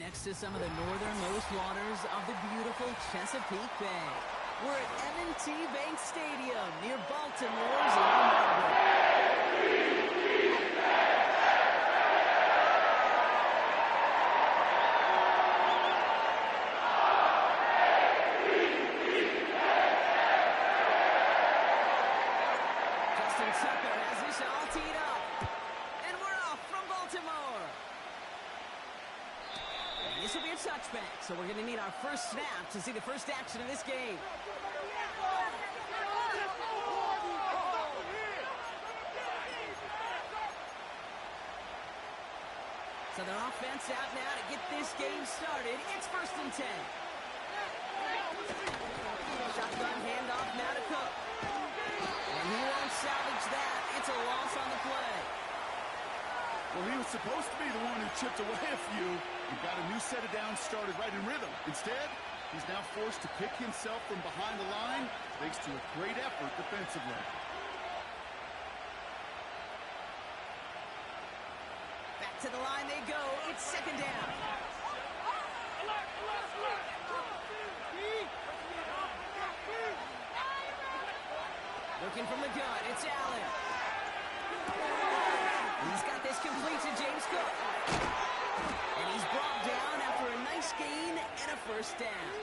next to some of the northernmost waters of the beautiful Chesapeake Bay. We're at M&T Bank Stadium near Baltimore's Inner Harbor. This will be a touchback, so we're going to need our first snap to see the first action of this game. So their offense out now to get this game started. It's 1st and 10. Shotgun handoff now to Cook. And he won't salvage that. It's a loss on the play. Well, he was supposed to be the one who chipped away a few. He got a new set of downs started right in rhythm. Instead, he's now forced to pick himself from behind the line, thanks to a great effort defensively. Back to the line they go. It's 2nd down. Looking from the gun, it's Allen. He's got this complete to James Cook. And he's brought down after a nice gain and a 1st down.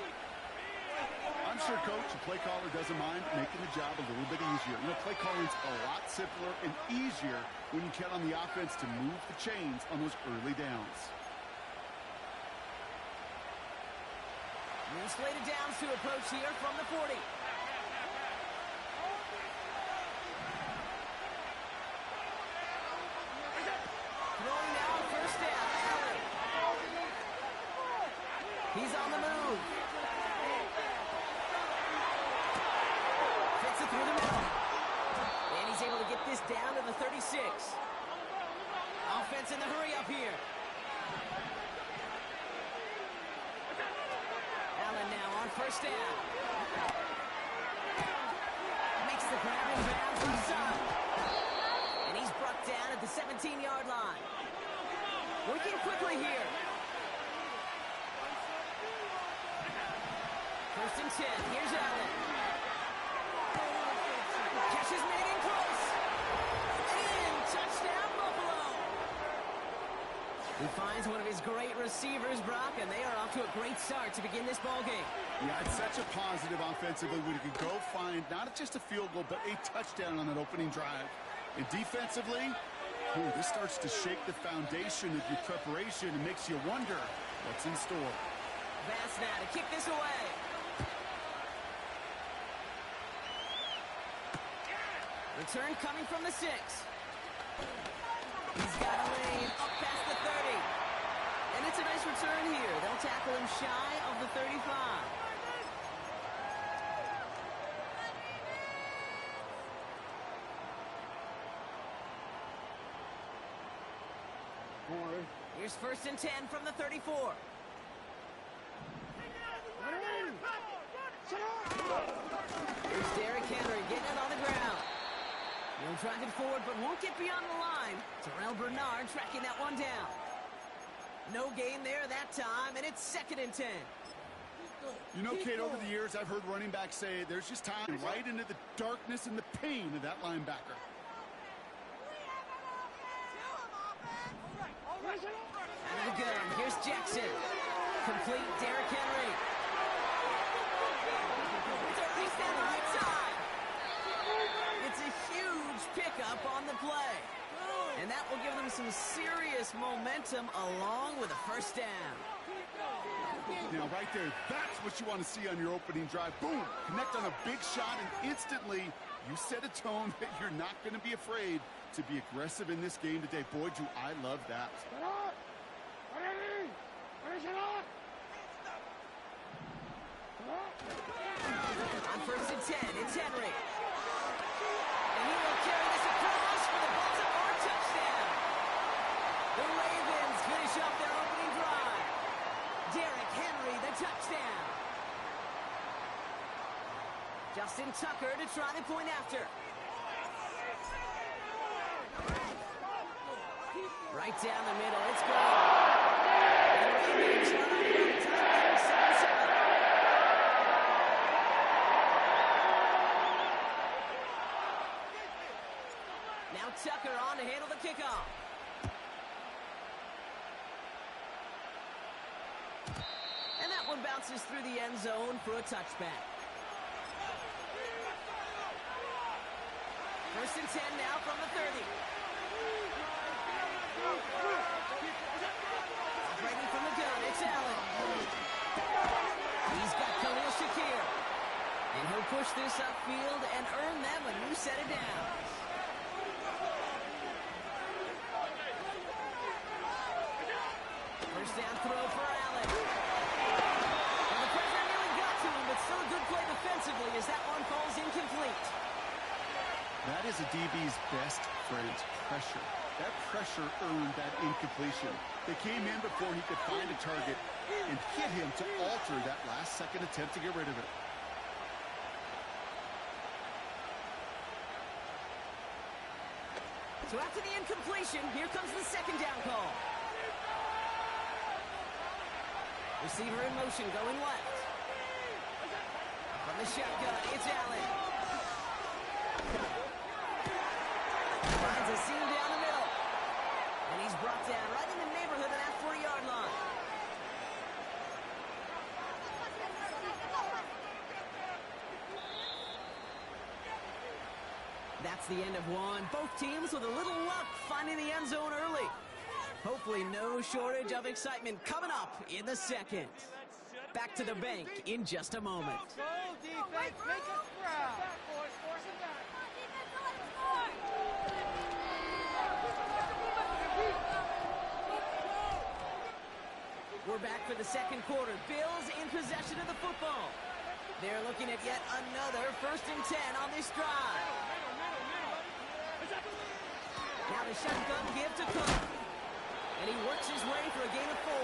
I'm sure Coach, the play caller, doesn't mind making the job a little bit easier. You know, play calling's a lot simpler and easier when you count on the offense to move the chains on those early downs. New slated downs to approach here from the 40. Throwing now, 1st down, Allen. He's on the move. Fits it through the middle. And he's able to get this down to the 36. Offense in the hurry up here. Allen now on 1st down. Makes the grab and bounce inside. And he's brought down at the 17-yard line. Working quickly here. 1st and 10. Here's Allen. Catches made in close. And touchdown, Buffalo. He finds one of his great receivers, Brock, and they are off to a great start to begin this ball game. Yeah, it's such a positive offensively when you can go find not just a field goal, but a touchdown on that opening drive. And defensively, this starts to shake the foundation of your preparation and makes you wonder what's in store. Vance now to kick this away. Return coming from the 6. He's got a lane up past the 30. And it's a nice return here. They'll tackle him shy of the 35. Here's 1st and 10 from the 34. Here's Derrick Henry getting it on the ground. He'll drive it forward, but won't get beyond the line. Terrell Bernard tracking that one down. No gain there that time, and it's 2nd and 10. You know, Kate, over the years, I've heard running backs say there's just time right into the darkness and the pain of that linebacker. Out of the gun, here's Jackson. Complete, Derrick Henry. It's a race down the right side. It's a huge pickup on the play. And that will give them some serious momentum along with a 1st down. Now, right there, that's what you want to see on your opening drive. Boom! Connect on a big shot, and instantly you set a tone that you're not going to be afraid to be aggressive in this game today. Boy, do I love that. On 1st and 10, it's Henry. And he will carry this across for the Baltimore touchdown. The Ravens finish off their opening drive. Derrick Henry, the touchdown. Justin Tucker to try the point after. Right down the middle, it's good. And the Ravens run off on a tie-game 7-7. Now Tucker on to handle the kickoff. And that one bounces through the end zone for a touchback. 1st and 10 now from the 30. Operating from the gun, it's Allen. He's got Khalil Shakir. And he'll push this upfield and earn them a new set of downs. First down throw for Allen. And the pressure nearly got to him, but still a good play defensively as that one falls incomplete. That is a DB's best friend, pressure. That pressure earned that incompletion. They came in before he could find a target and hit him to alter that last-second attempt to get rid of it. So after the incompletion, here comes the 2nd down call. Receiver in motion, going left. From the shotgun, it's Allen. Finds a seam down the middle. And he's brought down right in the neighborhood of that 40-yard line. That's the end of one. Both teams with a little luck finding the end zone early. Hopefully no shortage of excitement coming up in the 2nd. Back to the bank in just a moment. Go, defense. Make us proud. We're back for the 2nd quarter. Bills in possession of the football. They're looking at yet another 1st and 10 on this drive. Now the shotgun give to Cook. And he works his way for a gain of 4.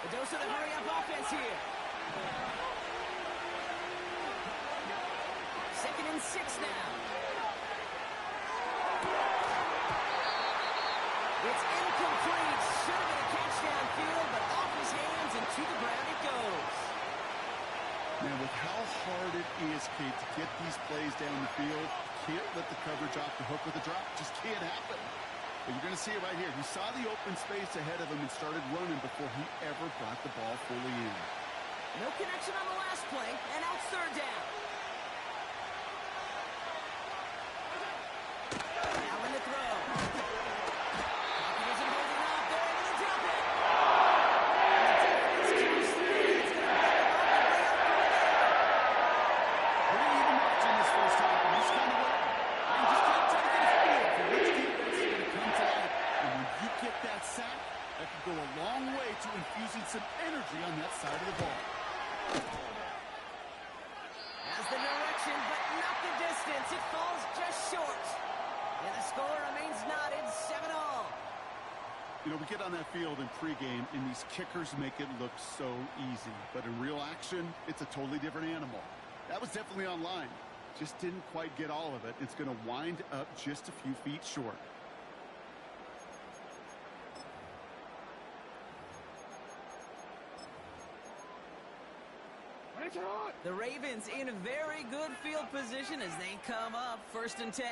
The dose of the hurry-up offense here. 2nd and 6 now. It's incomplete. Should have been a catch downfield, but off his hands and to the ground it goes. Man, with how hard it is, Kate, to get these plays down the field, can't let the coverage off the hook with a drop. Just can't happen. But you're going to see it right here. He saw the open space ahead of him and started running before he ever brought the ball fully in. No connection on the last play, and out 3rd down. Now in the throw. Pocket isn't holding up. They're able to drop it. And the defense comes through. It's going to pick him up and bring up 4 there. We're even watching this first half, and he's kind of waiting. And just can't take it feel for which defense is going to come to life. And when you get that sack, that could go a long way to infusing some energy on that side of the ball. Has the direction, but not the distance. It falls just short. And the score remains knotted 7-all. You know, we get on that field in pregame, and these kickers make it look so easy. But in real action, it's a totally different animal. That was definitely on line. Just didn't quite get all of it. It's going to wind up just a few feet short. The Ravens in very good field position as they come up 1st and 10.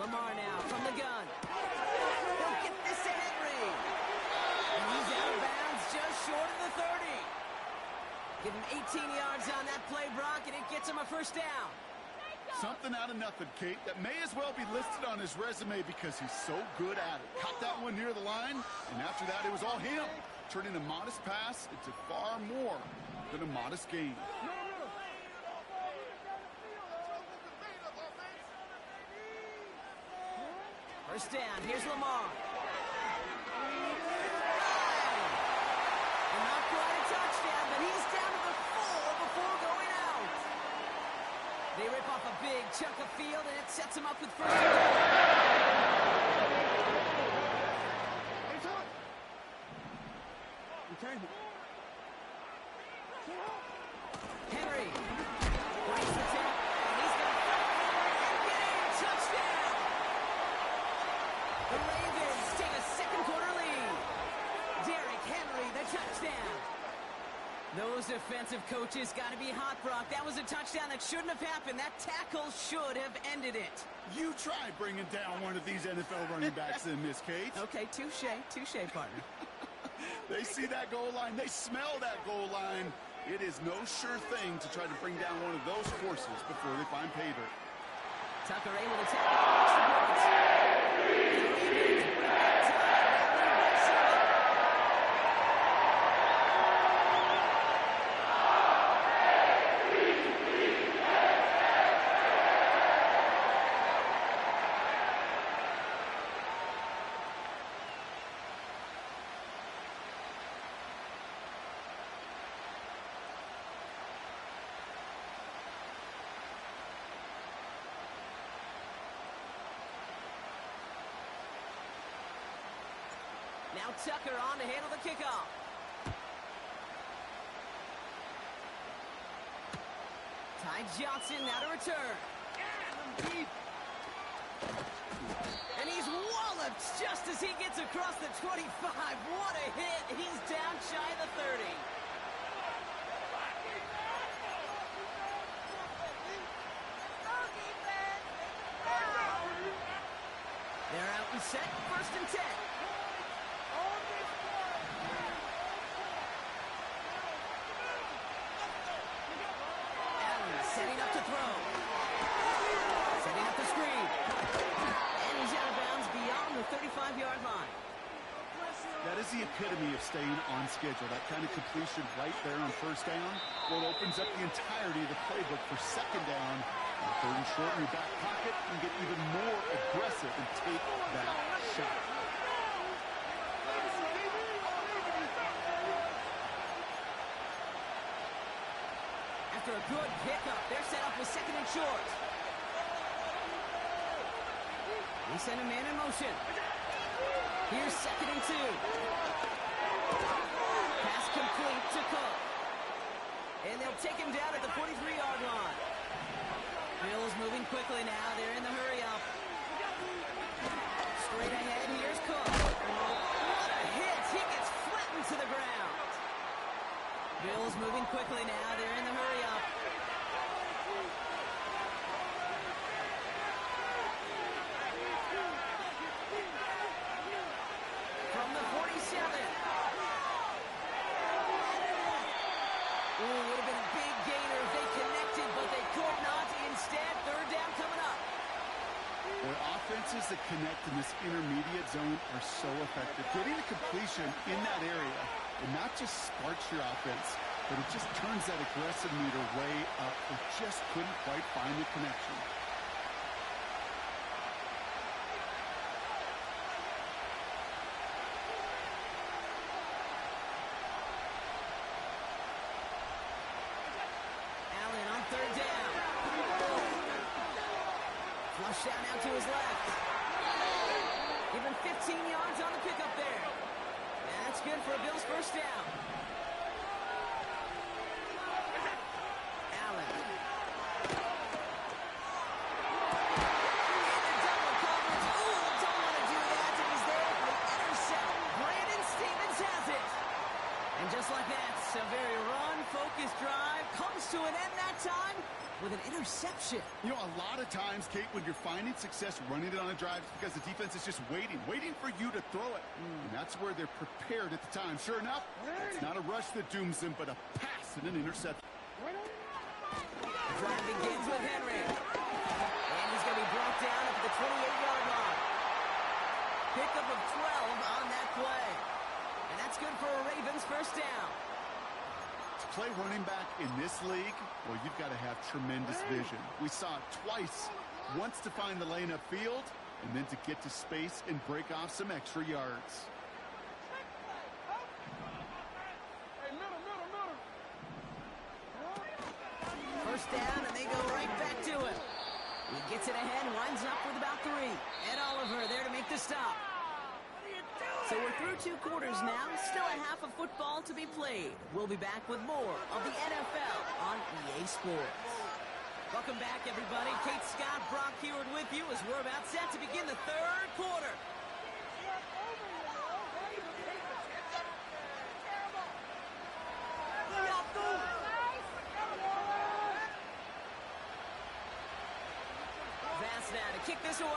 Lamar now from the gun. He'll get this to Henry. And he's out of bounds just short of the 30. Give him 18 yards on that play, Brock, and it gets him a 1st down. Something out of nothing, Kate, that may as well be listed on his resume because he's so good at it. Caught that one near the line, and after that, it was all him, turning a modest pass into far more than a modest gain. First down, here's Lamar. And not quite a touchdown, but he's down to the 4 before going out. They rip off a big chunk of field, and it sets him up with 1st and 10. Henry breaks the tip, and he's going to fight forward and get into defensive coaches got to be hot, Brock. That was a touchdown that shouldn't have happened. That tackle should have ended it. You try bringing down one of these NFL running backs in this case. Okay, touche, partner. They see that goal line. They smell that goal line. It is no sure thing to try to bring down one of those horses before they find pay dirt. Tucker able to tackle the extra Now Tucker on to handle the kickoff. Ty Johnson now to return. And he's walloped just as he gets across the 25. What a hit. He's down shy of the 30. They're out and set. 1st and 10. Setting up to throw. Setting up the screen. And he's out of bounds beyond the 35-yard line. That is the epitome of staying on schedule. That kind of completion right there on 1st down. Well, it opens up the entirety of the playbook for 2nd down. 3rd and short in your back pocket. You can get even more aggressive and take that shot. After a good pickup, they're set up with 2nd and short. They send a man in motion. Here's 2nd and 2. Pass complete to Cook. And they'll take him down at the 43-yard line. Bills moving quickly now. They're in the hurry-up. Straight ahead, here's Cook. What a hit! He gets flattened to the ground. Bills moving quickly now. They're in the hurry-up. From the 47. Ooh, would have been a big gainer if they connected, but they could not. Instead, 3rd down coming up. Boy, offenses that connect in this intermediate zone are so effective. Getting the completion in that area, it not just sparks your offense, but it just turns that aggressive meter way up. They just couldn't quite find the connection. Allen on 3rd down. Flush down out to his left. Give him 15 yards on the pickup there. That's good for a Bills 1st down. Allen. In the double coverage. Ooh, don't want to do that. And he's there for the intercept. Brandon Stevens has it. And just like that, a very run-focused drive comes to an end that time with an interception. You know, a lot of times, Kate, when you're finding success running it on a drive, it's because the defense is just waiting for you to throw it. And that's where they're prepared at the time. Sure enough, it's not a rush that dooms them, but a pass and an interception. The drive begins with Henry. And he's going to be brought down at the 28-yard line. Pickup of 12 on that play. And that's good for a Ravens 1st down. To play running back in this league, well, you've got to have tremendous vision. We saw it twice. Once to find the lane upfield, and then to get to space and break off some extra yards. 1st down, and they go right back to it. He gets it ahead, winds up with about 3. Ed Oliver there to make the stop. So we're through 2 quarters now. Still a half of football to be played. We'll be back with more of the NFL on EA Sports. Welcome back, everybody. Kate Scott, Brock Heward with you as we're about set to begin the 3rd quarter. pass now to kick this away.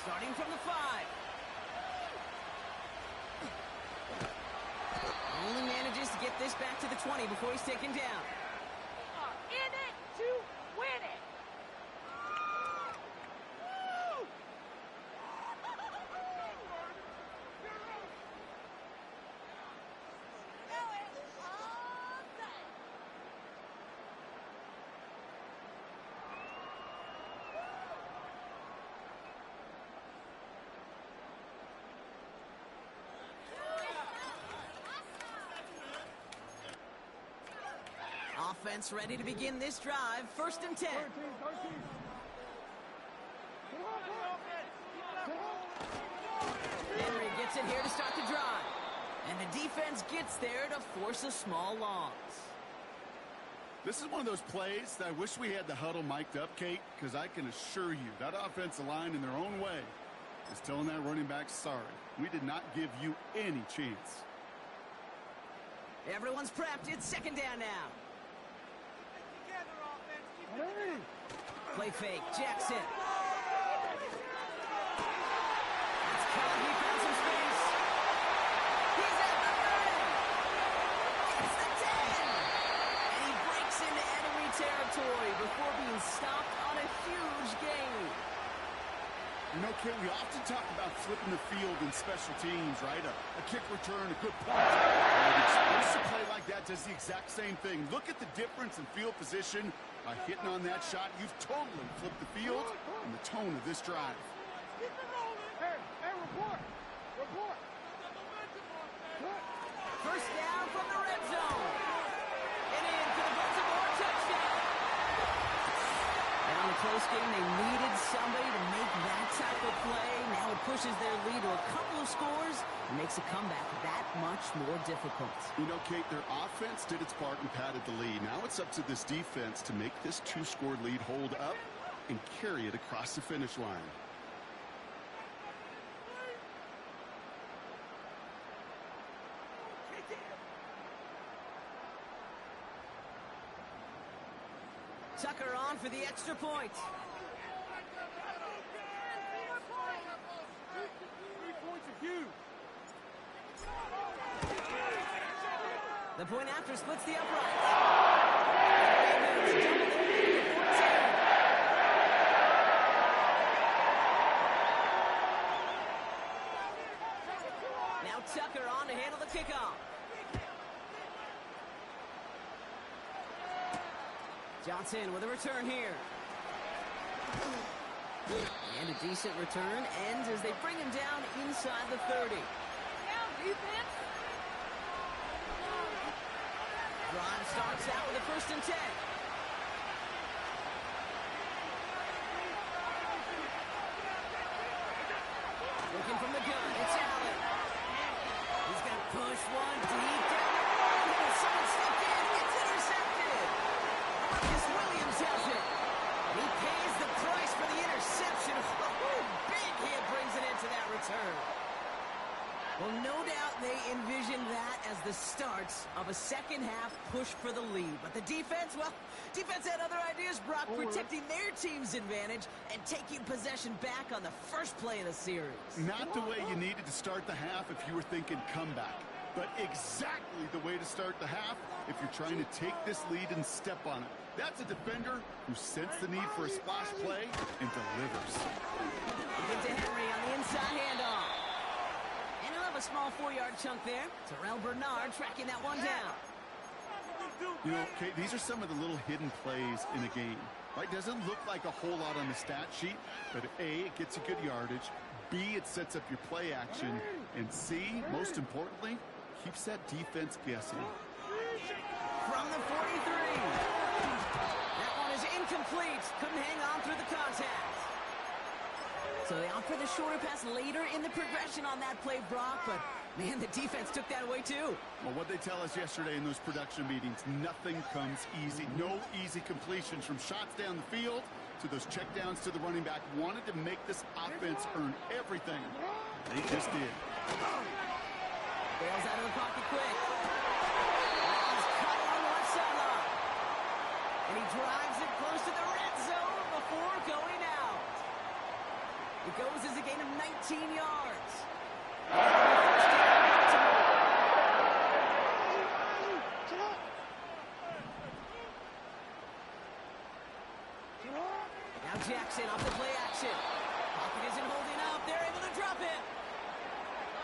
Starting from the 5. Only manages to get this back to the 20 before he's taken down. In it to win it. Offense ready to begin this drive. 1st and 10. Henry gets it here to start the drive. And the defense gets there to force a small loss. This is one of those plays that I wish we had the huddle mic'd up, Kate, because I can assure you that offensive line in their own way is telling that running back, sorry, we did not give you any chance. Everyone's prepped. It's 2nd down now. Play fake. Jackson. It's caught. He found some space. He's at the 30. It's the 10. And he breaks into enemy territory before being stopped on a huge gain. You know, Kate, we often talk about flipping the field in special teams, right? A kick return, a good punt. An explosive play like that does the exact same thing. Look at the difference in field position. By hitting on that shot, you've totally flipped the field and the tone of this drive. Hey, report. Report. 1st down from the red zone. And in for the Baltimore touchdown. Now in the close game, they needed somebody to make that type of play. Now it pushes their lead to a couple of scores and makes a comeback that much more difficult. You know, Kate, their offense did its part and padded the lead. Now it's up to this defense to make this 2-score lead hold up and carry it across the finish line. Tucker on for the extra point. 3 points of you. The point after splits the uprights. Ravens double the lead to 14. Now Tucker on to handle the kickoff. Johnson with a return here. And a decent return ends as they bring him down inside the 30. Down, defense. Drive starts out with a 1st and 10. Looking from the gun, it's Allen. He's going to push one deep down the road. Someone stepped in. It's intercepted. Marcus Williams has it. He pays the price for the interception. Big hit brings it into that return. Well, no doubt they envisioned that as the start of a 2nd half push for the lead. But the defense, well, defense had other ideas, Brock, protecting their team's advantage and taking possession back on the first play of the series. Not the way you needed to start the half if you were thinking comeback, but exactly the way to start the half if you're trying to take this lead and step on it. That's a defender who sensed the need for a splash play and delivers. Get to Henry on the inside handoff. And he'll have a small 4-yard chunk there. Terrell Bernard tracking that one down. You know, Kate, these are some of the little hidden plays in a game. Right? Doesn't look like a whole lot on the stat sheet, but A, it gets you good yardage. B, it sets up your play action. And C, most importantly, keeps that defense guessing. From the 43. That one is incomplete. Couldn't hang on through the contact. So they opt for the shorter pass later in the progression on that play, Brock, but man, the defense took that away too. Well, what they tell us yesterday in those production meetings, nothing comes easy. No easy completions from shots down the field to those checkdowns to the running back. Wanted to make this offense earn everything. They just did. Bails out of the pocket quick. Brown's cut on the left sideline. Jackson off the play action. Pocket isn't holding up. They're able to drop it.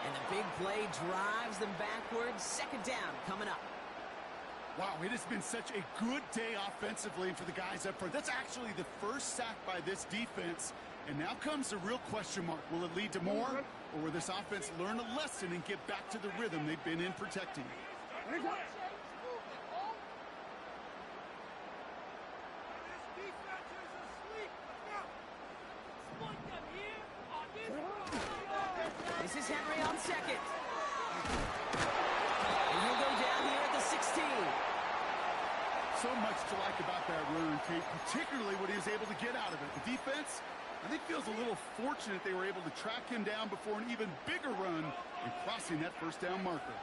And the big play drives them backwards. Second down coming up. Wow, it has been such a good day offensively for the guys up front. That's actually the first sack by this defense. And now comes the real question mark. Will it lead to more? Or will this offense learn a lesson and get back to the rhythm they've been in protecting? This is Henry on second. And he'll go down here at the 16. So much to like about that run, Kate, particularly what he was able to get out of it. The defense, I think, feels a little fortunate they were able to track him down before an even bigger run and crossing that first down marker.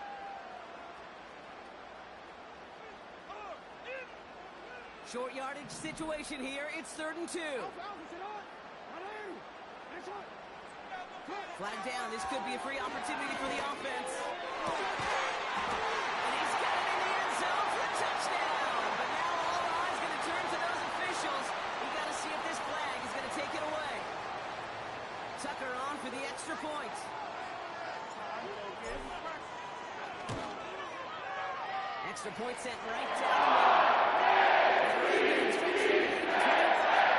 Short yardage situation here. It's 3rd and 2. Flag down. This could be a free opportunity for the offense. And he's got it in the end zone for a touchdown. But now all eyes going to turn to those officials. We got to see if this flag is going to take it away. Tucker on for the extra point. Extra point sent right down the middle. And the Ravens stretch the lead to 25.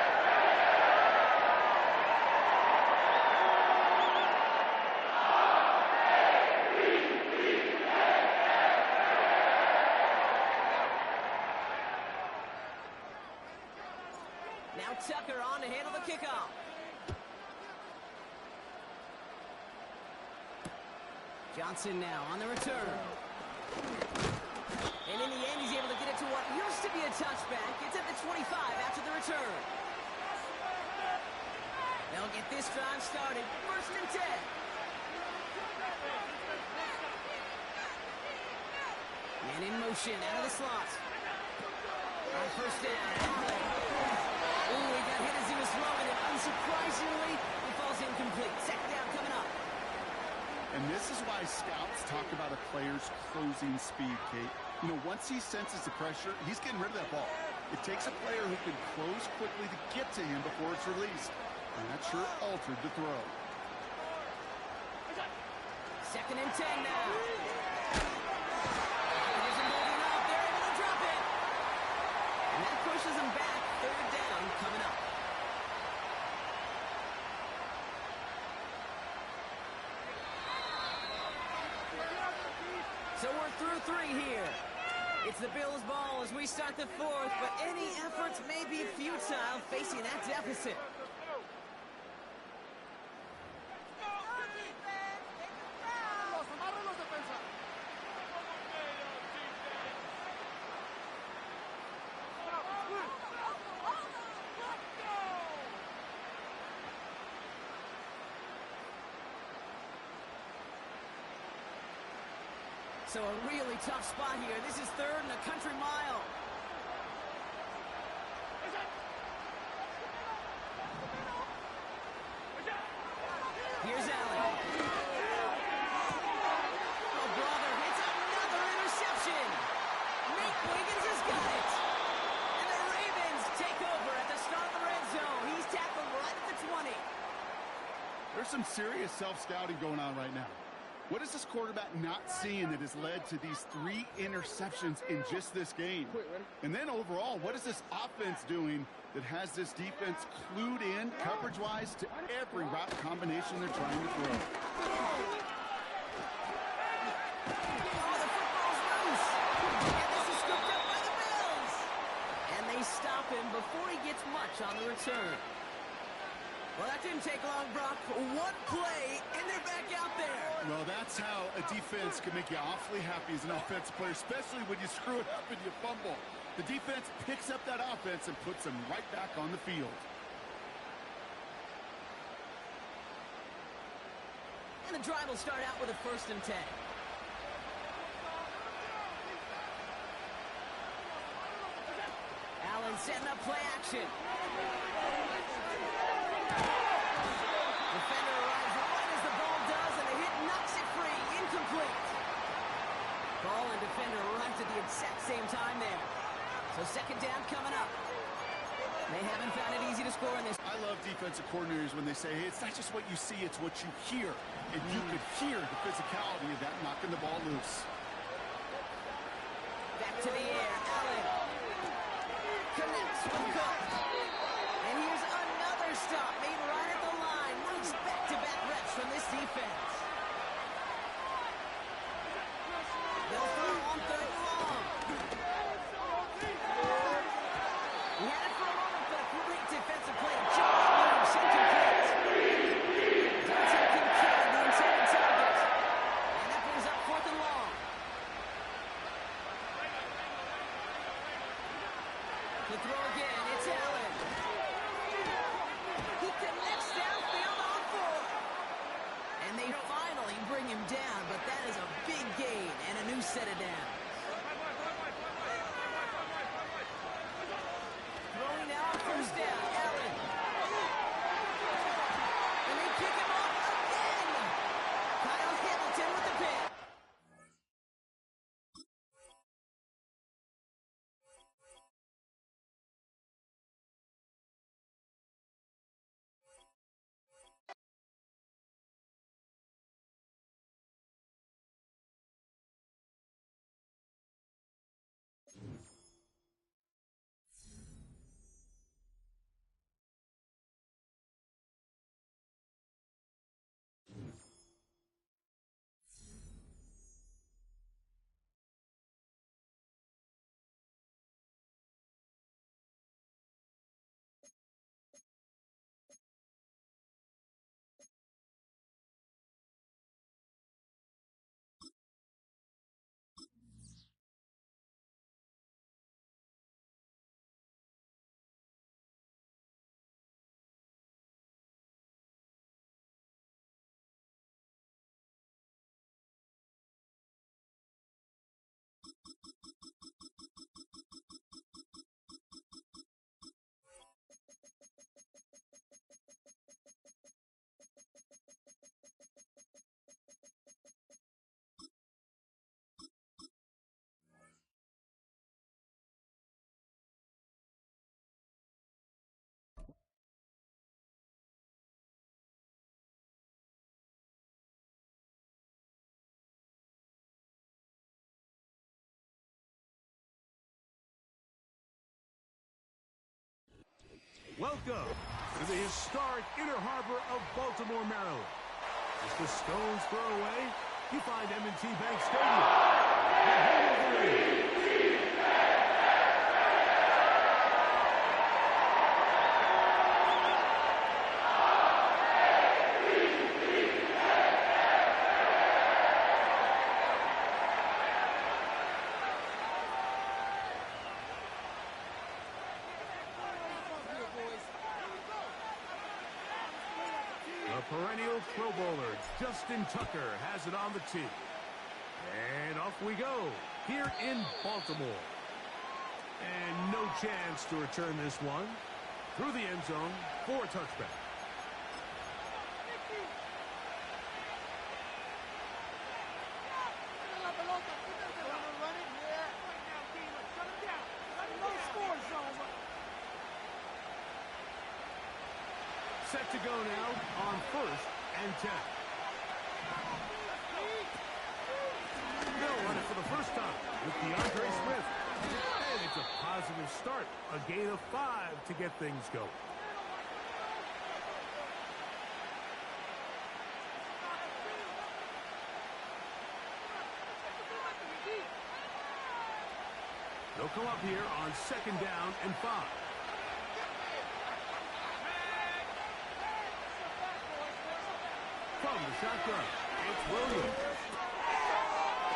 Now Tucker on to handle the kickoff. Johnson now on the return. And in the end, he's able to get it to what used to be a touchback. It's at the 25 after the return. They'll get this drive started. 1st and 10. Man in motion out of the slot. On 1st down, Allen. Ooh, he got hit as he was throwing it. Unsurprisingly, he falls incomplete. 2nd down coming up. And this is why scouts talk about a player's closing speed, Kate. You know, once he senses the pressure, he's getting rid of that ball. It takes a player who can close quickly to get to him before it's released. And that sure altered the throw. 2nd and 10 now. It isn't moving up. They're able to drop it. And that pushes them back. 3rd down coming up. So we're through 3 here. It's the Bills' ball as we start the 4th, but any efforts may be futile facing that deficit. So a really tough spot here. This is 3rd and a country mile. Here's Allen. Oh, brother, it's another interception. Nate Wiggins has got it. And the Ravens take over at the start of the red zone. He's tackled right at the 20. There's some serious self-scouting going on right now. What is this quarterback not seeing that has led to these 3 interceptions in just this game? And then overall, what is this offense doing that has this defense clued in coverage-wise to every route combination they're trying to throw? Oh, the football's loose. And this is scooped up by the Bills. And they stop him before he gets much on the return. Well, that didn't take long, Brock. One play, and they're back out there. Well, that's how a defense can make you awfully happy as an offensive player, especially when you screw it up and you fumble. The defense picks up that offense and puts them right back on the field. And the drive will start out with a 1st and 10. Allen setting up play action. Defender arrives right as the ball does, and the hit knocks it free. Incomplete. Ball and defender arrived at the exact same time there. So 2nd down coming up. They haven't found it easy to score in this. I love defensive coordinators when they say, hey, it's not just what you see, it's what you hear. And you could hear the physicality of that knocking the ball loose. Back to the air. Allen connects with Cook. And here's another stop made right at the line. Nice back-to-back reps from this defense. They'll throw on third and long. He had it for a moment, but a great defensive play. Just moves incomplete. Johnson can carry the intended target. And that brings up fourth and long. The throw again, it's Allen. He connects downfield on four. And they finally bring him down, but that is a big gain and a new set of downs. Throwing now on first down, Allen. And they pick him up again. Kyle Hamilton with the pick. Welcome to the historic Inner Harbor of Baltimore, Maryland. Just a stone's throw away, you find M&T Bank Stadium. The home of the Raiders. Perennial Pro Bowler Justin Tucker has it on the tee. And off we go here in Baltimore. And no chance to return this one through the end zone for a touchback. Set to go now on 1st and 10. They'll run it for the first time with DeAndre Swift. And it's a positive start. A gain of 5 to get things going. They'll come up here on 2nd down and 5. From the shotgun, it's Williams.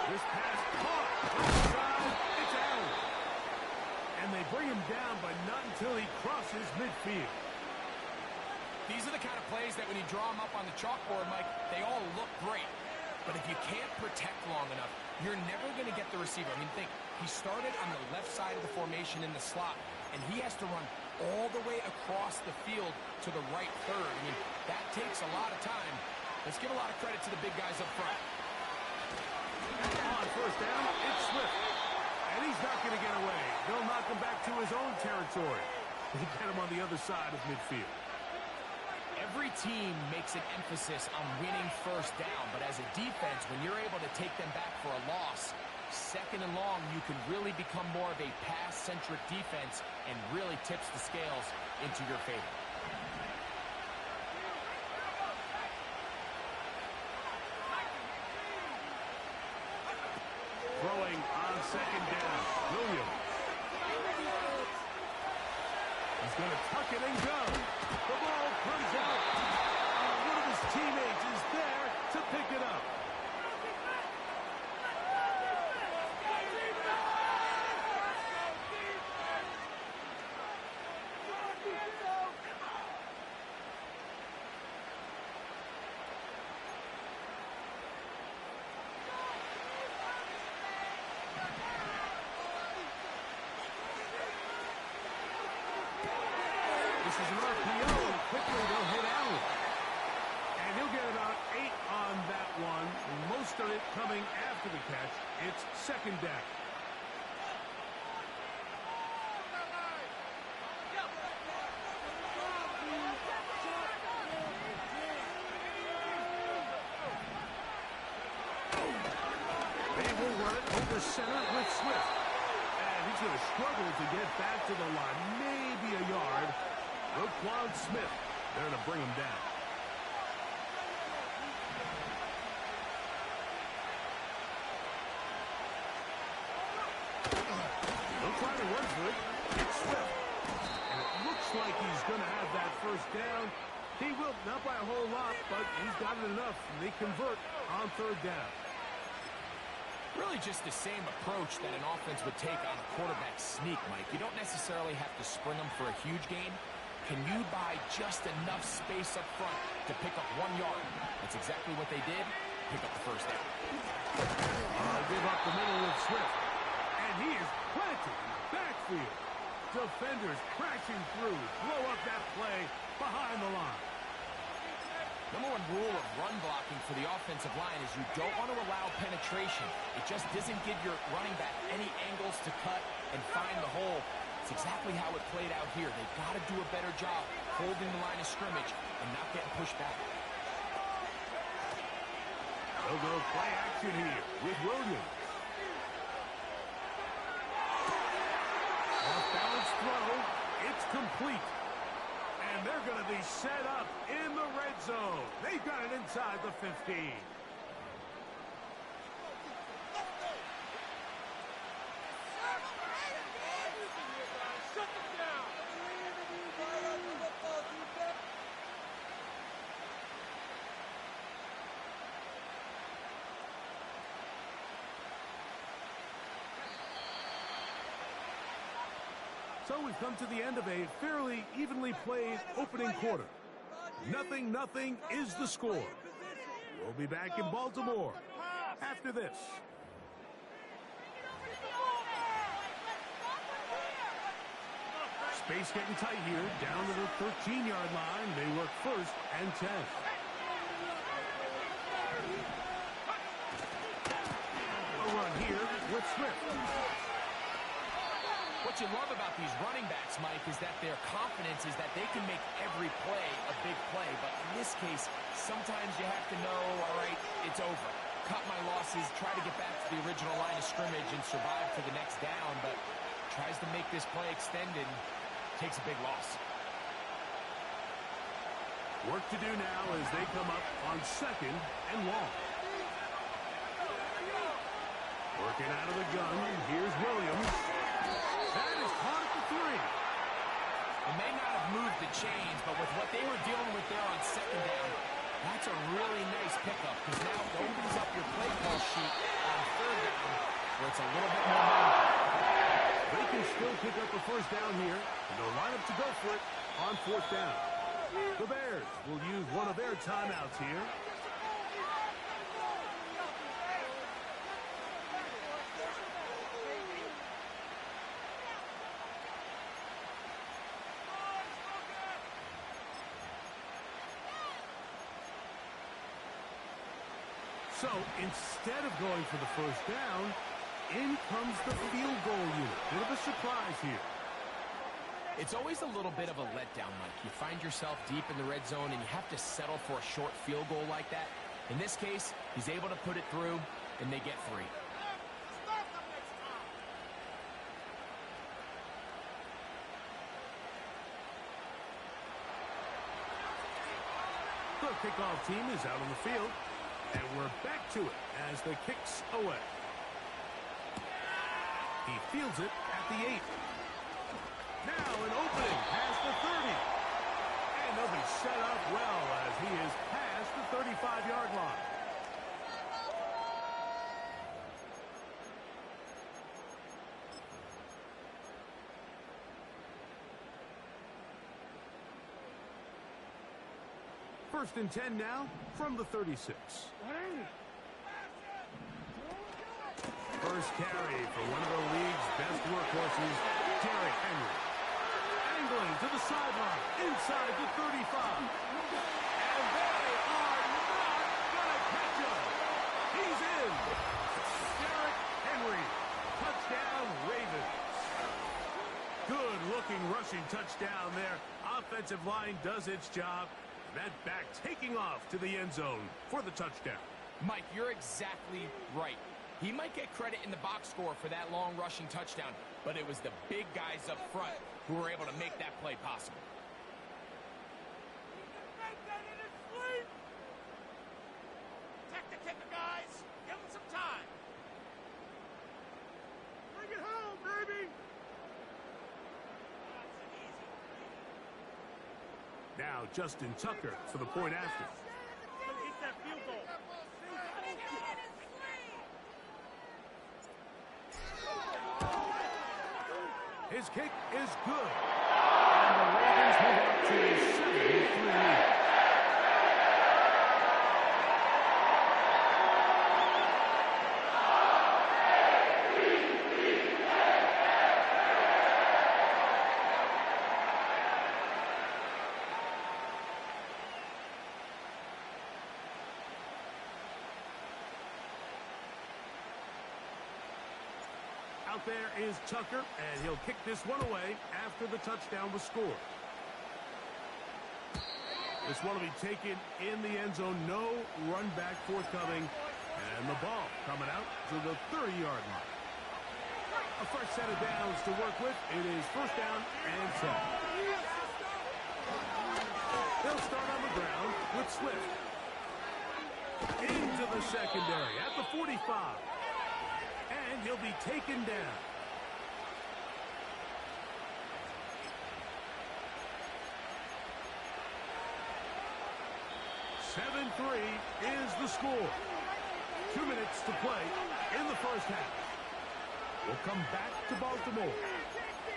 This pass caught. Inside, it's Allen. And they bring him down, but not until he crosses midfield. These are the kind of plays that when you draw them up on the chalkboard, Mike, they all look great. But if you can't protect long enough, you're never going to get the receiver. I mean, think, he started on the left side of the formation in the slot, and he has to run all the way across the field to the right third. I mean, that takes a lot of time. Let's give a lot of credit to the big guys up front. On 1st down, it's Swift. And he's not going to get away. They'll knock him back to his own territory. They get him on the other side of midfield. Every team makes an emphasis on winning first down, but as a defense, when you're able to take them back for a loss, second and long, you can really become more of a pass-centric defense and really tips the scales into your favor. Throwing on second down, Williams. He's going to tuck it and go. The ball comes out. One of his teammates is there to pick it up. This is an RPO, and quickly they'll hit Allen. And he'll get about 8 on that one. Most of it coming after the catch. It's second down. They will run it over center with Swift. And he's going to struggle to get back to the line. Maybe a yard. Roquan Smith there to bring him down. They'll try to run for it. It's Swift. And it looks like he's going to have that first down. He will, not by a whole lot, but he's got it enough. And they convert on third down. Really just the same approach that an offense would take on a quarterback sneak, Mike. You don't necessarily have to spring them for a huge gain. Can you buy just enough space up front to pick up 1 yard? That's exactly what they did. Pick up the first down. Give up the middle with Swift. And he is planted in the backfield. Defenders crashing through. Blow up that play behind the line. Number 1 rule of run blocking for the offensive line is you don't want to allow penetration. It just doesn't give your running back any angles to cut and find the hole. It's exactly how it played out here. They've got to do a better job holding the line of scrimmage and not getting pushed back. They'll go play action here with Williams. Off-balance throw. It's complete. And they're going to be set up in the red zone. They've got it inside the 15. So we've come to the end of a fairly evenly played opening quarter. 0-0 is the score. We'll be back in Baltimore after this. Space getting tight here, down to the 13-yard line. They work first and 10. A run here with Swift. What you love about these running backs, Mike, is that their confidence is that they can make every play a big play. But in this case, sometimes you have to know, all right, it's over. Cut my losses, try to get back to the original line of scrimmage and survive to the next down, but tries to make this play extended, takes a big loss. Work to do now as they come up on second and long. Working out of the gun, here's Williams. That is caught at the 3. It may not have moved the chains, but with what they were dealing with there on second down, that's a really nice pickup because now it opens up your play call sheet on third down where it's a little bit more money. They can still pick up the first down here, and they'll line up to go for it on fourth down. The Bears will use one of their timeouts here. So instead of going for the first down, in comes the field goal unit. Bit of a surprise here. It's always a little bit of a letdown, Mike. You find yourself deep in the red zone, and you have to settle for a short field goal like that. In this case, he's able to put it through, and they get 3. The kickoff team is out on the field, and we're back to it as the kick's away. He fields it at the 8. Now an opening past the 30. And they'll be set up well as he is past the 35-yard line. First and 10 now from the 36. First carry for one of the league's best workhorses, Derrick Henry. Angling to the sideline, inside the 35. And they are not going to catch him. He's in. Derrick Henry. Touchdown, Ravens. Good-looking rushing touchdown there. Offensive line does its job. That back taking off to the end zone for the touchdown. Mike, you're exactly right. He might get credit in the box score for that long rushing touchdown, but it was the big guys up front who were able to make that play possible. Make that in his sleep! Protect the kicker, guys. Give him some time. Bring it home, baby! That's an easy. Now Justin Tucker for the point after. Get that field goal. His kick is good. And the Ravens move up to a 7-3 lead. Out there is Tucker, and he'll kick this one away after the touchdown was scored. This one will be taken in the end zone. No run back forthcoming. And the ball coming out to the 30-yard line. A fresh set of downs to work with. It is first down and 10. They'll start on the ground with Swift. Into the secondary at the 45. And he'll be taken down. Is the score. 2 minutes to play in the first half. We'll come back to Baltimore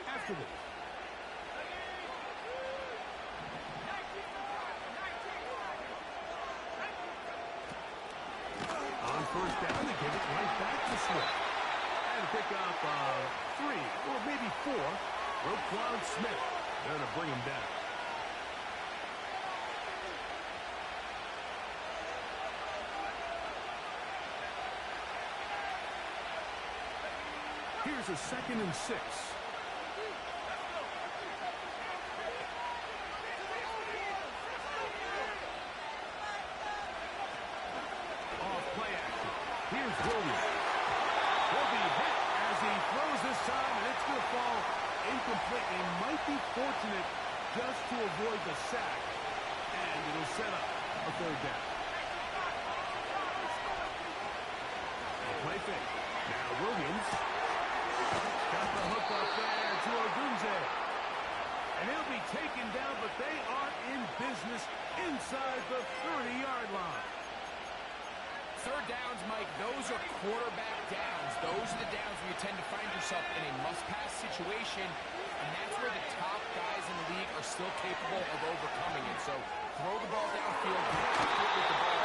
after this. On first down, they give it right back to Swift. And pick up 3 or maybe 4. Roquan Smith there to bring him down. Here's a 2nd and 6. Off play action. Here's Williams. He'll be hit as he throws this time, and it's going to fall incomplete. They might be fortunate just to avoid the sack, and it'll set up a 3rd down. A play fake. Now Williams. Got the hook up there to Odunze. And he'll be taken down, but they are in business inside the 30-yard line. 3rd downs, Mike, those are quarterback downs. Those are the downs where you tend to find yourself in a must-pass situation, and that's where the top guys in the league are still capable of overcoming it. So throw the ball downfield, get accurate with the ball.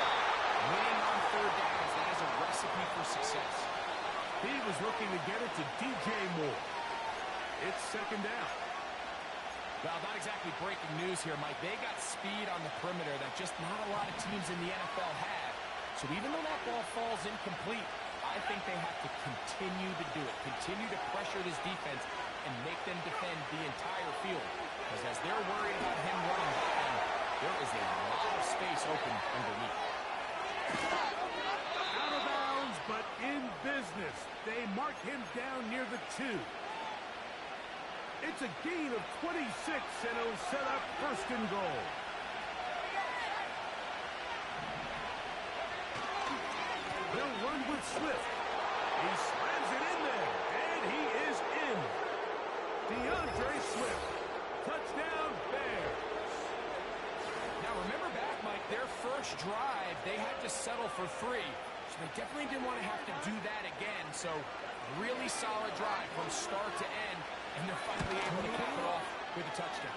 Winning on 3rd downs, that is a recipe for success. He was looking to get it to DJ Moore. It's 2nd down. Well, not exactly breaking news here, Mike. They got speed on the perimeter that just not a lot of teams in the NFL have. So even though that ball falls incomplete, I think they have to continue to do it. Continue to pressure this defense and make them defend the entire field. Because as they're worried about him running by them, there is a lot of space open underneath. Out of bounds, but in business. They mark him down near the 2. It's a gain of 26, and it'll set up first and goal. They'll run with Swift. He slams it in there, and he is in. DeAndre Swift. Touchdown, Bears. Now, remember back, Mike, their first drive, they had to settle for 3. So they definitely didn't want to have to do that again. So, really solid drive from start to end, and they're finally able to cap it off with a touchdown.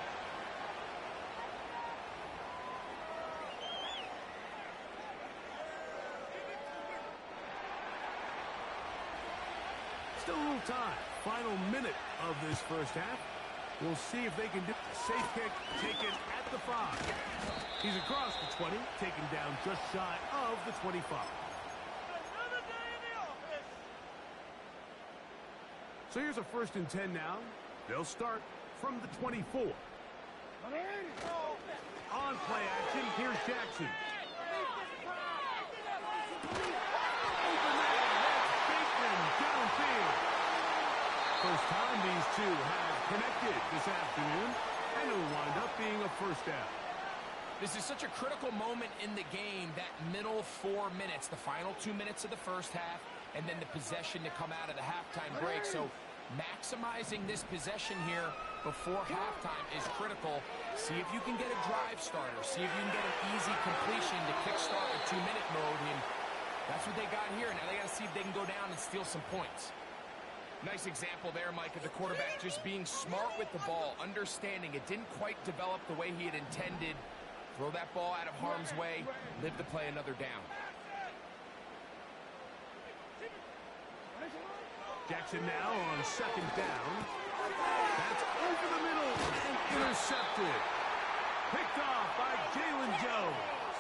Still a little time. Final minute of this first half. We'll see if they can do a safe kick taken at the 5. He's across the 20, taken down just shy of the 25. Another day in the office. So here's a 1st and 10 now. They'll start from the 24. On play action, here's Jackson. Open man, that's Bateman downfield. First time these two have connected this afternoon, and it'll wind up being a first down. This is such a critical moment in the game, that middle 4 minutes, the final 2 minutes of the first half, and then the possession to come out of the halftime break. So maximizing this possession here before halftime is critical. See if you can get a drive starter. See if you can get an easy completion to kickstart a 2-minute mode. And that's what they got here. Now they got to see if they can go down and steal some points. Nice example there, Mike, of the quarterback just being smart with the ball, understanding it didn't quite develop the way he had intended. Throw that ball out of harm's way, live to play another down. Jackson now on 2nd down. That's over the middle and intercepted. Picked off by Jalen Jones.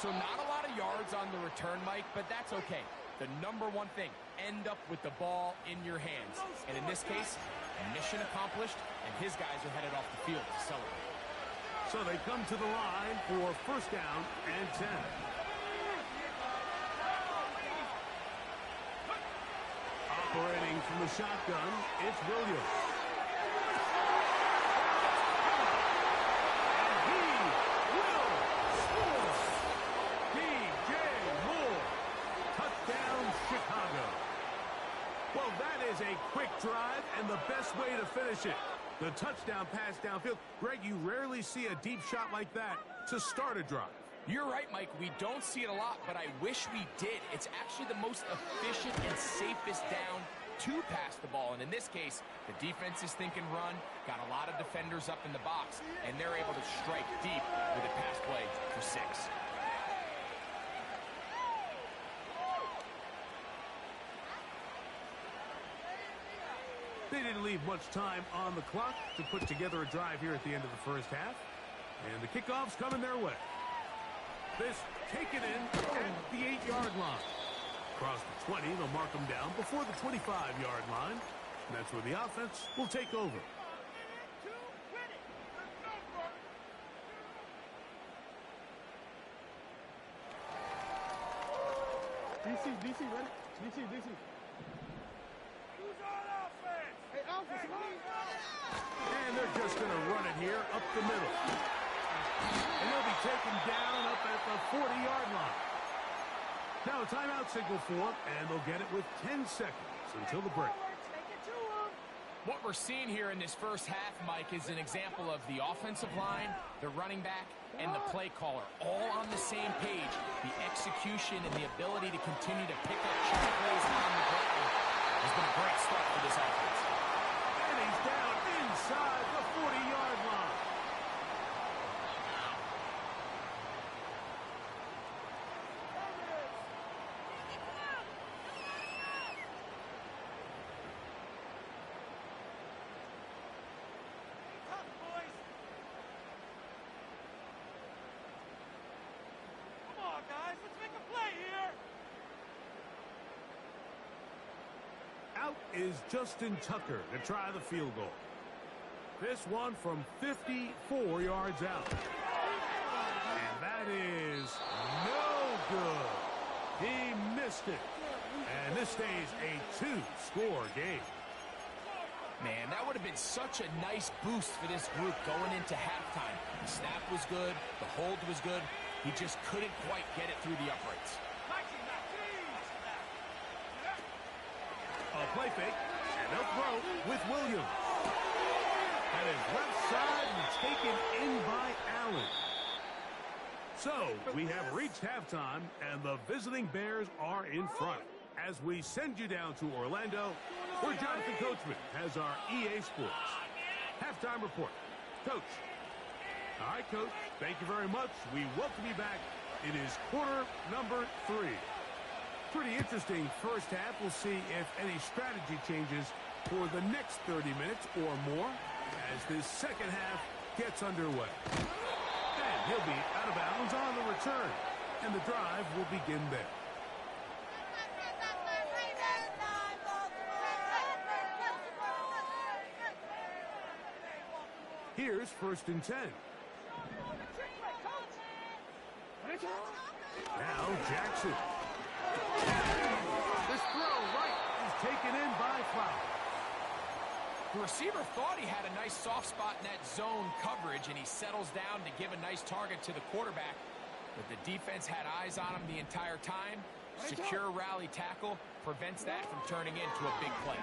So not a lot of yards on the return, Mike, but that's okay. The number one thing, end up with the ball in your hands. And in this case, mission accomplished, and his guys are headed off the field to celebrate. So they come to the line for 1st down and 10. Operating from the shotgun, it's Williams. And he will score. DJ Moore. Touchdown, Chicago. Well, that is a quick drive and the best way to finish it. The touchdown pass downfield. Greg, you rarely see a deep shot like that to start a drive. You're right, Mike. We don't see it a lot, but I wish we did. It's actually the most efficient and safest down to pass the ball. And in this case, the defense is thinking run, got a lot of defenders up in the box, and they're able to strike deep with a pass play for 6. They didn't leave much time on the clock to put together a drive here at the end of the first half. And the kickoff's coming their way. This taken in at the 8-yard line. Across the 20, they'll mark them down before the 25-yard line. And that's where the offense will take over. DC, ready? DC. Who's on offense? Hey, Alpha, And they're just going to run it here up the middle. And they'll be taken down up at the 40-yard line. Now a timeout signal for them, and they'll get it with 10 seconds until the break. What we're seeing here in this first half, Mike, is an example of the offensive line, the running back, and the play caller all on the same page. The execution and the ability to continue to pick up check plays on the ground has been a great start for this offense. And he's down inside the 40-yard line. Out is Justin Tucker to try the field goal. This one from 54 yards out. And that is no good. He missed it. And this stays a 2-score game. Man, that would have been such a nice boost for this group going into halftime. The snap was good. The hold was good. He just couldn't quite get it through the uprights. A play fake, and they'll throw with Williams. That is left side and taken in by Allen. So, we have reached halftime, and the visiting Bears are in front. As we send you down to Orlando, where Jonathan Coachman has our EA Sports halftime report. Coach. All right, Coach. Thank you very much. We welcome you back. It is quarter number 3. Pretty interesting first half. We'll see if any strategy changes for the next 30 minutes or more as this second half gets underway. And he'll be out of bounds on the return, and the drive will begin there. Here's 1st and 10. Now Jackson. This throw right is taken in by Flower. The receiver thought he had a nice soft spot in that zone coverage, and he settles down to give a nice target to the quarterback. But the defense had eyes on him the entire time. Secure rally tackle prevents that from turning into a big play.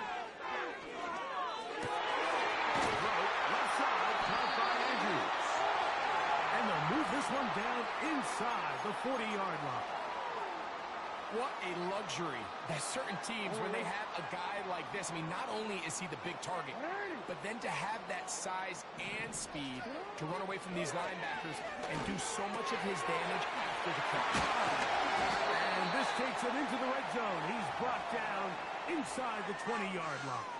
Left side, caught by Andrews. And they'll move this one down inside the 40-yard line. What a luxury that certain teams, when they have a guy like this, I mean, not only is he the big target, but then to have that size and speed to run away from these linebackers and do so much of his damage after the catch. And this takes him into the red zone. He's brought down inside the 20-yard line.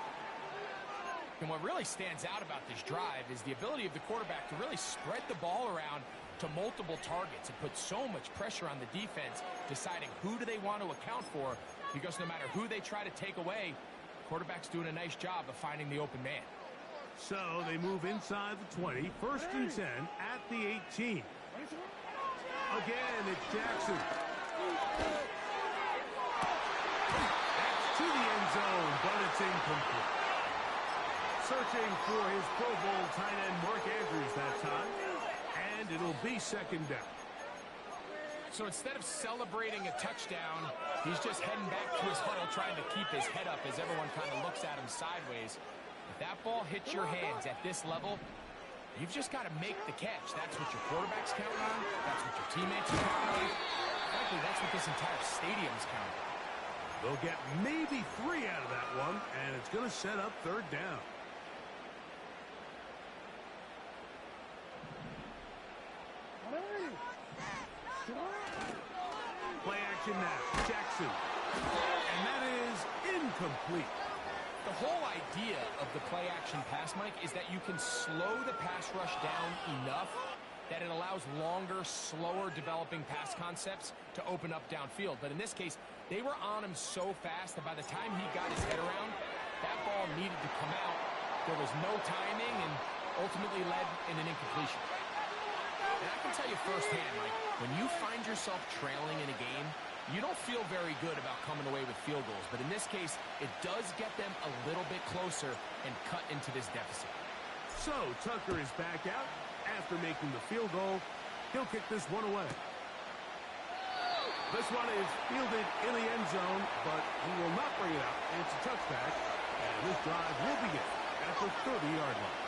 And what really stands out about this drive is the ability of the quarterback to really spread the ball around to multiple targets and put so much pressure on the defense, deciding who do they want to account for, because no matter who they try to take away, quarterback's doing a nice job of finding the open man. So they move inside the 20, 1st and 10 at the 18. Again, it's Jackson. That's to the end zone, but it's incomplete. Searching for his Pro Bowl tight end Mark Andrews that time. And it'll be 2nd down. So instead of celebrating a touchdown, he's just heading back to his huddle trying to keep his head up as everyone kind of looks at him sideways. If that ball hits your hands at this level, you've just got to make the catch. That's what your quarterback's counting on. That's what your teammates are counting on. Frankly, that's what this entire stadium's counting on. They'll get maybe 3 out of that one, and it's going to set up 3rd down. Play action now. Jackson. And that is incomplete. The whole idea of the play action pass, Mike, is that you can slow the pass rush down enough that it allows longer, slower developing pass concepts to open up downfield. But in this case, they were on him so fast that by the time he got his head around, that ball needed to come out. There was no timing and ultimately led in an incompletion. And I can tell you firsthand, Mike, when you find yourself trailing in a game, you don't feel very good about coming away with field goals. But in this case, it does get them a little bit closer and cut into this deficit. So Tucker is back out after making the field goal. He'll kick this one away. This one is fielded in the end zone, but he will not bring it out. It's a touchback, and this drive will begin at the 30-yard line.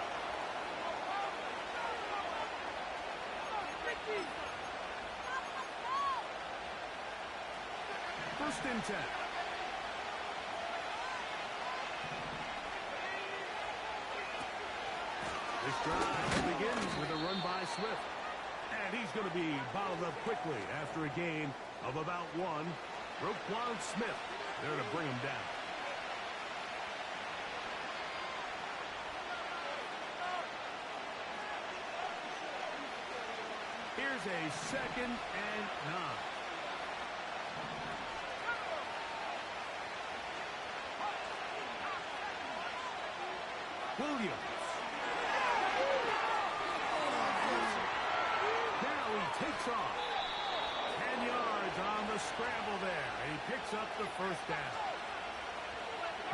First and 10. This drive begins with a run by Swift. And he's going to be bottled up quickly after a gain of about 1. Roquan Smith there to bring him down. Here's a 2nd and 9. Williams. Now he takes off. 10 yards on the scramble there. He picks up the first down.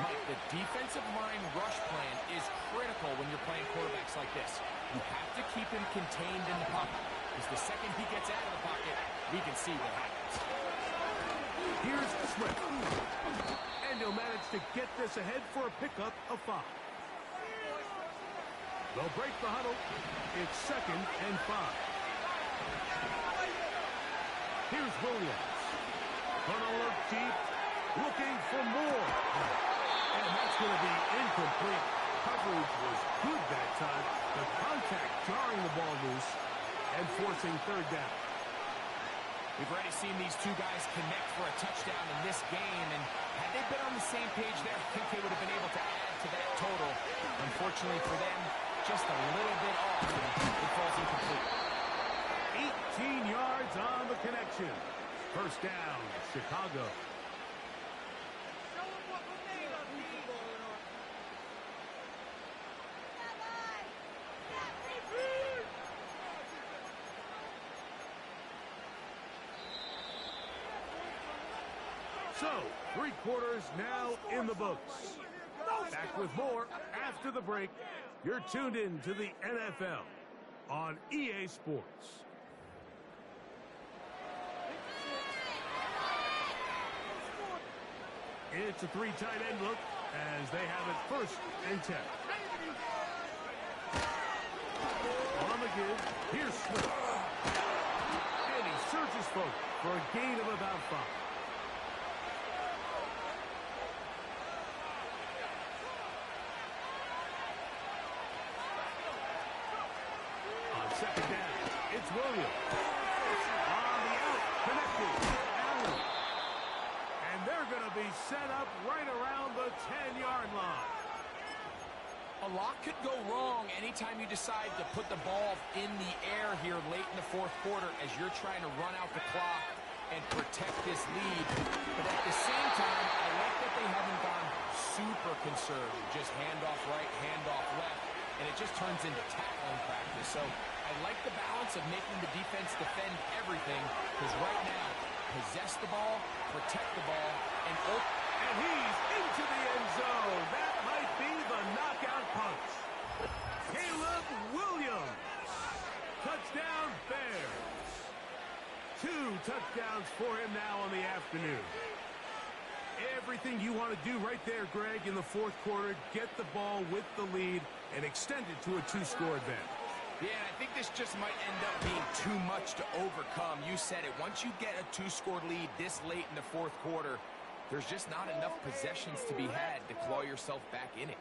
Mike, the defensive line rush plan is critical when you're playing quarterbacks like this. You have to keep him contained in the pocket, because the second he gets out of the pocket, we can see what happens. Here's Swift. And he'll manage to get this ahead for a pickup of 5. They'll break the huddle. It's 2nd and 5. Here's Williams. Gonna look deep, looking for more. And that's going to be incomplete. Coverage was good that time. The contact jarring the ball loose and forcing 3rd down. We've already seen these two guys connect for a touchdown in this game, and had they been on the same page there, I think they would have been able to add to that total. Unfortunately for them, just a little bit off, and it falls incomplete. 18 yards on the connection. First down, Chicago. So, 3 quarters now in the books. Back with more after the break. You're tuned in to the NFL on EA Sports. It's a 3 tight end look as they have it 1st and 10. On the give, here's Smith. And he surges forward for a gain of about 5. On 2nd down, it's Williams. On the out, connected, Allen. And they're going to be set up right around the 10-yard line. A lot could go wrong anytime you decide to put the ball in the air here late in the 4th quarter as you're trying to run out the clock and protect this lead. But at the same time, I like that they haven't gone super conservative. Just handoff right, handoff left, and it just turns into tackling practice. So I like the balance of making the defense defend everything, because right now, possess the ball, protect the ball, and he's into the end zone. That might be the knockout punch. Caleb Williams. Touchdown Bears. 2 touchdowns for him now on the afternoon. Everything you want to do right there, Greg, in the 4th quarter. Get the ball with the lead and extend it to a 2-score advantage. Yeah, I think this just might end up being too much to overcome. You said it. Once you get a 2-score lead this late in the 4th quarter, there's just not enough possessions to be had to claw yourself back in it.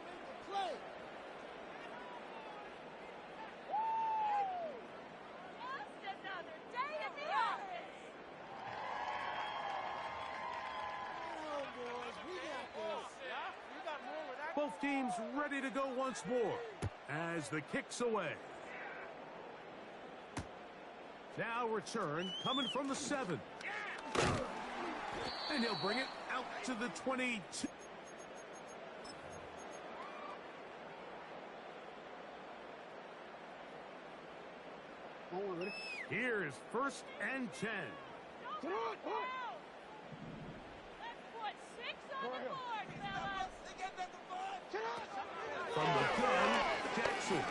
Both teams ready to go once more as the kick's away. Now return coming from the 7. And he'll bring it out to the 22. Here's 1st and 10. Let's put 6 on the board, fellas. From the gun, Jackson.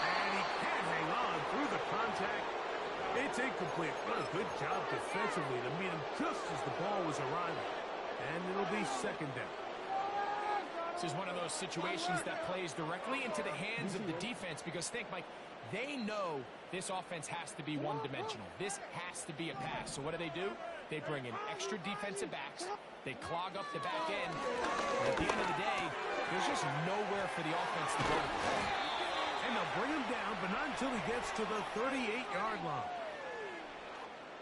And he can't hang on through the contact. It's incomplete. What a good job defensively to meet him just as the ball was arriving. And it'll be 2nd down. This is one of those situations that plays directly into the hands of the defense, because think, Mike, they know this offense has to be one-dimensional. This has to be a pass. So what do? They bring in extra defensive backs. They clog up the back end. And at the end of the day, there's just nowhere for the offense to go with the ball. And they'll bring him down, but not until he gets to the 38-yard line.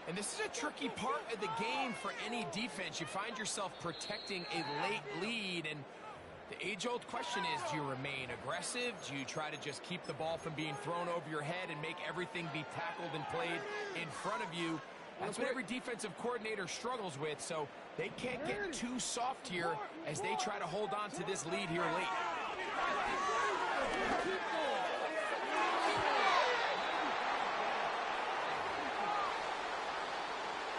And this is a tricky part of the game for any defense. You find yourself protecting a late lead, and the age-old question is, do you remain aggressive? Do you try to just keep the ball from being thrown over your head and make everything be tackled and played in front of you? That's what every defensive coordinator struggles with. So They can't get too soft here as they try to hold on to this lead here late.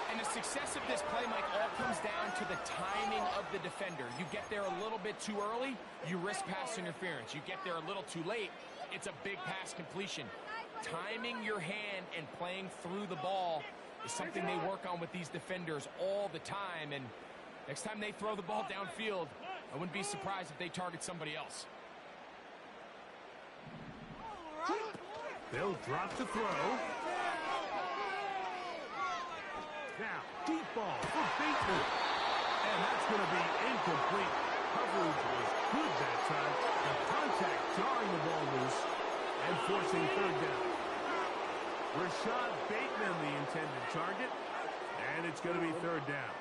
And the success of this play, Mike, all comes down to the timing of the defender. You get there a little bit too early, you risk pass interference. You get there a little too late, it's a big pass completion. Timing your hand and playing through the ball is something they work on with these defenders all the time. And next time they throw the ball downfield, I wouldn't be surprised if they target somebody else. They'll drop the throw. Now, deep ball for Bateman. And that's going to be incomplete. Coverage was good that time. The contact jarring the ball loose and forcing third down. Rashad Bateman, the intended target. And it's going to be third down.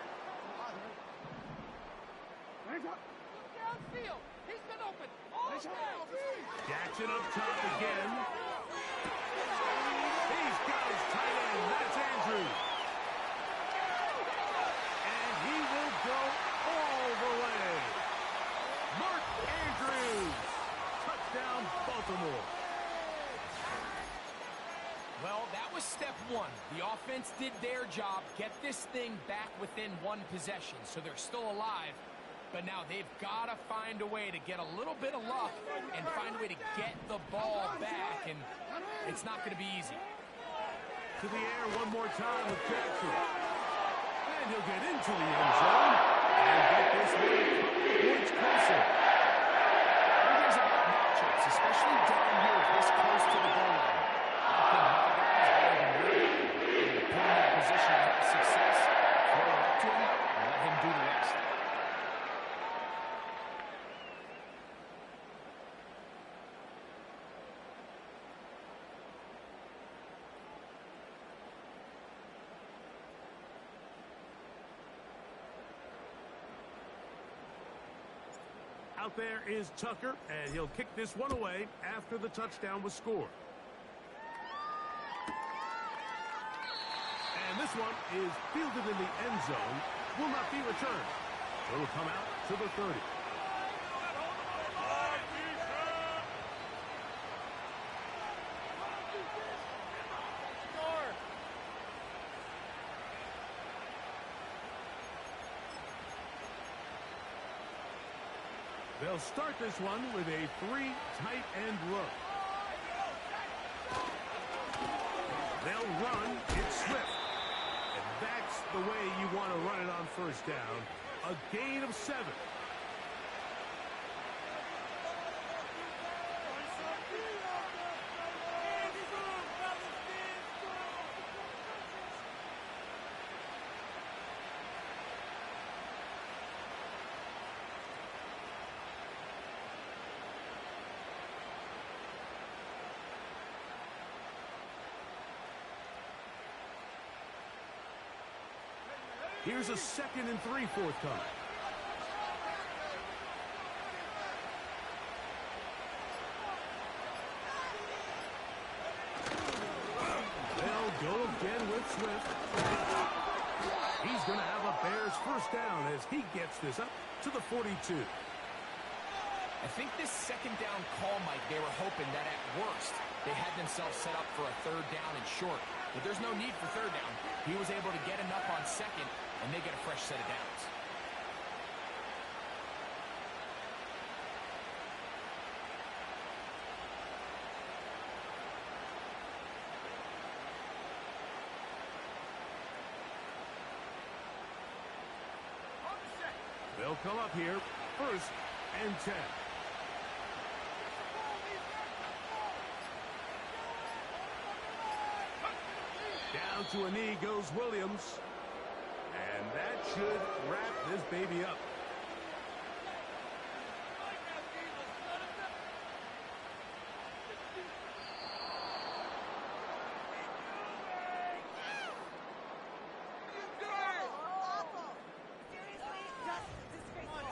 Downfield. He's been open all down. Jackson up top again. He's got his tight end. That's Andrews. And he will go all the way. Mark Andrews. Touchdown, Baltimore. Well, that was step one. The offense did their job, get this thing back within one possession, so they're still alive. But now they've got to find a way to get a little bit of luck and find a way to get the ball back, and it's not going to be easy. To the air one more time with Jackson. And he'll get into the end zone and get this one a couple points closer. Everything's about matchups, especially down here this close to the goal line. I think my guy is better than yours. And to put him in a position to have success, throw it up to him, and let him do the rest. Out there is Tucker, and he'll kick this one away after the touchdown was scored. And this one is fielded in the end zone, will not be returned. It will come out to the 30. They'll start this one with a three tight end look. They'll run. It's Swift. And that's the way you want to run it on first down. A gain of 7. Here's a 2nd and 3 forthcoming. They'll go again with Swift. He's going to have a Bears first down as he gets this up to the 42. I think this second down call, Mike, they were hoping that at worst they had themselves set up for a third down and short. But there's no need for third down. He was able to get enough on second, and they get a fresh set of downs. They'll come up here, 1st and 10. Down to a knee goes Williams. And that should wrap this baby up.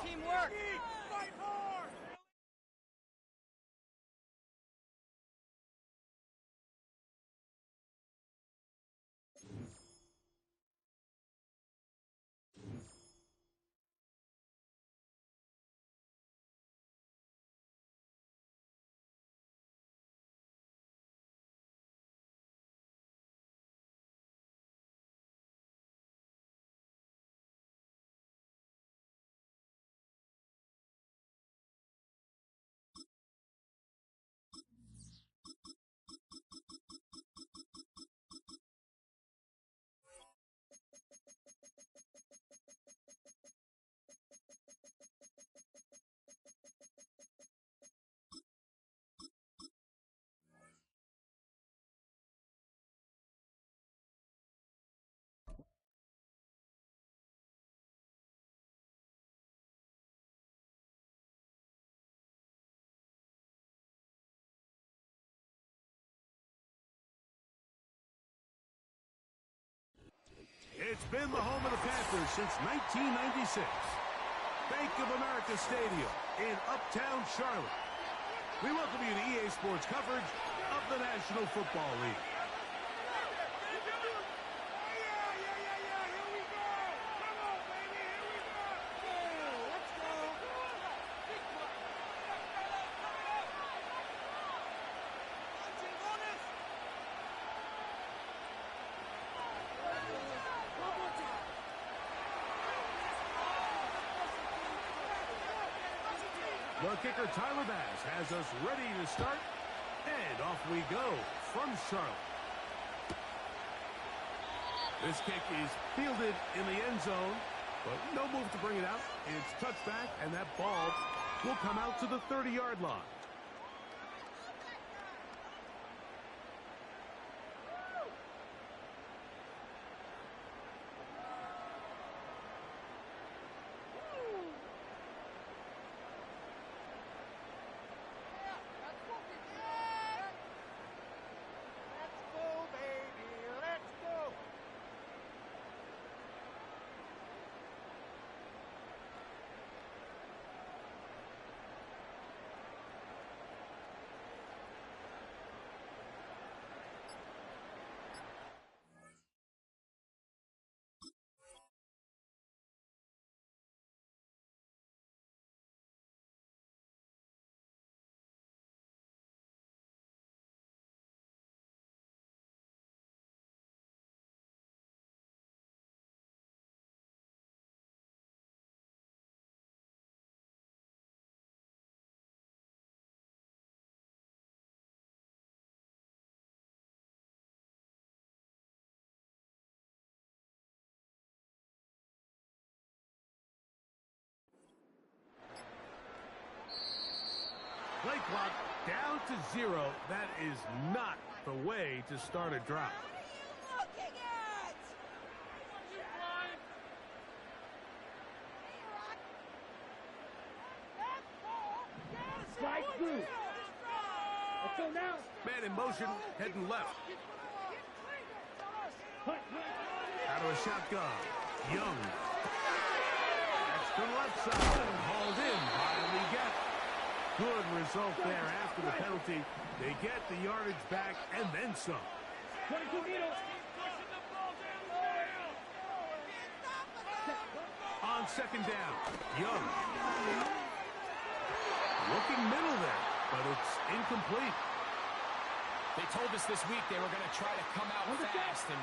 Teamwork. It's been the home of the Panthers since 1996. Bank of America Stadium in Uptown Charlotte. We welcome you to EA Sports coverage of the National Football League. The kicker, Tyler Bass, has us ready to start. And off we go from Charlotte. This kick is fielded in the end zone, but no move to bring it out. It's touched back, and that ball will come out to the 30-yard line. Play clock down to 0. That is not the way to start a drive. Strike through. Let's go now. Man in motion, heading left. Out of a shotgun. Young. Extra left side. Hauled in by Leggett. Good result there after the penalty. They get the yardage back and then some. 22 meters. On second down, Young. Looking middle there, but it's incomplete. They told us this week they were going to try to come out fast, and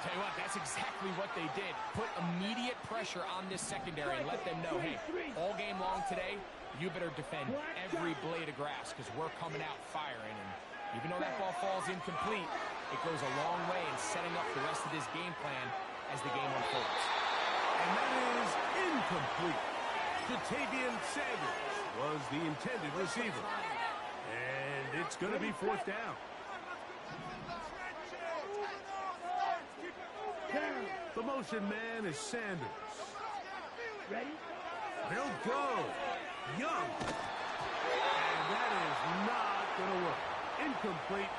tell you what, that's exactly what they did. Put immediate pressure on this secondary and let them know, hey, all game long today, you better defend every blade of grass because we're coming out firing. And even though that ball falls incomplete, it goes a long way in setting up the rest of this game plan as the game unfolds. And that is incomplete. Jatavian Sanders was the intended receiver. And it's going to be fourth down. The motion man is Sanders. Ready? They'll go. Young. And that is not going to work. Incomplete.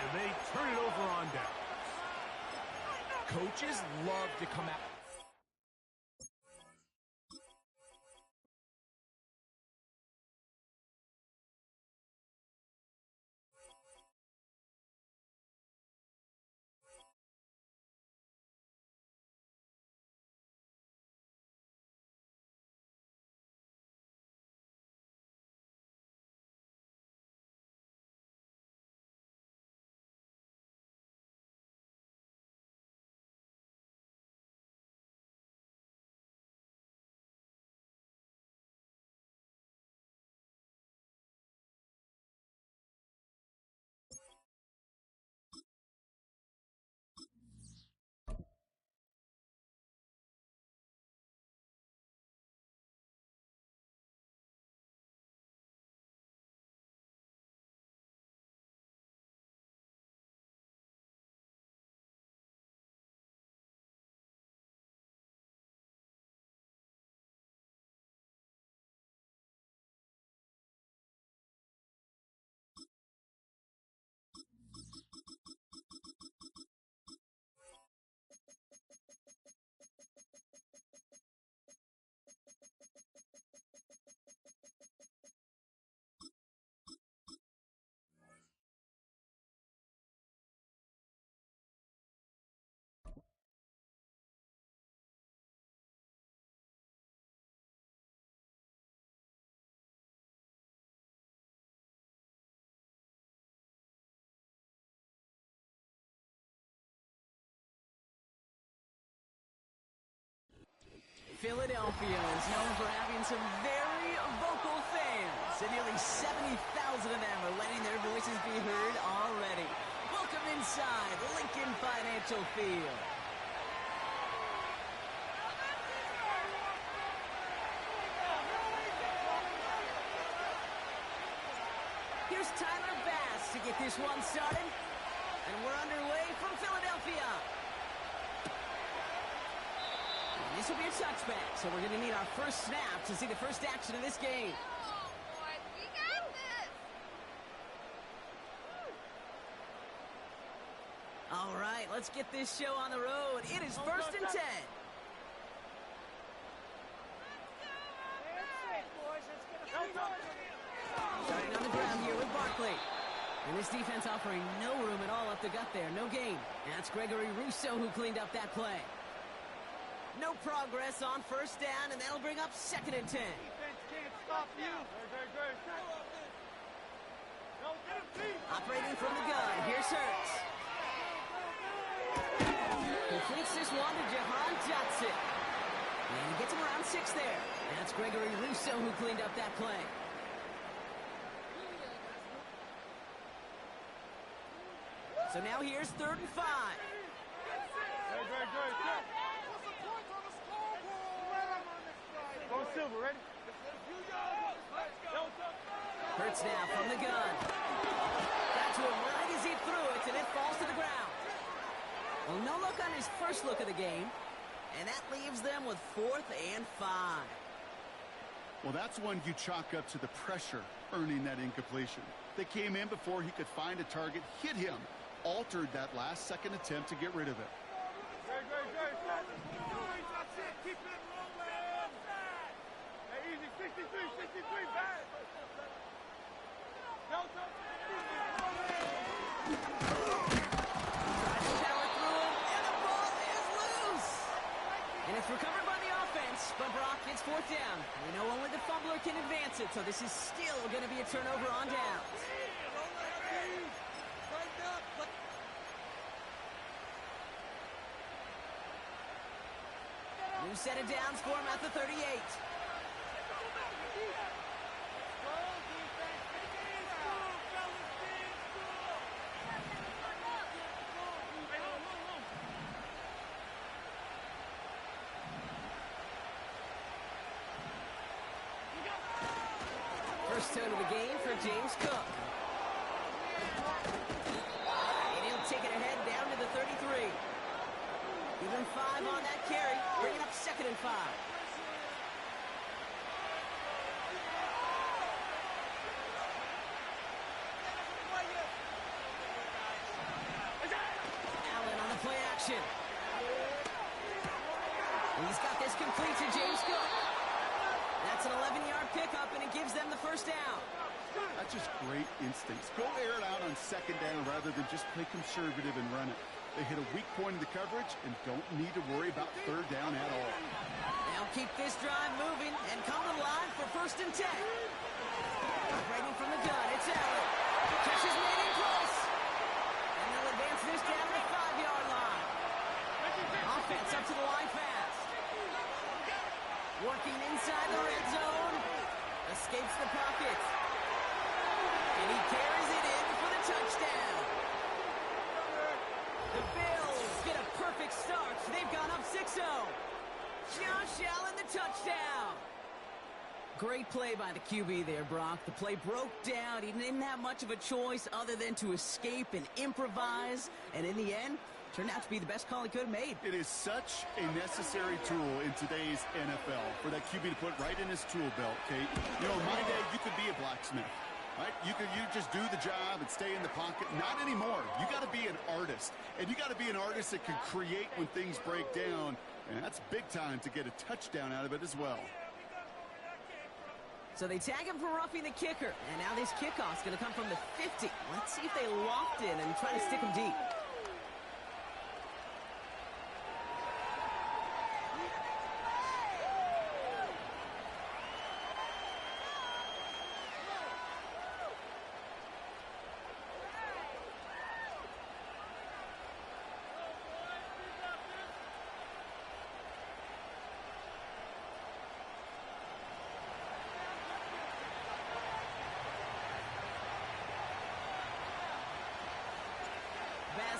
And they turn it over on down. Coaches love to come out Philadelphia is known for having some very vocal fans, and nearly 70,000 of them are letting their voices be heard already. Welcome inside Lincoln Financial Field. Here's Tyler Bass to get this one started, and we're underway from Philadelphia. This will be a touchback, so we're going to need our first snap to see the first action of this game. Oh, boy, we got this. All right, let's get this show on the road. It is 1st and 10. Starting on the ground here with Barkley. And this defense offering no room at all up the gut there. No gain. That's Gregory Rousseau who cleaned up that play. No progress on first down, and that'll bring up 2nd and 10. Defense can't stop you. Operating from the gun, here's Hurts. Completes this one to Jahan Johnson. And he gets him around 6 there. That's Gregory Rousseau who cleaned up that play. So now here's 3rd and 5. Go Silver, ready? Hurts now from the gun. Got to him right as he threw it, and it falls to the ground. Well, no look on his first look of the game, and that leaves them with 4th and 5. Well, that's one you chalk up to the pressure earning that incompletion. They came in before he could find a target, hit him, altered that last second attempt to get rid of it. Keep it rolling. Hey, easy, 63, back. Tries to power through him, and the ball is loose. And it's recovered by the offense, but Brock gets 4th down. We know only the fumbler can advance it, so this is still going to be a turnover on downs. New set of downs for him at the 38. First tone of the game for James Cook. And he'll take it ahead down to the 33. Give him 5 on that carry, bringing up 2nd and 5. Allen on the play action. And he's got this complete to James Cook. That's an 11-yard pickup, and it gives them the first down. That's just great instincts. Go air it out on 2nd down rather than just play conservative and run it. They hit a weak point in the coverage and don't need to worry about 3rd down at all. They'll keep this drive moving and come alive for 1st and 10. Operating from the gun, it's Allen. Catch is made in close. And they'll advance this down to the 5-yard line. Offense up to the line fast. Working inside the red zone. Escapes the pocket. And he carries it in for the touchdown. The Bills get a perfect start. They've gone up 6-0. Josh Allen, the touchdown. Great play by the QB there, Brock. The play broke down. He didn't have much of a choice other than to escape and improvise. And in the end, turned out to be the best call he could have made. It is such a necessary tool in today's NFL for that QB to put right in his tool belt, Kate. You know, in my day, you could be a blacksmith. Right? You just do the job and stay in the pocket. Not anymore. You got to be an artist. And you got to be an artist that can create when things break down. And that's big time to get a touchdown out of it as well. So they tag him for roughing the kicker. And now this kickoff's going to come from the 50. Let's see if they locked in and try to stick him deep.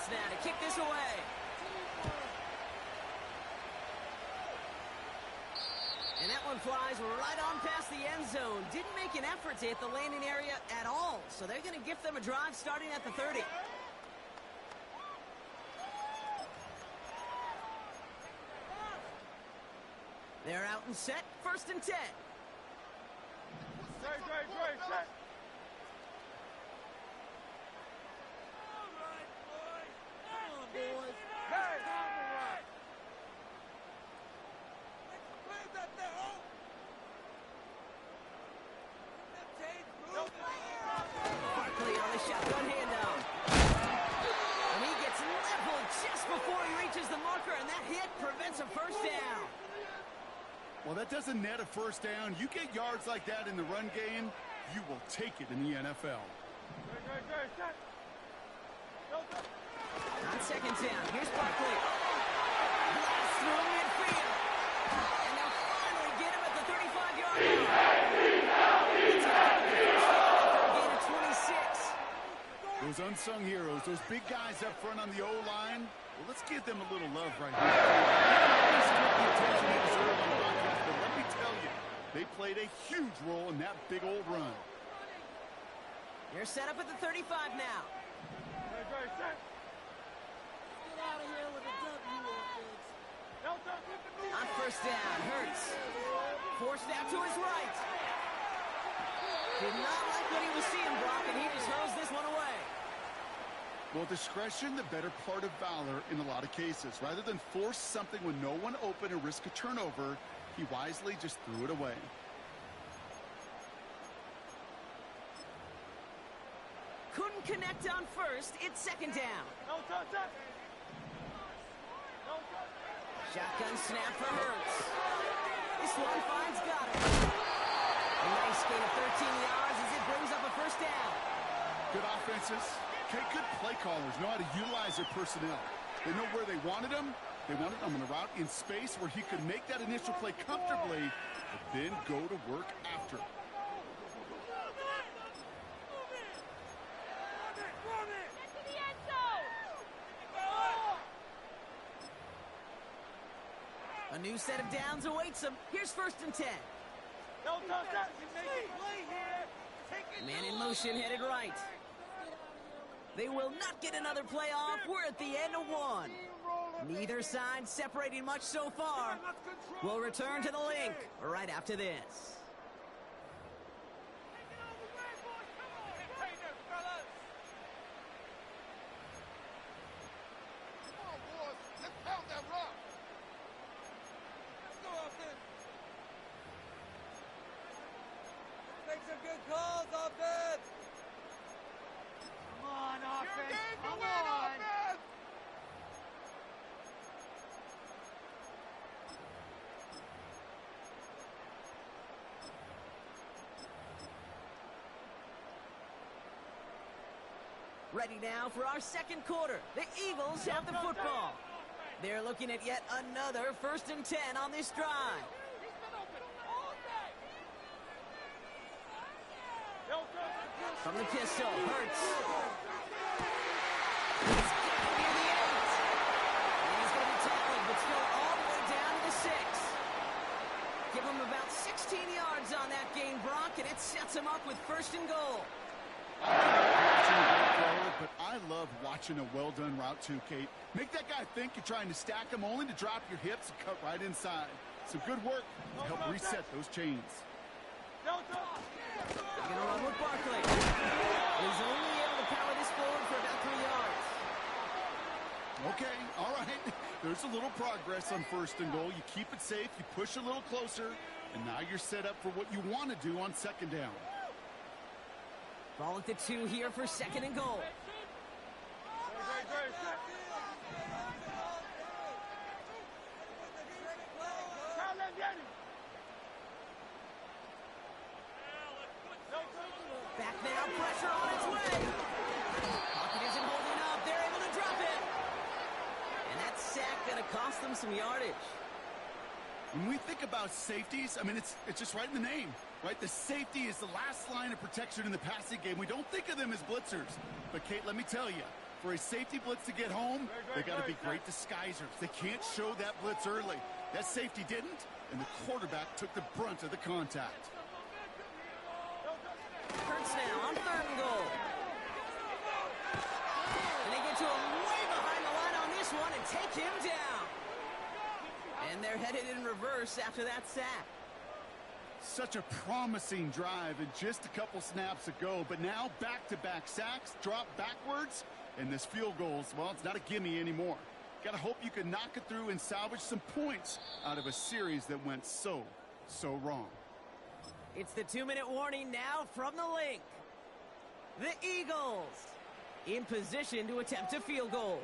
pass now to kick this away. And that one flies right on past the end zone. Didn't make an effort to hit the landing area at all. So they're going to gift them a drive starting at the 30. They're out and set. 1st and 10. Dre, set. Barkley on the shotgun handoff. And he gets leveled just before he reaches the marker, and that hit prevents a first down. Well, that doesn't net a first down. You get yards like that in the run game, you will take it in the NFL. Set. On 2nd down, here's Barkley. Blast through midfield. And they'll finally get him at the 35-yard line. It's a gain of 26. Those unsung heroes, those big guys up front on the O-line, well, let's give them a little love right here. They get the attention they deserve on the broadcast, but let me tell you, they played a huge role in that big old run. They're set up at the 35 now. Dre, set. On 1st down, Hurts. Forced out to his right. Did not like what he was seeing, Brock, and he just hurls this one away. Well, discretion, the better part of valor in a lot of cases. Rather than force something when no one open and risk a turnover, he wisely just threw it away. Couldn't connect on 1st. It's 2nd down. Shotgun snap for Hurts. This one finds Goddard. A nice gain of 13 yards as it brings up a first down. Good offenses. Okay, good play callers know how to utilize their personnel. They know where they wanted him. They wanted him on a route in space where he could make that initial play comfortably, but then go to work after. A new set of downs awaits him. Here's 1st and 10. Man in motion headed right. They will not get another play off. We're at the end of one. Neither side separating much so far. We'll return to the link right after this. Ready now for our 2nd quarter. The Eagles have the football. They're looking at yet another 1st and 10 on this drive. From the pistol, Hurts. He's getting near the 8. And he's going to be tackled, but still all the way down to the 6. Give him about 16 yards on that gain, Brock, and it sets him up with 1st and goal. But I love watching a well-done route too, Kate. Make that guy think you're trying to stack him only to drop your hips and cut right inside. Some good work to help reset those chains. They're going to run with Barkley. He's only able to power this forward for about 3 yards. Okay, all right. There's a little progress on 1st and goal. You keep it safe, you push a little closer, and now you're set up for what you want to do on 2nd down. Ball at the 2 here for 2nd and goal. Back now, pressure on its way. Pocket isn't holding up. They're able to drop it. And that sack going to cost them some yardage. When we think about safeties, I mean, it's just right in the name, right? The safety is the last line of protection in the passing game. We don't think of them as blitzers. But, Kate, let me tell you, For a safety blitz to get home, they got to be great disguisers. They can't show that blitz early. That safety didn't, and the quarterback took the brunt of the contact. Hurts now on 3rd and goal. And they get to him way behind the line on this one and take him down. And they're headed in reverse after that sack. Such a promising drive and just a couple snaps ago, but now back-to-back sacks, drop backwards, and this field goal, well, it's not a gimme anymore. Got to hope you can knock it through and salvage some points out of a series that went so wrong. It's the 2-minute warning now from the link. The Eagles in position to attempt a field goal.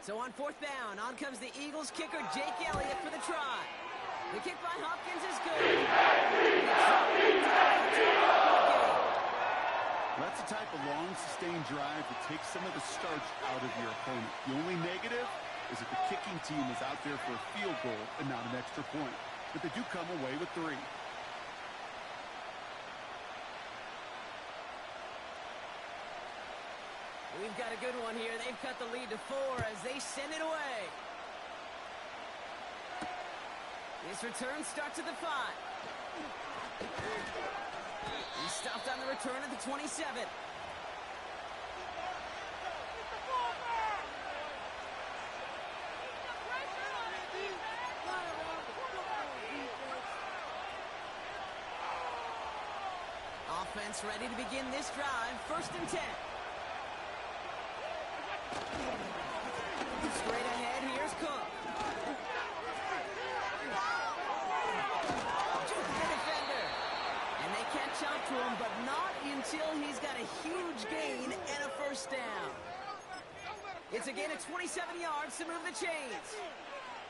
So on 4th down, on comes the Eagles kicker, Jake Elliott, for the try. The kick by Hopkins is good. That's the type of long, sustained drive that takes some of the starch out of your opponent. The only negative is that the kicking team is out there for a field goal and not an extra point. But they do come away with 3. We've got a good one here. They've cut the lead to 4 as they send it away. This return starts at the 5. He stopped on the return at the 27. Offense ready to begin this drive. 1st and 10. Straight ahead, here's Cook. Just the defender. And they catch up to him, but not until he's got a huge gain and a 1st down. It's a gain of 27 yards to move the chains.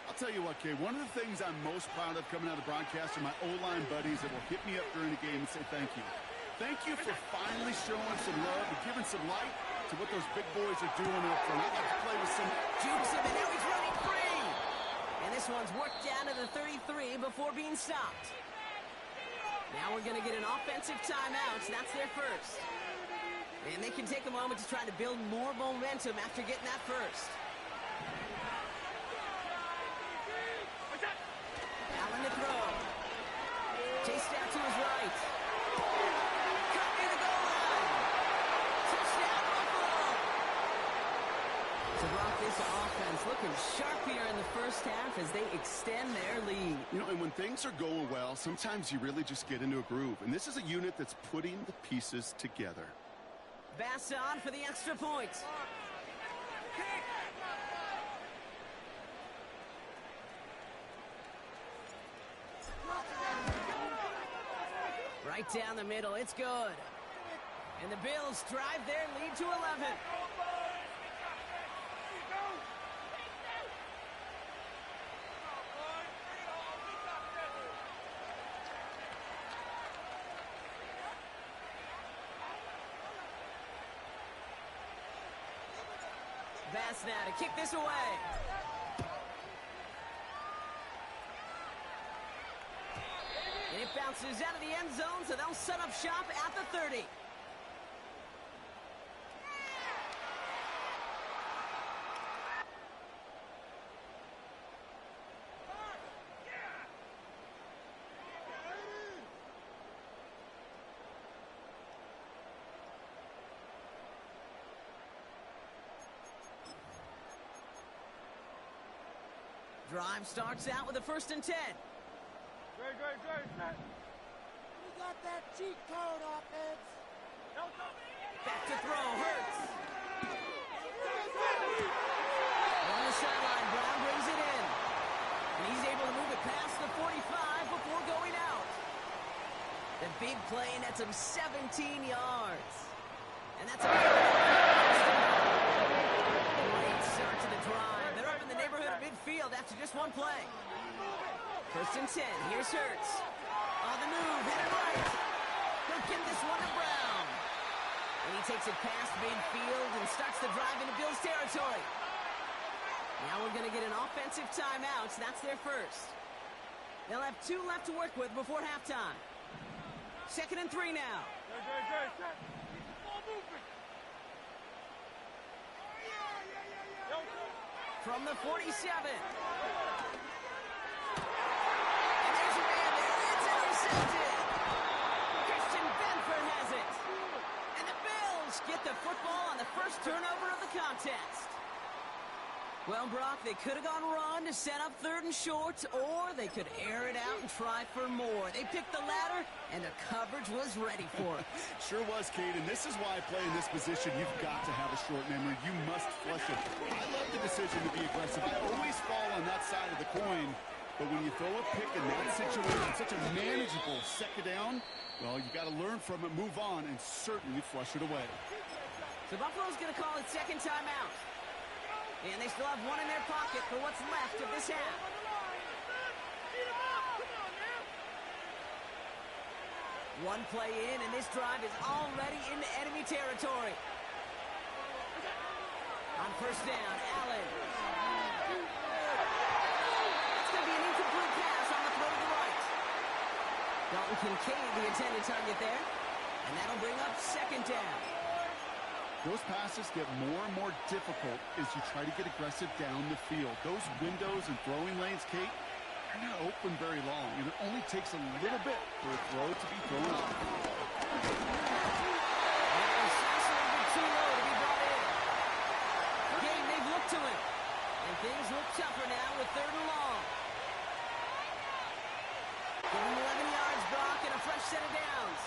I'll tell you what, Kay, one of the things I'm most proud of coming out of the broadcast are my O-line buddies that will hit me up during the game and say thank you. Thank you for finally showing some love and giving some light to what those big boys are doing up front. They got to play with some... Jukes him, and now he's running free. And this one's worked down to the 33 before being stopped. Now we're going to get an offensive timeout, so that's their 1st. And they can take a moment to try to build more momentum after getting that 1st. Allen to throw. Chased out to his right. Cut near the goal line. Touchdown, Buffalo. So Brock, this offense looking sharp here in the 1st half as they extend their lead. You know, and when things are going well, sometimes you really just get into a groove. And this is a unit that's putting the pieces together. Bass on for the extra point. Right down the middle, it's good. And the Bills drive their lead to 11. Bass now to kick this away. And it bounces out of the end zone, so they'll set up shop at the 30. Drive starts out with a 1st and 10. Great, set. We got that cheat code, offense. Back to throw, Hurts. On the sideline, Brown brings it in. And he's able to move it past the 45 before going out. The big play nets him 17 yards. And that's a great start to the drive. They're up in the neighborhood of midfield after just one play. 1st and 10. Here's Hurts. On the move, headed right. He'll give this one to Brown. And he takes it past midfield and starts the drive into Bills territory. Now we're going to get an offensive timeout. So that's their 1st. They'll have 2 left to work with before halftime. 2nd and 3 now. Great, set. Ball movement. from the 47. And there's a man there. It's intercepted. Christian Benford has it. And the Bills get the football on the first turnover of the contest. Well, Brock, they could have gone run to set up 3rd and short, or they could air it out and try for more. They picked the latter, and the coverage was ready for it. Sure was, Kate, and this is why playing this position, you've got to have a short memory. You must flush it. I love the decision to be aggressive. I always fall on that side of the coin, but when you throw a pick in that situation, such a manageable second down, well, you got to learn from it, move on, and certainly flush it away. So Buffalo's going to call it second timeout. And they still have one in their pocket for what's left of this half. One play in, and this drive is already into enemy territory. On first down, Allen. It's going to be an incomplete pass on the throw to the right. Dalton Kincaid, the intended target there. And that'll bring up second down. Those passes get more and more difficult as you try to get aggressive down the field. Those windows and throwing lanes, Kate, they're not open very long, and it only takes a little bit for a throw to be thrown off. Too low to be brought in. Again, they've looked to him. And things look tougher now with 3rd and long. Give him 11 yards, Brock, and a fresh set of downs.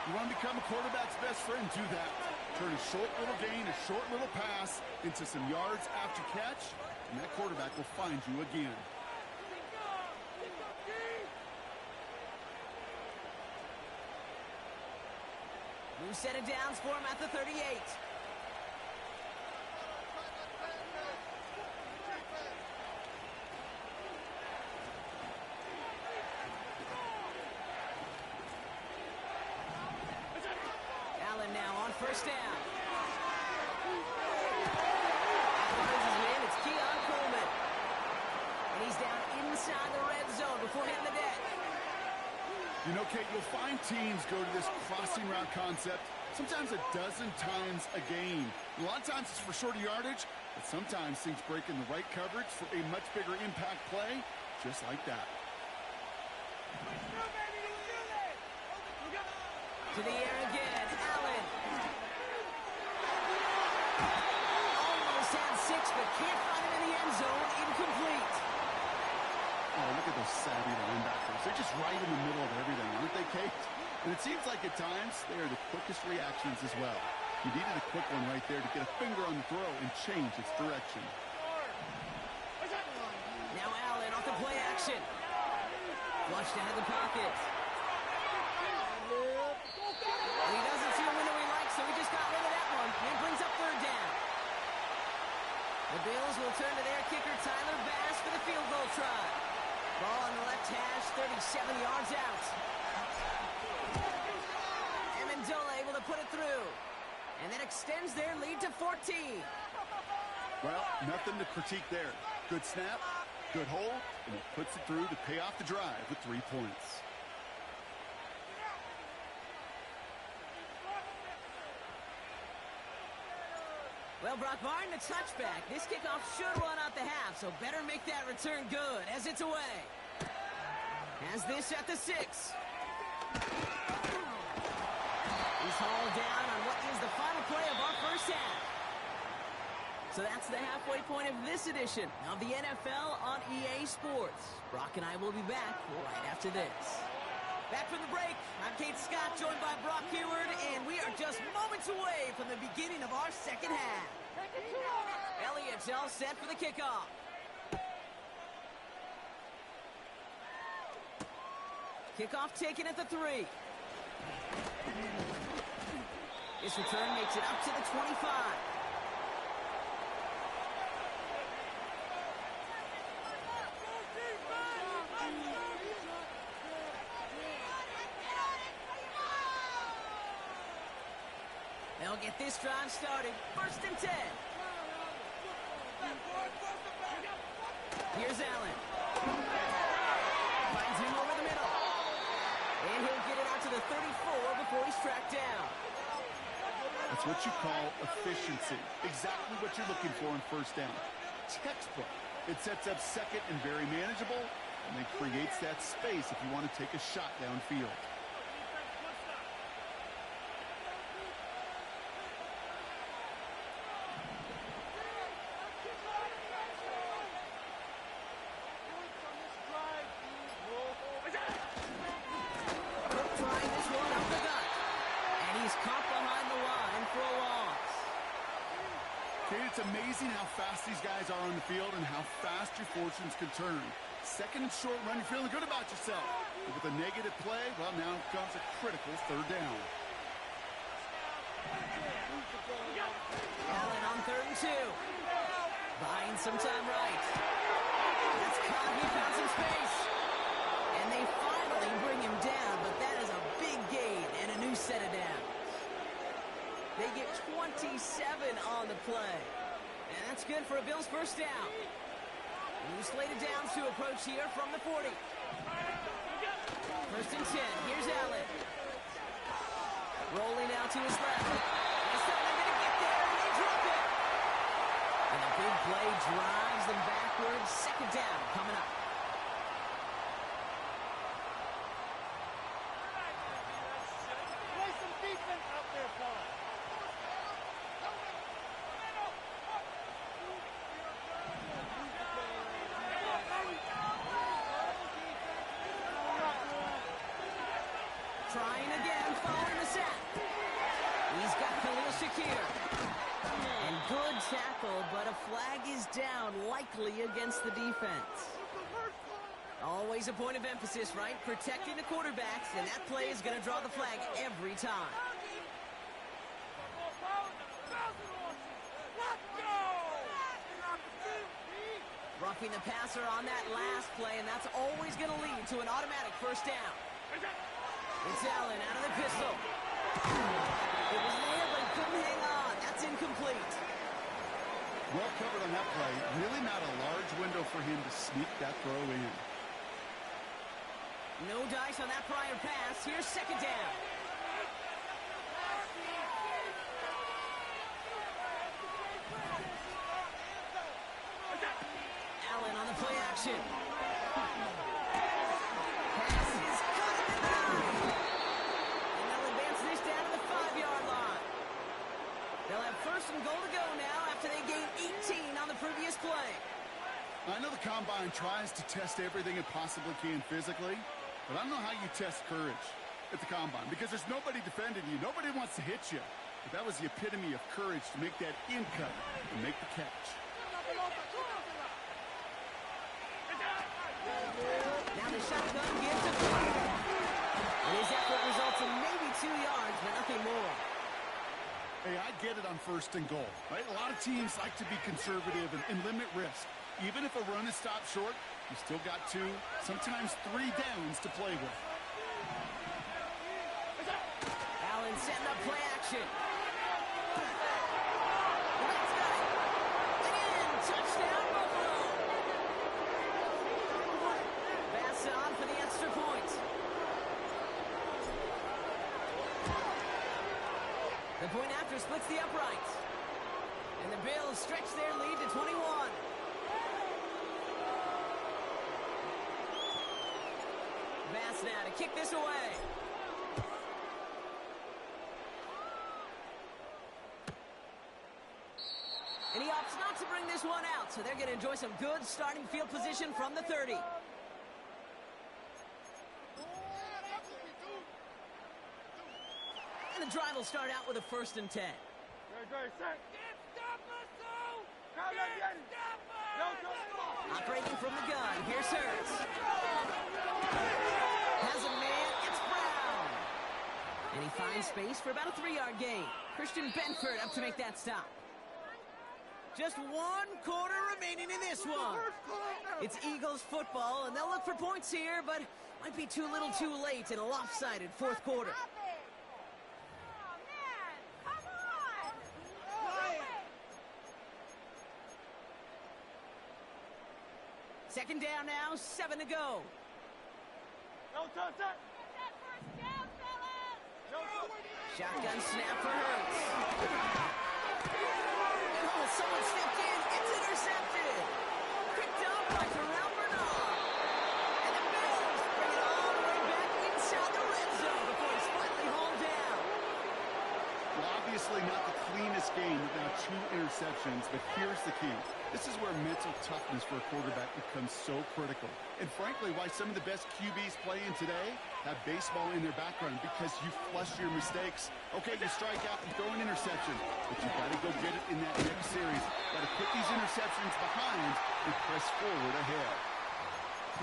You want to become a quarterback's best friend, do that. Turn a short little gain, a short little pass into some yards after catch, and that quarterback will find you again. New set of downs for him at the 38. Allen now on first down. Finds his man, it's Keon Coleman. And he's down inside the red zone before hitting the deck. You know, Kate, you'll find teams go to this crossing route concept sometimes a dozen times a game. A lot of times it's for shorter yardage, but sometimes things break in the right coverage for a much bigger impact play, just like that. To the air again, Allen. Almost had 6, but can't find him in the end zone. Incomplete. Oh, look at those savvy linebackers. They're just right in the middle of everything, aren't they, Kate? And it seems like at times they are the quickest reactions as well. You needed a quick one right there to get a finger on the throw and change its direction. Now Allen off the play action. Flushed out of the pocket. And he doesn't see a window he likes, so he just got rid of that one. And brings up 3rd down. The Bills will turn to their kicker, Tyler Bass, for the field goal try. Ball on the left hash, 37 yards out. Amendola able to put it through. And that extends their lead to 14. Well, nothing to critique there. Good snap, good hold, and it puts it through to pay off the drive with 3 points. Well, Brock, barring the touchback, this kickoff should run out the half, so better make that return good as it's away. Has this at the 6. He's hauled down on what is the final play of our first half. So that's the halfway point of this edition of the NFL on EA Sports. Brock and I will be back right after this. Back from the break, I'm Kate Scott, joined by Brock Hayward, and we are just moments away from the beginning of our second half. Elliott's all set for the kickoff. Kickoff taken at the 3. This return makes it up to the 25. They'll get this drive started. 1st and 10. Here's Allen. Finds him over the middle. And he'll get it out to the 34 before he's tracked down. That's what you call efficiency. Exactly what you're looking for in 1st down. textbook. It sets up second and very manageable, and then creates that space if you want to take a shot downfield. Trying this one up the gut. And he's caught behind the line for a loss. Kate, it's amazing how fast these guys are on the field and how fast your fortunes can turn. Second and short run, you're feeling good about yourself. But with a negative play, well, now comes a critical third down. Allen on 3rd and 2. Buying some time right. That's caught. He found some space. And they finally bring him down, but that is a big gain and a new set of downs. They get 27 on the play. And that's good for a Bills first down. New slated downs to approach here from the 40. 1st and 10. Here's Allen. Rolling out to his left. They they're going to get there, and they drop it. And a big play drives them backwards. 2nd down coming up. Play some defense out there, fella. Trying again, following the sack. He's got Khalil Shakir. And good tackle, but a flag is down, likely against the defense. Always a point of emphasis, right? Protecting the quarterbacks, and that play is going to draw the flag every time. Roughing the passer on that last play, and that's always going to lead to an automatic first down. It's Allen out of the pistol. It was there, but he couldn't hang on. That's incomplete. Well covered on that play. Really not a large window for him to sneak that throw in. No dice on that prior pass. Here's 2nd down. Allen on the play action. Pass is caught at the 9. And they'll advance this down to the 5-yard line. They'll have 1st and goal to go now after they gained 18 on the previous play. I know the Combine tries to test everything it possibly can physically, but I don't know how you test courage at the Combine because there's nobody defending you. Nobody wants to hit you. But that was the epitome of courage to make that in cut and make the catch. Now the shotgun gives a play. And his effort results in maybe 2 yards, but nothing more. Hey, I get it on 1st and goal, right? A lot of teams like to be conservative and limit risk. Even if a run is stopped short, you still got 2, sometimes 3 downs to play with. Allen setting up play action. That's got it. And touchdown, Buffalo. Pass on for the extra point. The point after splits the uprights. And the Bills stretch their lead to 21. Bass now to kick this away. And he opts not to bring this one out, so they're going to enjoy some good starting field position from the 30. And the drive will start out with a 1st and 10. Operating from the gun, here's Hurts. Has a man, it's Brown. And he finds space for about a 3-yard gain. Christian Benford up to make that stop. Just 1 quarter remaining in this one. It's Eagles football, and they'll look for points here, but might be too little too late in a lopsided 4th quarter. Second down now, 7 to go. Shotgun snap for Hurts. Oh, someone stepped in. It's intercepted. Picked up by Terrell Bernard. And the Bills bring it all the way back inside the red zone before it's finally hauled down. Well, obviously not the cleanest game without 2 interceptions, but here's the key. This is where mental toughness for a quarterback becomes so critical. And frankly, why some of the best QBs playing today have baseball in their background, because you flush your mistakes. Okay, you strike out and throw an interception, but you got to go get it in that next series. Got to put these interceptions behind and press forward ahead.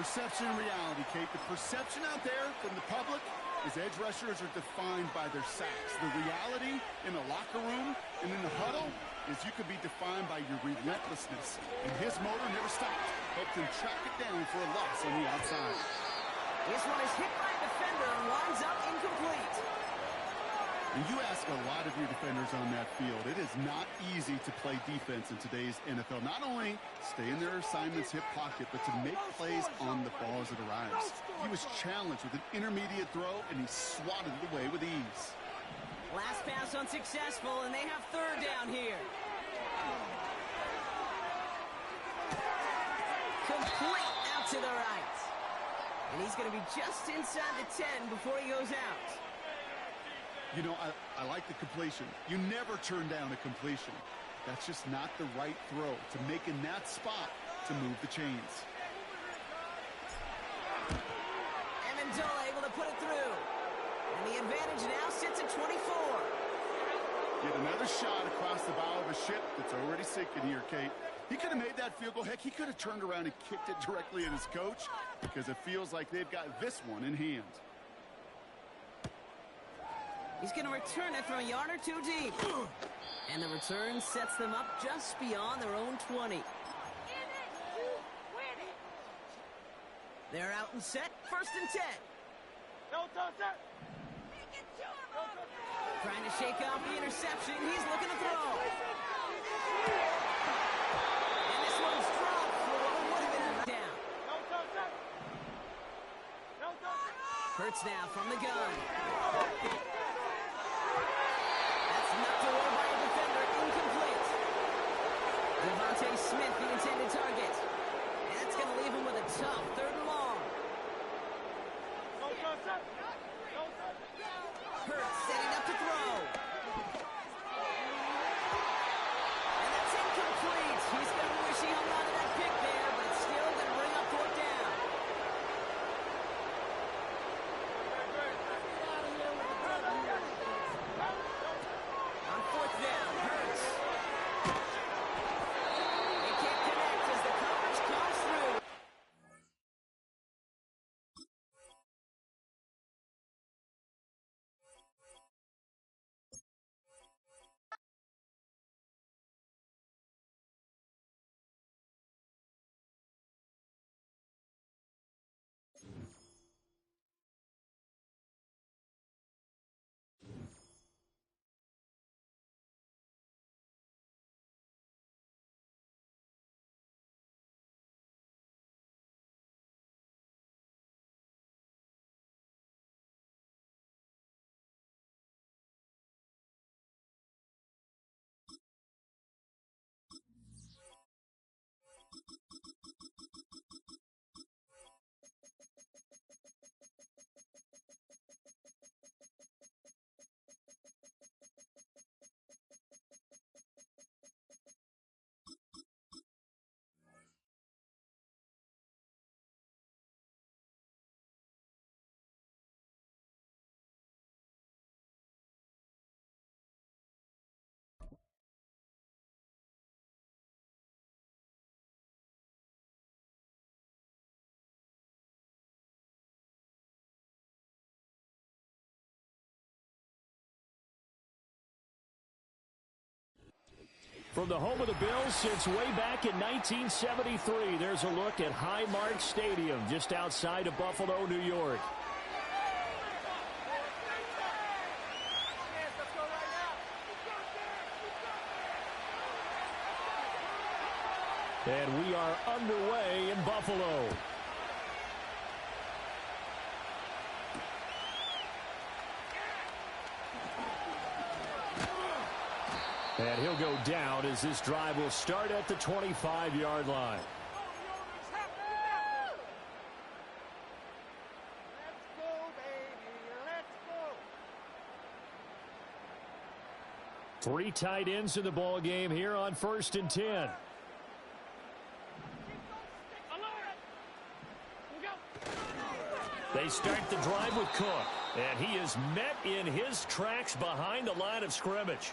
Perception and reality, Kate. The perception out there from the public is edge rushers are defined by their sacks. The reality in the locker room and in the huddle is you could be defined by your relentlessness. And his motor never stopped. Helped him track it down for a loss on the outside. This one is hit by a defender and winds up incomplete. And you ask a lot of your defenders on that field. It is not easy to play defense in today's NFL. Not only stay in their assignment's hip pocket, but to make plays on the ball as it arrives. He was challenged with an intermediate throw, and he swatted it away with ease. Last pass unsuccessful, and they have third down here. Complete out to the right. And he's going to be just inside the 10 before he goes out. You know, I like the completion. You never turn down a completion. That's just not the right throw to make in that spot to move the chains. Amendola able to put it through. And the advantage now sits at 24. Get another shot across the bow of a ship that's already sinking here, Kate. He could have made that field goal. Heck, he could have turned around and kicked it directly at his coach, because it feels like they've got this one in hand. He's going to return it from a yard or two deep. And the return sets them up just beyond their own 20. In it to win it. They're out and set. First and 10. No, sir. Trying to shake off the interception. He's looking to throw. And this one's dropped for what would have been a down. No, sir. No, sir. Hurts now from the gun. That's knocked away by a defender. Incomplete. Devontae Smith, the intended target. And that's going to leave him with a tough third and long. No, sir. No, sir. Hurts setting up to throw. And that's incomplete. He's going to wish he hung on to that pick there, but it's still going to bring up fourth down. On fourth down, Hurts. He can't connect as the coverage comes through. From the home of the Bills since way back in 1973, there's a look at Highmark Stadium just outside of Buffalo, New York. And we are underway in Buffalo. And he'll go down as this drive will start at the 25-yard line. Let's go, baby. Let's go. 3 tight ends in the ball game here on 1st and 10. They start the drive with Cook, and he is met in his tracks behind the line of scrimmage.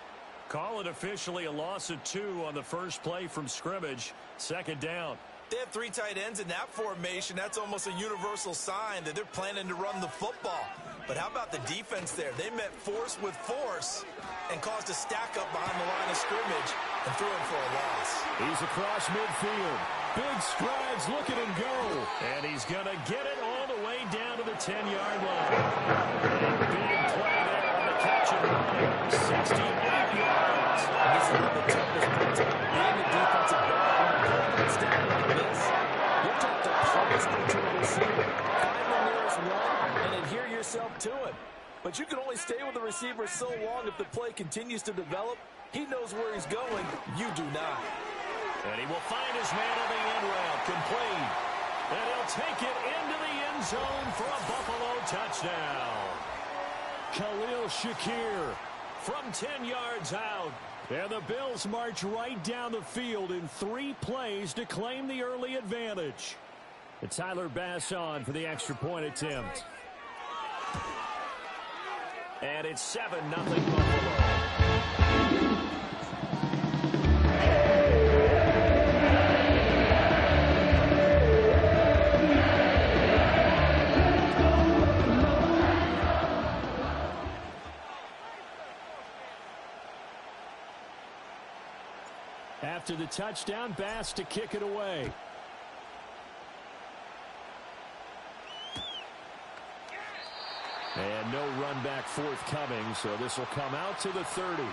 Call it officially a loss of 2 on the first play from scrimmage. 2nd down. They have 3 tight ends in that formation. That's almost a universal sign that they're planning to run the football. But how about the defense there? They met force with force and caused a stack up behind the line of scrimmage and threw him for a loss. He's across midfield. Big strides, look at him go. And he's going to get it all the way down to the 10-yard line. Big play there on the catch and run. 68 yards. This is one of the toughest parts about being a defensive back. When it's down like this, you're taught to punish to a receiver. Find the nearest one and adhere yourself to it. But you can only stay with the receiver so long if the play continues to develop. He knows where he's going. You do not. And he will find his man on the end route, complete. And he'll take it into the end zone for a Buffalo touchdown. Khalil Shakir from 10 yards out. And the Bills march right down the field in 3 plays to claim the early advantage. And Tyler Bass on for the extra point attempt. And it's 7-0 Buffalo. After the touchdown, Bass to kick it away. And no run back forthcoming, so this will come out to the 30.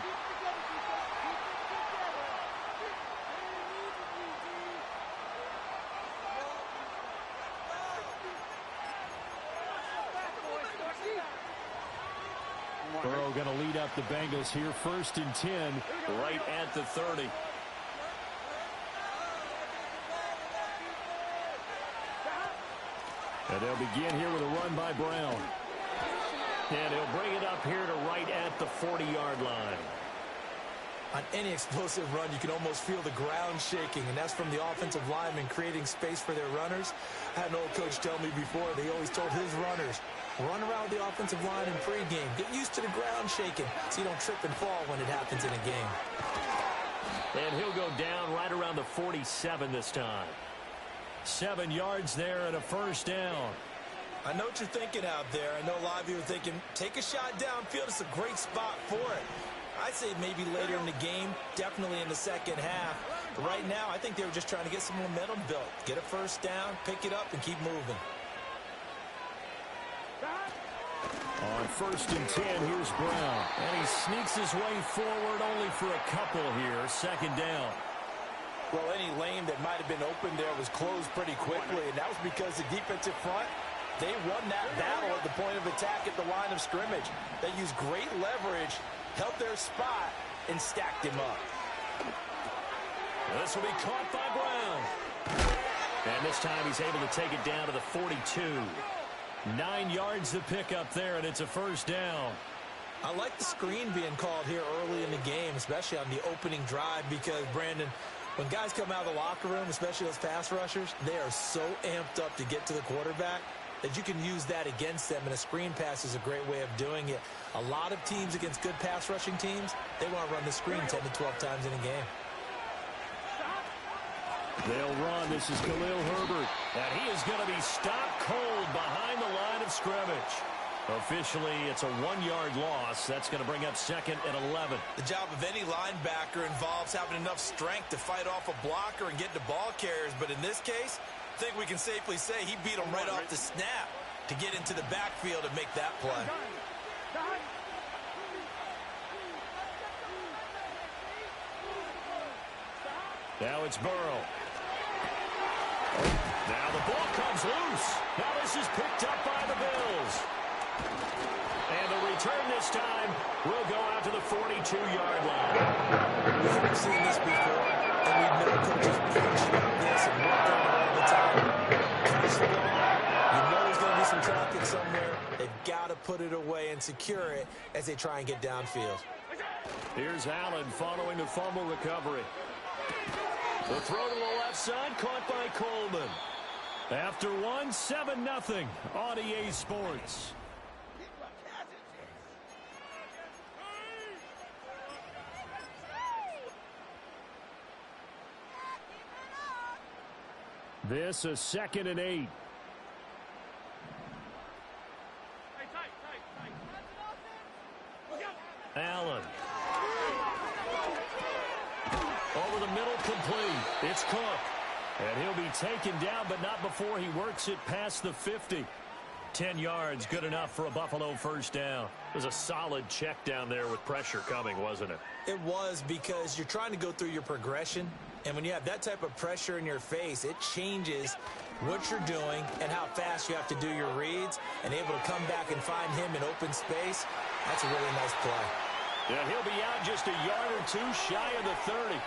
Burrow going to lead up the Bengals here, 1st and 10, right at the 30. And they'll begin here with a run by Brown. And he'll bring it up here to right at the 40-yard line. On any explosive run, you can almost feel the ground shaking, and that's from the offensive linemen creating space for their runners. I had an old coach tell me before, they always told his runners, run around the offensive line in pregame. Get used to the ground shaking so you don't trip and fall when it happens in a game. And he'll go down right around the 47 this time. 7 yards there and a 1st down. I know what you're thinking out there. I know a lot of you are thinking, take a shot downfield. It's a great spot for it. I'd say maybe later in the game, definitely in the second half. But right now, I think they were just trying to get some momentum built. Get a 1st down, pick it up, and keep moving. On 1st and 10, here's Brown. And he sneaks his way forward only for a couple here. 2nd down. Well, any lane that might have been open there was closed pretty quickly, and that was because the defensive front, they won that battle at the point of attack at the line of scrimmage. They used great leverage, held their spot, and stacked him up. This will be caught by Brown. And this time he's able to take it down to the 42. 9 yards to pick up there, and it's a 1st down. I like the screen being called here early in the game, especially on the opening drive, because, Brandon, when guys come out of the locker room, especially those pass rushers, they are so amped up to get to the quarterback that you can use that against them, and a screen pass is a great way of doing it. A lot of teams against good pass rushing teams, they want to run the screen 10 to 12 times in a game. They'll run. This is Khalil Herbert. And he is going to be stopped cold behind the line of scrimmage. Officially, it's a 1-yard loss. That's going to bring up 2nd and 11. The job of any linebacker involves having enough strength to fight off a blocker and get to ball carriers. But in this case, I think we can safely say he beat him right off the snap to get into the backfield and make that play. Now it's Burrow. Now the ball comes loose. Now this is picked up by the Bills. And the return this time will go out to the 42-yard line. We've seen this before, and we know coaches preach like this and work on it all the time. Catch the ball, you know there's going to be some traffic somewhere. They've got to put it away and secure it as they try and get downfield. Here's Allen following the fumble recovery. The throw to the left side, caught by Coleman. After one, 7-0 on EA Sports. This is 2nd and 8. Allen. Over the middle, complete. It's Cook. And he'll be taken down, but not before he works it past the 50. 10 yards, good enough for a Buffalo first down. It was a solid check down there with pressure coming, wasn't it? It was, because you're trying to go through your progression, and when you have that type of pressure in your face, it changes what you're doing and how fast you have to do your reads, and able to come back and find him in open space. That's a really nice play. Yeah, he'll be out just a yard or two shy of the 30.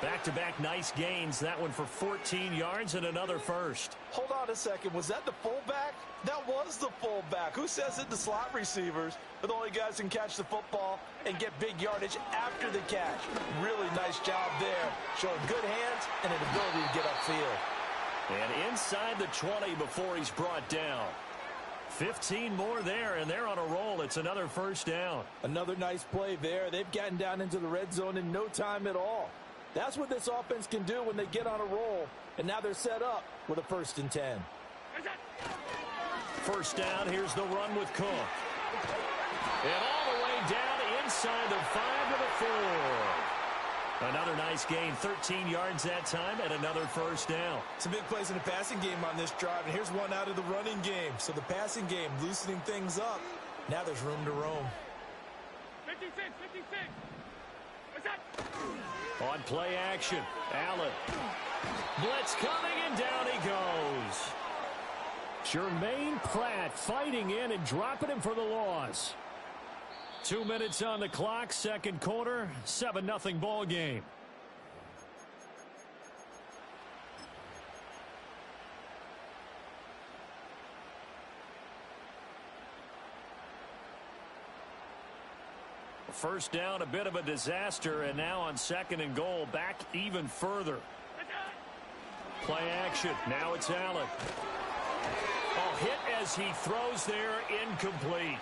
Back-to-back nice gains. That one for 14 yards and another first. Hold on a second. Was that the fullback? That was the fullback. Who says it? The slot receivers are the only guys who can catch the football and get big yardage after the catch. Really nice job there. Showing good hands and an ability to get upfield. And inside the 20 before he's brought down. 15 more there, and they're on a roll. It's another first down. Another nice play there. They've gotten down into the red zone in no time at all. That's what this offense can do when they get on a roll. And now they're set up with a 1st and 10. First down, here's the run with Cook. And all the way down inside the 5 to the 4. Another nice gain, 13 yards that time, and another first down. Some big plays in the passing game on this drive, and here's one out of the running game. So the passing game loosening things up. Now there's room to roam. 56. On play action, Allen. Blitz coming, and down he goes. Jermaine Pratt fighting in and dropping him for the loss. 2 minutes on the clock, second quarter, 7-0 ball game. First down, a bit of a disaster, and now on 2nd and goal, back even further. Play action. Now it's Allen. Oh, hit as he throws there, incomplete.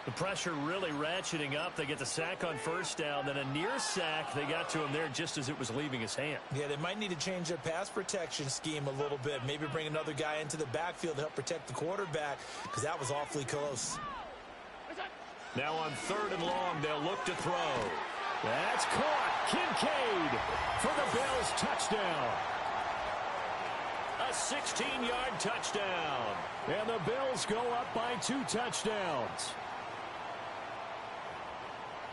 The pressure really ratcheting up. They get the sack on first down, then a near sack. They got to him there just as it was leaving his hand. Yeah, they might need to change their pass protection scheme a little bit. Maybe bring another guy into the backfield to help protect the quarterback, because that was awfully close. Now on 3rd and long, they'll look to throw. That's caught. Kincaid for the Bills touchdown. A 16-yard touchdown. And the Bills go up by 2 touchdowns.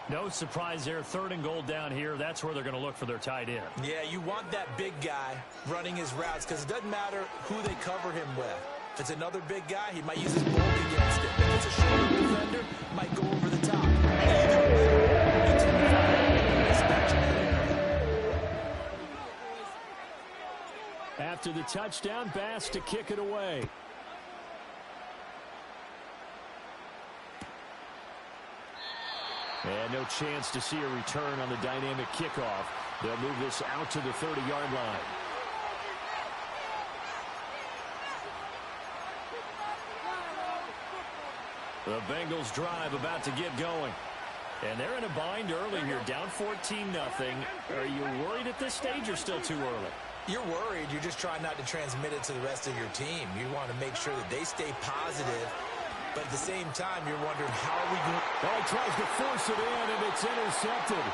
No surprise there. 3rd and goal down here. That's where they're going to look for their tight end. Yeah, you want that big guy running his routes, because it doesn't matter who they cover him with. If it's another big guy, he might use his bulk against it. If it's a shorter defender, might go over the top. Either way, you tend to find mismatch in that area. After the touchdown, Bass to kick it away. And no chance to see a return on the dynamic kickoff. They'll move this out to the 30-yard line. The Bengals drive about to get going. And they're in a bind early here, down 14-0. Are you worried at this stage or still too early? You're worried. You're just trying not to transmit it to the rest of your team. You want to make sure that they stay positive. But at the same time, you're wondering how are we going. Well, he tries to force it in, and it's intercepted.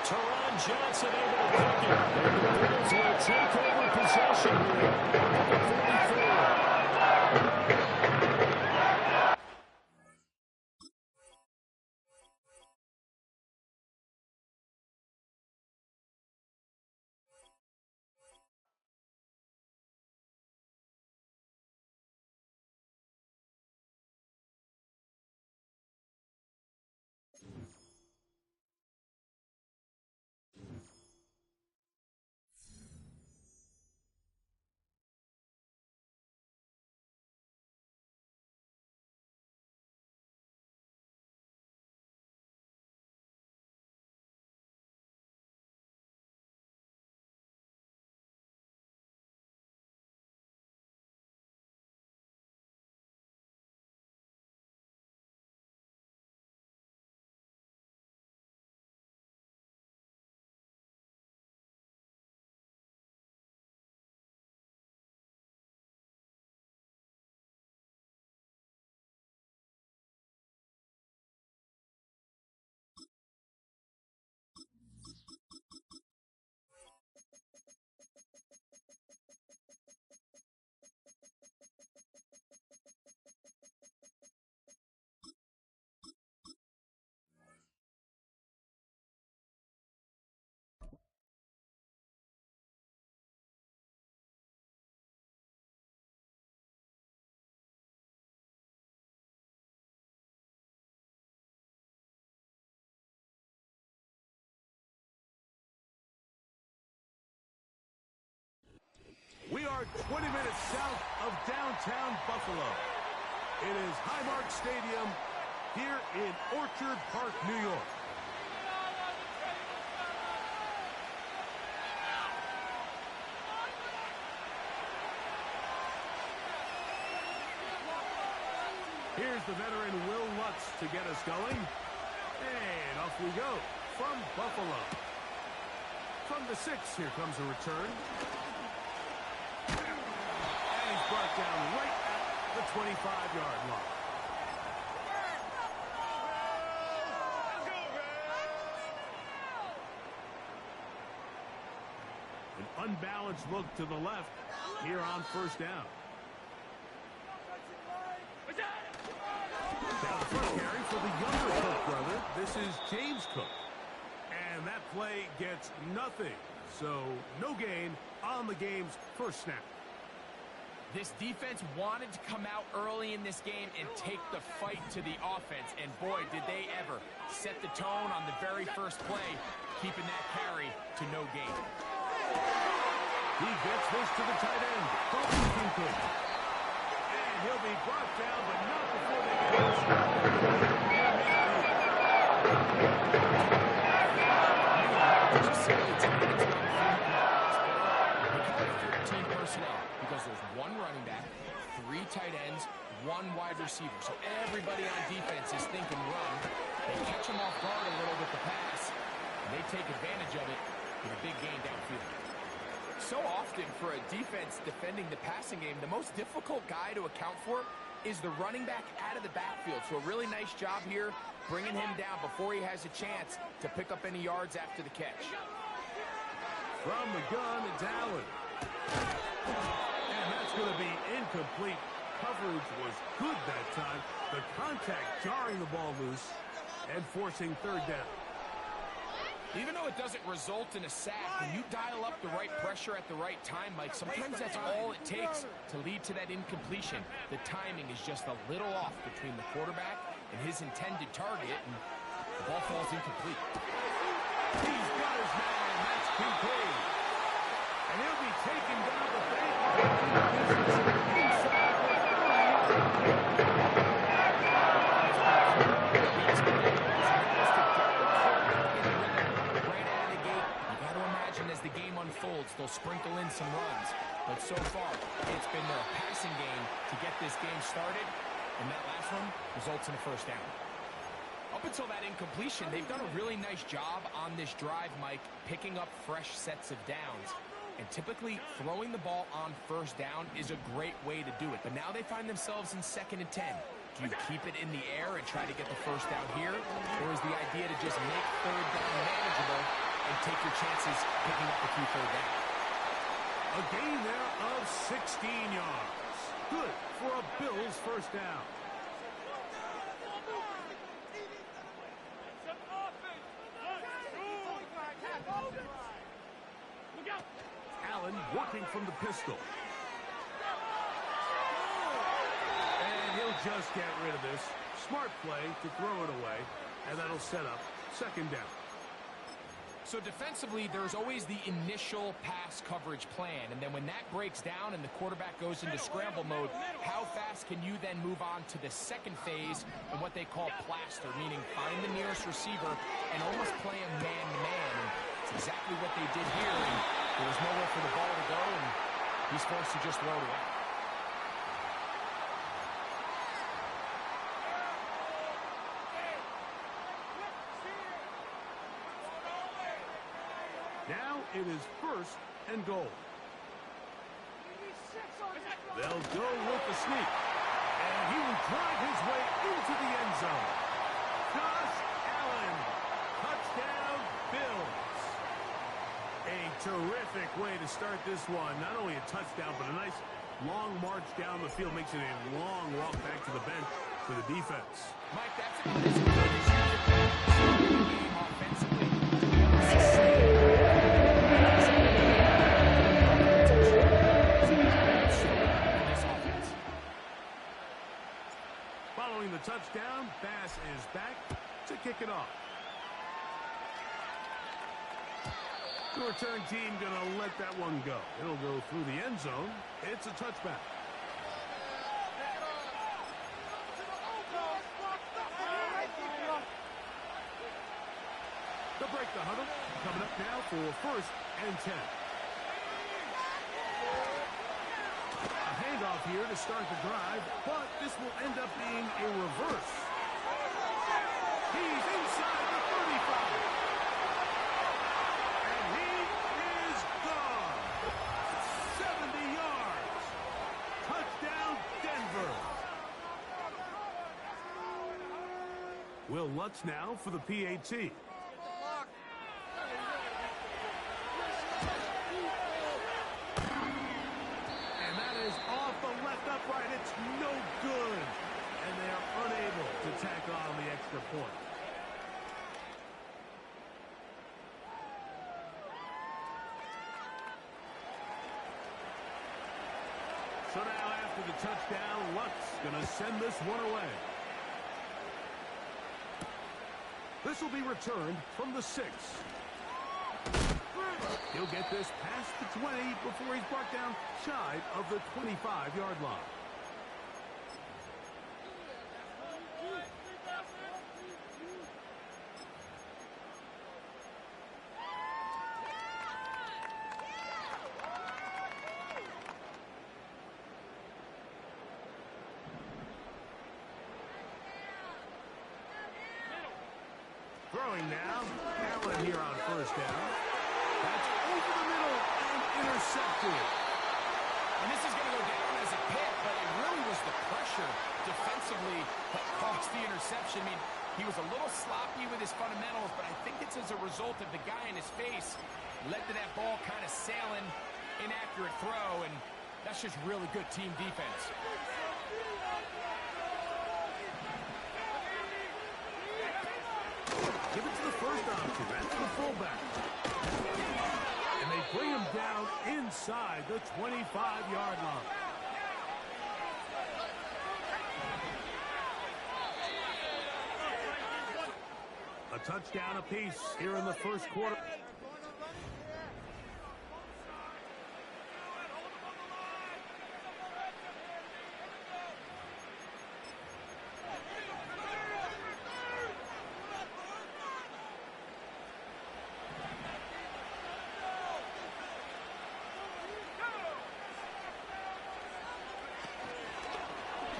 Teron Johnson able to pick it. And the Bills will take over possession here. south of downtown Buffalo. It is Highmark Stadium here in Orchard Park, New York. Here's the veteran Will Lutz to get us going. And off we go from Buffalo. From the 6, here comes a return. And he's brought down right at the 25-yard line. An unbalanced look to the left here on first down. Down the front carry for the younger Cook brother. This is James Cook. And that play gets nothing. So no gain on the game's first snap. This defense wanted to come out early in this game and take the fight to the offense. And boy, did they ever set the tone on the very first play, keeping that carry to no gain. He gets this to the tight end, Dalton Kincaid. And he'll be brought down, but not before they get team personnel because there's one running back, 3 tight ends, 1 wide receiver. So everybody on defense is thinking run. They catch them off guard a little with the pass, and they take advantage of it with a big gain downfield. So often for a defense defending the passing game, the most difficult guy to account for is the running back out of the backfield. So a really nice job here bringing him down before he has a chance to pick up any yards after the catch. From the gun, it's Allen. And that's going to be incomplete. Coverage was good that time. The contact jarring the ball loose and forcing third down. Even though it doesn't result in a sack, when you dial up the right pressure at the right time, Mike, sometimes that's all it takes to lead to that incompletion. The timing is just a little off between the quarterback and his intended target, and the ball falls incomplete. He's got his man, and that's Kincaid. And he'll be taken down the bank. As the game unfolds, they'll sprinkle in some runs. But so far, it's been their passing game to get this game started, and that last one results in a first down. Up until that incompletion, they've done a really nice job on this drive, Mike, picking up fresh sets of downs. And typically, throwing the ball on first down is a great way to do it. But now they find themselves in 2nd and 10. Do you keep it in the air and try to get the first down here? Or is the idea to just make third down manageable and take your chances picking up the key third down? A gain there of 16 yards. Good for a Bills first down. Allen working from the pistol. And he'll just get rid of this. Smart play to throw it away, and that'll set up 2nd down. So defensively, there's always the initial pass coverage plan, and then when that breaks down and the quarterback goes into scramble mode, how fast can you then move on to the second phase and what they call plaster, meaning find the nearest receiver and almost play him man-to-man. And it's exactly what they did here, and there was nowhere for the ball to go, and he's forced to just throw it away. Now it is 1st and goal. They'll go with the sneak. And he will drive his way into the end zone. Josh Allen. Touchdown, Bills. A terrific way to start this one. Not only a touchdown, but a nice long march down the field. Makes it a long walk back to the bench for the defense. Mike, that's about as good as you can the game offensively. Following the touchdown, Bass is back to kick it off. The return team going to let that one go. It'll go through the end zone. It's a touchback. They'll break the huddle. Coming up now for 1st and 10. A handoff here to start the drive, but this will end up being a reverse. He's inside the 35. And he is gone. 70 yards. Touchdown, Denver. Will Lutz now for the PAT. Upright, it's no good. And they are unable to tack on the extra point. So now after the touchdown, Lutz going to send this one away. This will be returned from the 6. He'll get this past the 20 before he's brought down shy of the 25-yard line. Throwing now, Allen here on 1st down. That's over the middle and intercepted. And this is going to go down as a pick, but it really was the pressure defensively that caused the interception. I mean, he was a little sloppy with his fundamentals, but I think it's as a result of the guy in his face led to that ball kind of sailing, inaccurate throw, and that's just really good team defense. Give it to the first option. That's the fullback. And they bring him down inside the 25-yard line. A touchdown apiece here in the first quarter.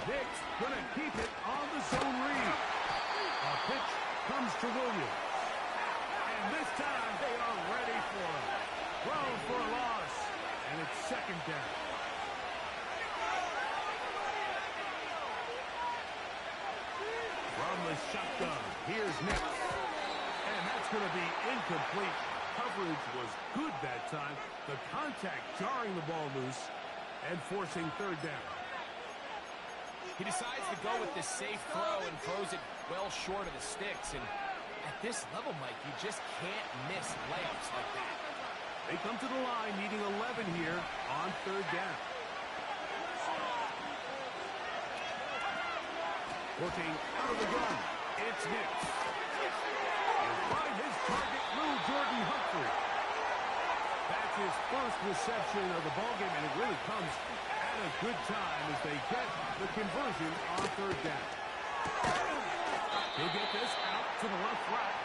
Hicks going to keep it on the zone read. A pitch comes to Williams. And this time they are ready for him. Thrown for a loss. And it's 2nd down. From the shotgun, here's Nick. And that's going to be incomplete. Coverage was good that time. The contact jarring the ball loose and forcing 3rd down. He decides to go with this safe throw and throws it well short of the sticks. And at this level, Mike, you just can't miss layups like that. They come to the line needing 11 here on 3rd down. Working out of the gun, it's Hicks. And find his target, little Jordan Humphrey. That's his first reception of the ballgame, and it really comes at a good time as they get the conversion on 3rd down. He'll get this out to the left flat.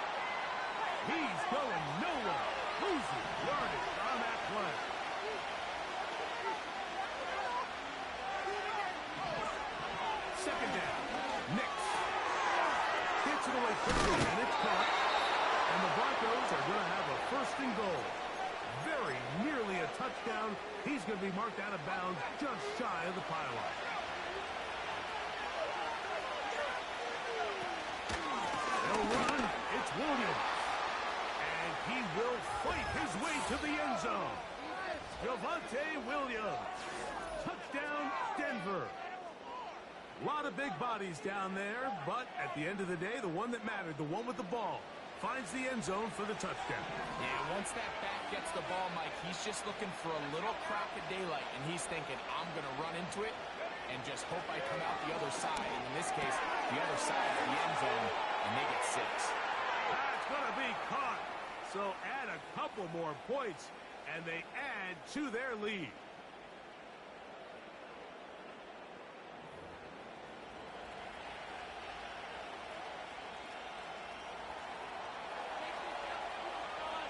He's going nowhere. Losing yardage on that play. Second down. Nix. Gets it away quickly, and it's caught. And the Broncos are going to have a 1st and goal. Very nearly a touchdown. He's going to be marked out of bounds just shy of the pylon. They'll run. It's Williams. And he will fight his way to the end zone. Javonte Williams. Touchdown, Denver. A lot of big bodies down there, but at the end of the day, the one that mattered, the one with the ball, finds the end zone for the touchdown. Yeah, once that back gets the ball, Mike, he's just looking for a little crack of daylight, and he's thinking, I'm going to run into it and just hope I come out the other side. And in this case, the other side is the end zone, and they get 6. That's going to be caught. So add a couple more points, and they add to their lead.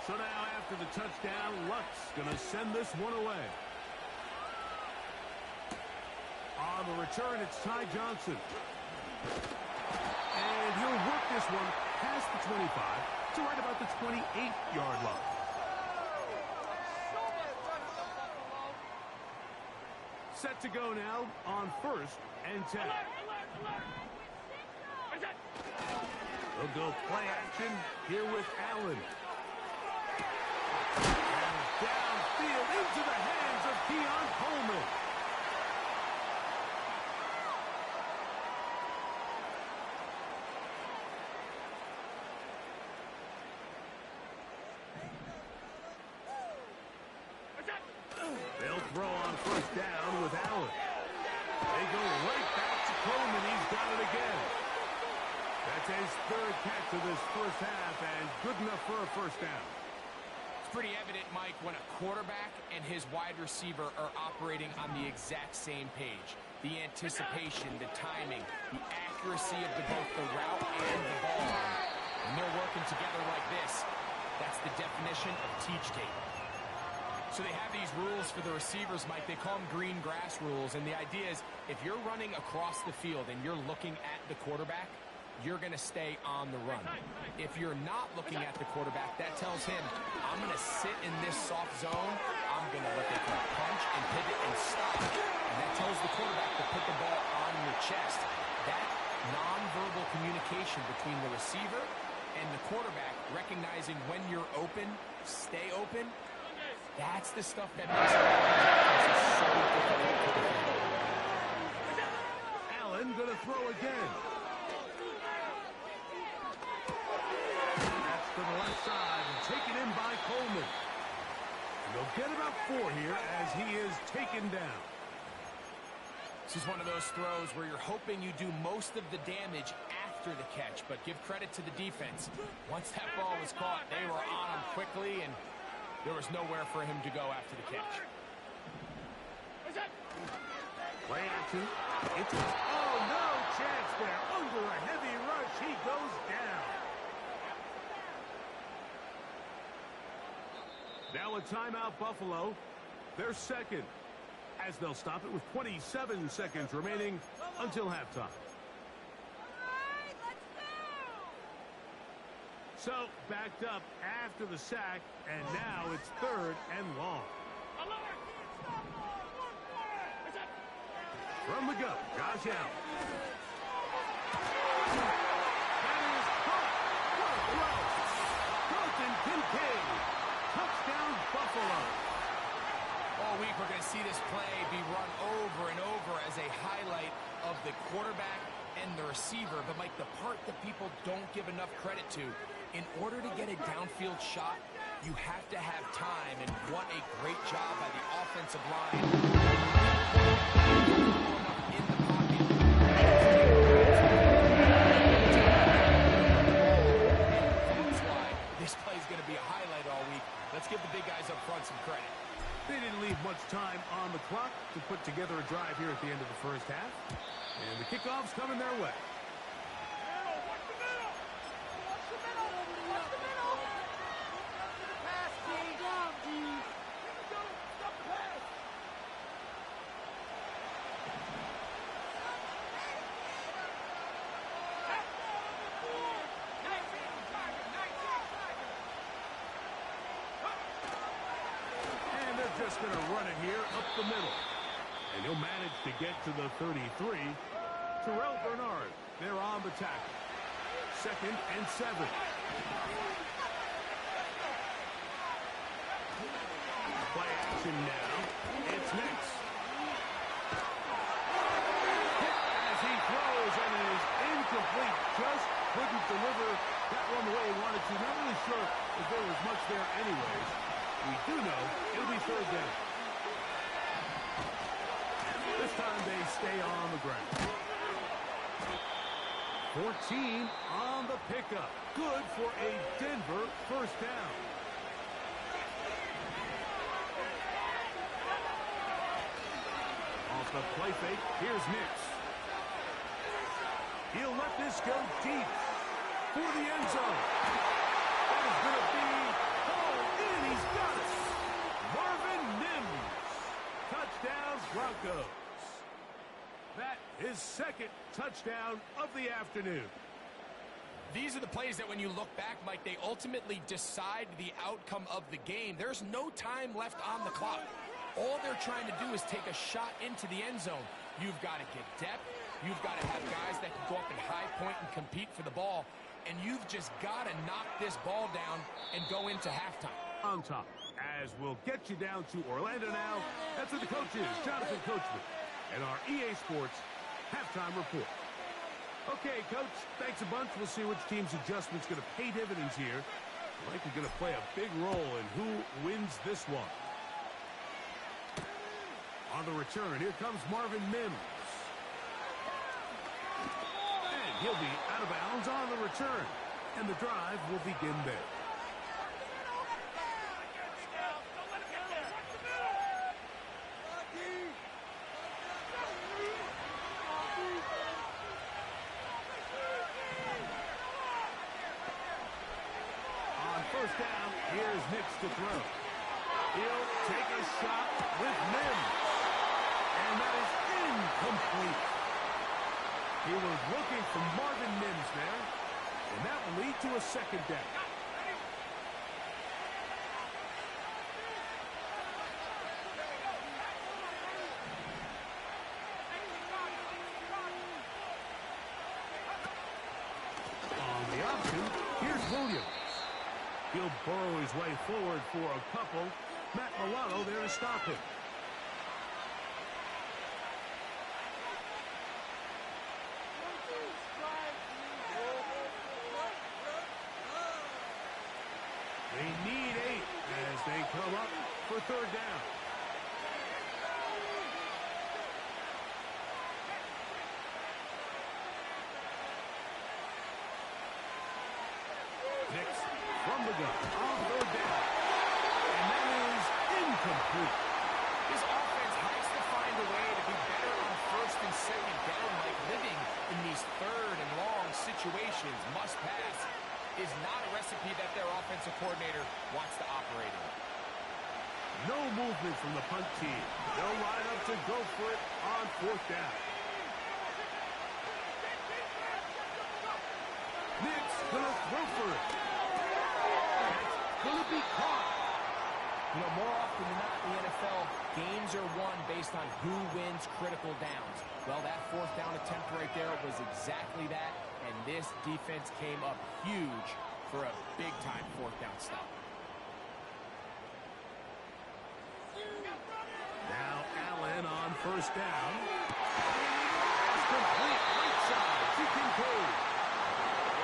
So now after the touchdown, Luck's going to send this one away. On the return, it's Ty Johnson. And he'll work this one past the 25 to right about the 28-yard line. Set to go now on 1st and 10. They'll go play action here with Allen. And downfield into the hands of Keon Coleman. They'll throw on 1st down with Allen. They go right back to Coleman. He's got it again. That's his 3rd catch of this first half, and good enough for a 1st down. It's pretty evident, Mike, when a quarterback and his wide receiver are operating on the exact same page. The anticipation, the timing, the accuracy of both the route and the ball. When they're working together like this, that's the definition of teach tape. So they have these rules for the receivers, Mike. They call them green grass rules. And the idea is if you're running across the field and you're looking at the quarterback, you're going to stay on the run. If you're not looking at the quarterback, that tells him, I'm going to sit in this soft zone. I'm going to let the punch and pivot and stop. And that tells the quarterback to put the ball on your chest. That nonverbal communication between the receiver and the quarterback, recognizing when you're open, stay open, that's the stuff that makes it so difficult to defend. Allen going to throw again. That's to the left side and taken in by Coleman. And they'll get about 4 here as he is taken down. This is one of those throws where you're hoping you do most of the damage after the catch, but give credit to the defense. Once that ball was caught, they were on him quickly, and there was nowhere for him to go after the catch. Play action. It's, oh, no chance there. Under a heavy rush, he goes down. Now a timeout, Buffalo. They're second, as they'll stop it with 27 seconds remaining until halftime. So, backed up after the sack, and now it's 3rd and long. From the go, Josh Allen. That is caught. What a throw. Dalton Kincaid. Touchdown, Buffalo. All week, we're going to see this play be run over and over as a highlight of the quarterback and the receiver. But, Mike, the part that people don't give enough credit to, in order to get a downfield shot, you have to have time, and what a great job by the offensive line. In the pocket. That's why this play is going to be a highlight all week. Let's give the big guys up front some credit. They didn't leave much time on the clock to put together a drive here at the end of the first half. And the kickoff's coming their way. Just going to run it here up the middle. And he'll manage to get to the 33. Terrell Bernard, they're on the tackle. 2nd and 7. Play action now. It's next. Hit as he throws, and it is incomplete. Just couldn't deliver that one the way he wanted to. Not really sure if there was much there anyways. We do know it'll be 3rd down. This time they stay on the ground. 14 on the pickup. Good for a Denver 1st down. the play fake. Here's Nix. He'll let this go deep for the end zone. That is going to be hauled in. He's got it. Marvin Mims. Touchdown, Broncos. That is second touchdown of the afternoon. These are the plays that when you look back, Mike, they ultimately decide the outcome of the game. There's no time left on the clock. All they're trying to do is take a shot into the end zone. You've got to get depth. You've got to have guys that can go up and high point and compete for the ball. And you've just got to knock this ball down and go into halftime. On top, as we'll get you down to Orlando now. That's with the coaches, Jonathan Coachman, and our EA Sports halftime report. Okay, Coach, thanks a bunch. We'll see which team's adjustment's going to pay dividends here. Likely going to play a big role in who wins this one. On the return, here comes Marvin Mims. And he'll be out of bounds on the return. And the drive will begin there. First down, here's Nix to throw. He'll take a shot with Mims. And that is incomplete. He was looking for Marvin Mims there. And that will lead to a second down. On the option, here's Williams. He'll burrow his way forward for a couple. Matt Milano there to stop him. They need 8 as they come up for third down. Nix from the gun on third down. And that is incomplete. This offense has to find a way to be better on first and second down, like living in these third and long situations. Must pass is not a recipe that their offensive coordinator wants to operate in. No movement from the punt team. They'll line up to go for it on fourth down. Nix gonna throw for it. That's gonna be caught. You know, more often than not in the NFL, games are won based on who wins critical downs. Well, that fourth down attempt right there was exactly that, and this defense came up huge for a big-time fourth down stop. Now Allen on first down. Pass complete right side to Kincaid.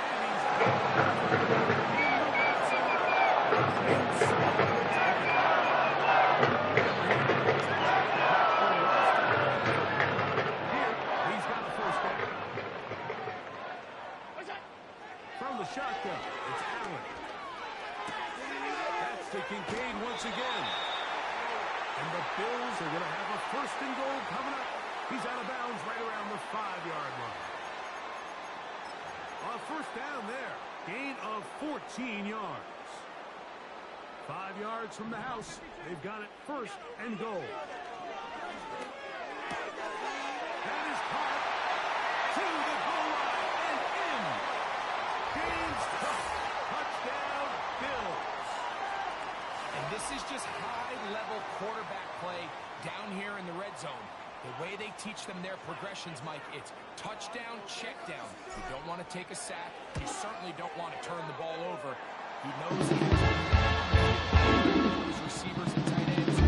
And he's he's got a first down. From the shotgun, it's Allen. That's to Kincaid once again. And the Bills are going to have a first and goal coming up. He's out of bounds right around the 5-yard line. On first down there, gain of 14 yards. 5 yards from the house. They've got it first and goal. That is caught to the goal line and in. Gains touchdown, Bills. And this is just high-level quarterback play down here in the red zone. The way they teach them their progressions, Mike, it's touchdown, check down. You don't want to take a sack. You certainly don't want to turn the ball over. He knows he has those receivers and tight ends.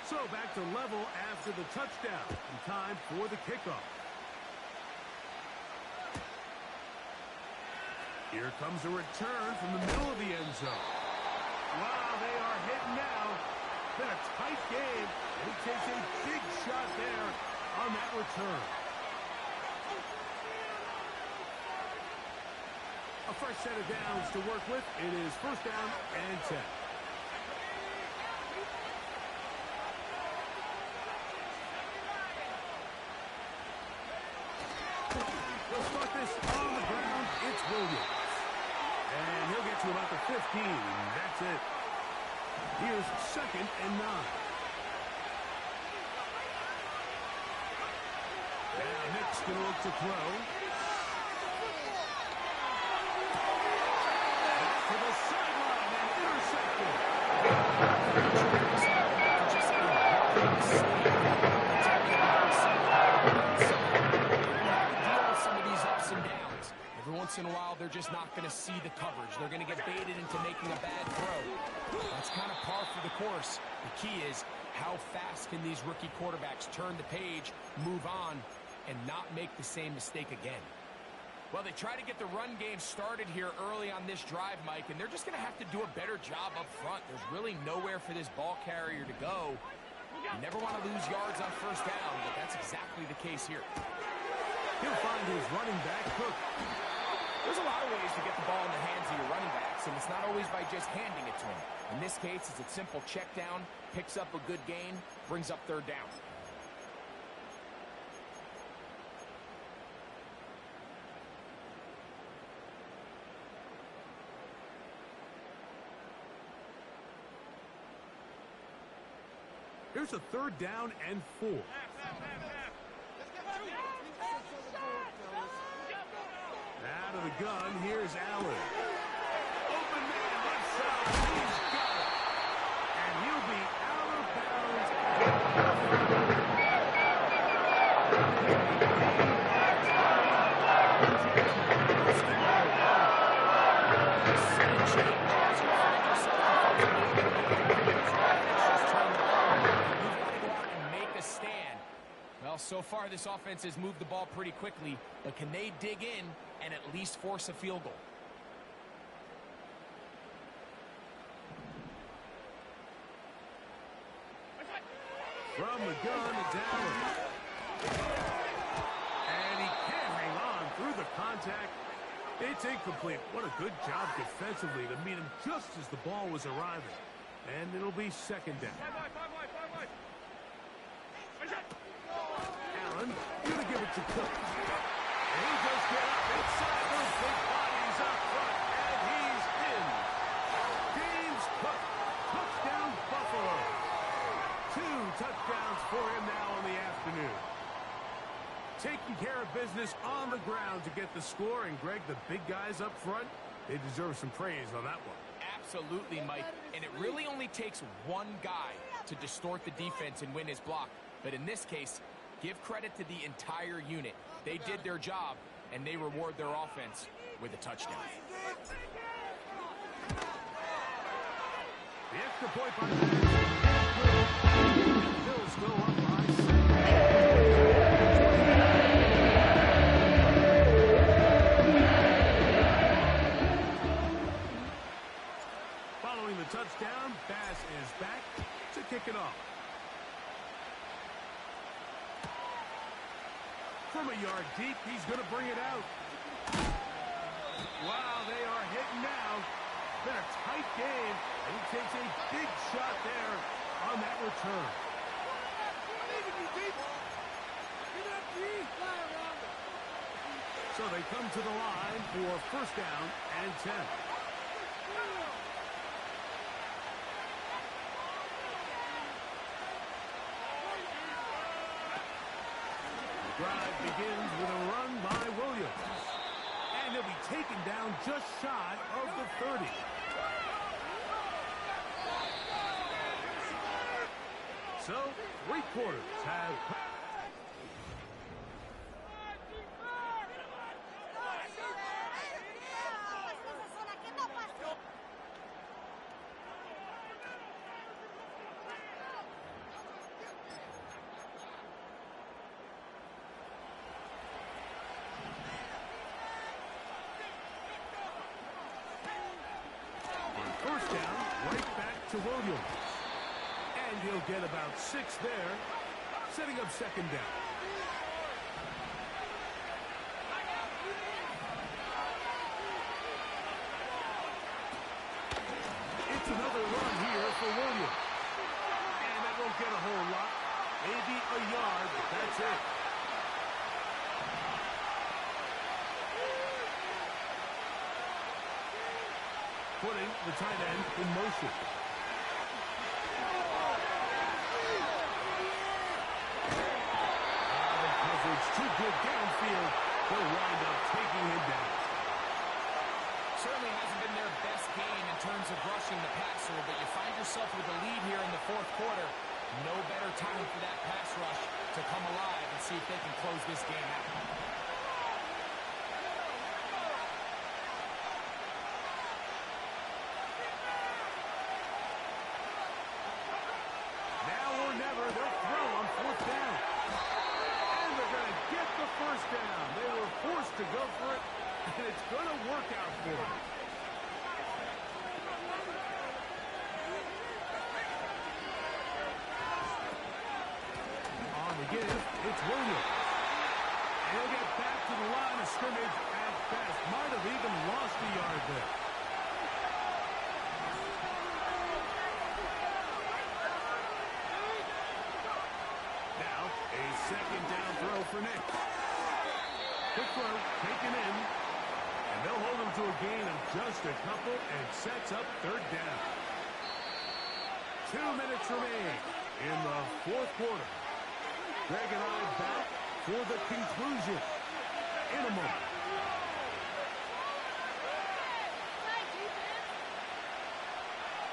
So back to level after the touchdown. And time for the kickoff. Here comes a return from the middle of the end zone. Wow, they are hitting now. Been a tight game. And he takes a big shot there on that return. A fresh set of downs to work with. It is first down and 10. They'll start this on the ground. It's Williams. And he'll get to about the 15. That's it. Here's second and 9. Now Nick's going to look to throw. Back to the sideline and intercepted. Some of these ups and downs. Every once in a while, they're just not going to see the coverage. They're going to get baited into making a bad throw. That's kind of par for the course. The key is how fast can these rookie quarterbacks turn the page, move on, and not make the same mistake again. Well, they try to get the run game started here early on this drive, Mike, and they're just going to have to do a better job up front. There's really nowhere for this ball carrier to go. You never want to lose yards on first down, but that's exactly the case here. He'll find his running back, Cook. There's a lot of ways to get the ball in the hands of your running backs, and it's not always by just handing it to them. In this case, it's a simple check down, picks up a good gain, brings up third down. Here's a third down and 4. Out of the gun, here's Allen. Open man, left side, he's got it. And he'll be out of bounds. Well, so far this offense has moved the ball pretty quickly, but can they dig in and at least force a field goal? From the gun, it's Allen. And he can't hang on through the contact. It's incomplete. What a good job defensively to meet him just as the ball was arriving. And it'll be second down. Allen, gonna give it to Cook. And he does get up inside those big bodies up front, and he's in. James Cook, touchdown Buffalo. 2 touchdowns for him now in the afternoon. Taking care of business on the ground to get the score, and Greg, the big guys up front, they deserve some praise on that one. Absolutely, Mike. And it really only takes one guy to distort the defense and win his block. But in this case, give credit to the entire unit. They did their job, and they reward their offense with a touchdown. The extra point by the Bills go up by 6. Following the touchdown, Bass is back to kick it off. From a yard deep, he's going to bring it out. Wow, they are hitting now. Been a tight game, and he takes a big shot there on that return. So they come to the line for first down and 10. The drive begins with a run by Williams. And he'll be taken down just shy of the 30. So, 3 quarters have... First down, right back to Williams. And he'll get about 6 there, setting up second down. It's another run here for Williams. And that won't get a whole lot. Maybe a yard, but that's it. Putting the tight end in motion. The coverage too good downfield. They'll wind up taking him down. Certainly hasn't been their best game in terms of rushing the passer, but you find yourself with a lead here in the fourth quarter. No better time for that pass rush to come alive and see if they can close this game out. Now or never, they'll throw on fourth down. And they're going to get the first down. They were forced to go for it, and it's going to work out for them. On the give, it's Williams. And he'll get back to the line of scrimmage at best. Might have even lost a yard there. Now, a second down throw for Nick. Quick throw, taken in. And they'll hold him to a gain of just a couple and sets up third down. 2 minutes remain in the fourth quarter. Greg and I back for the conclusion in a moment.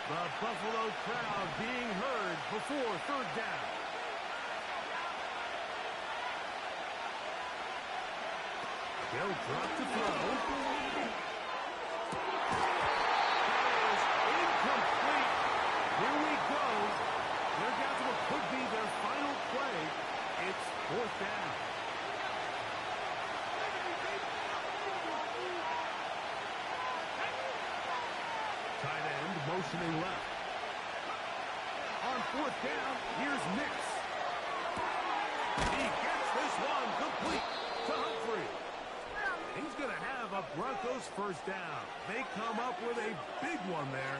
The Buffalo crowd being heard before third down. They'll drop to throw. That is incomplete. Here we go. They're down to what could be their final play. It's fourth down. Tight end motioning left. On fourth down, here's Nix. He gets this one complete to Humphrey. He's going to have a Broncos first down. They come up with a big one there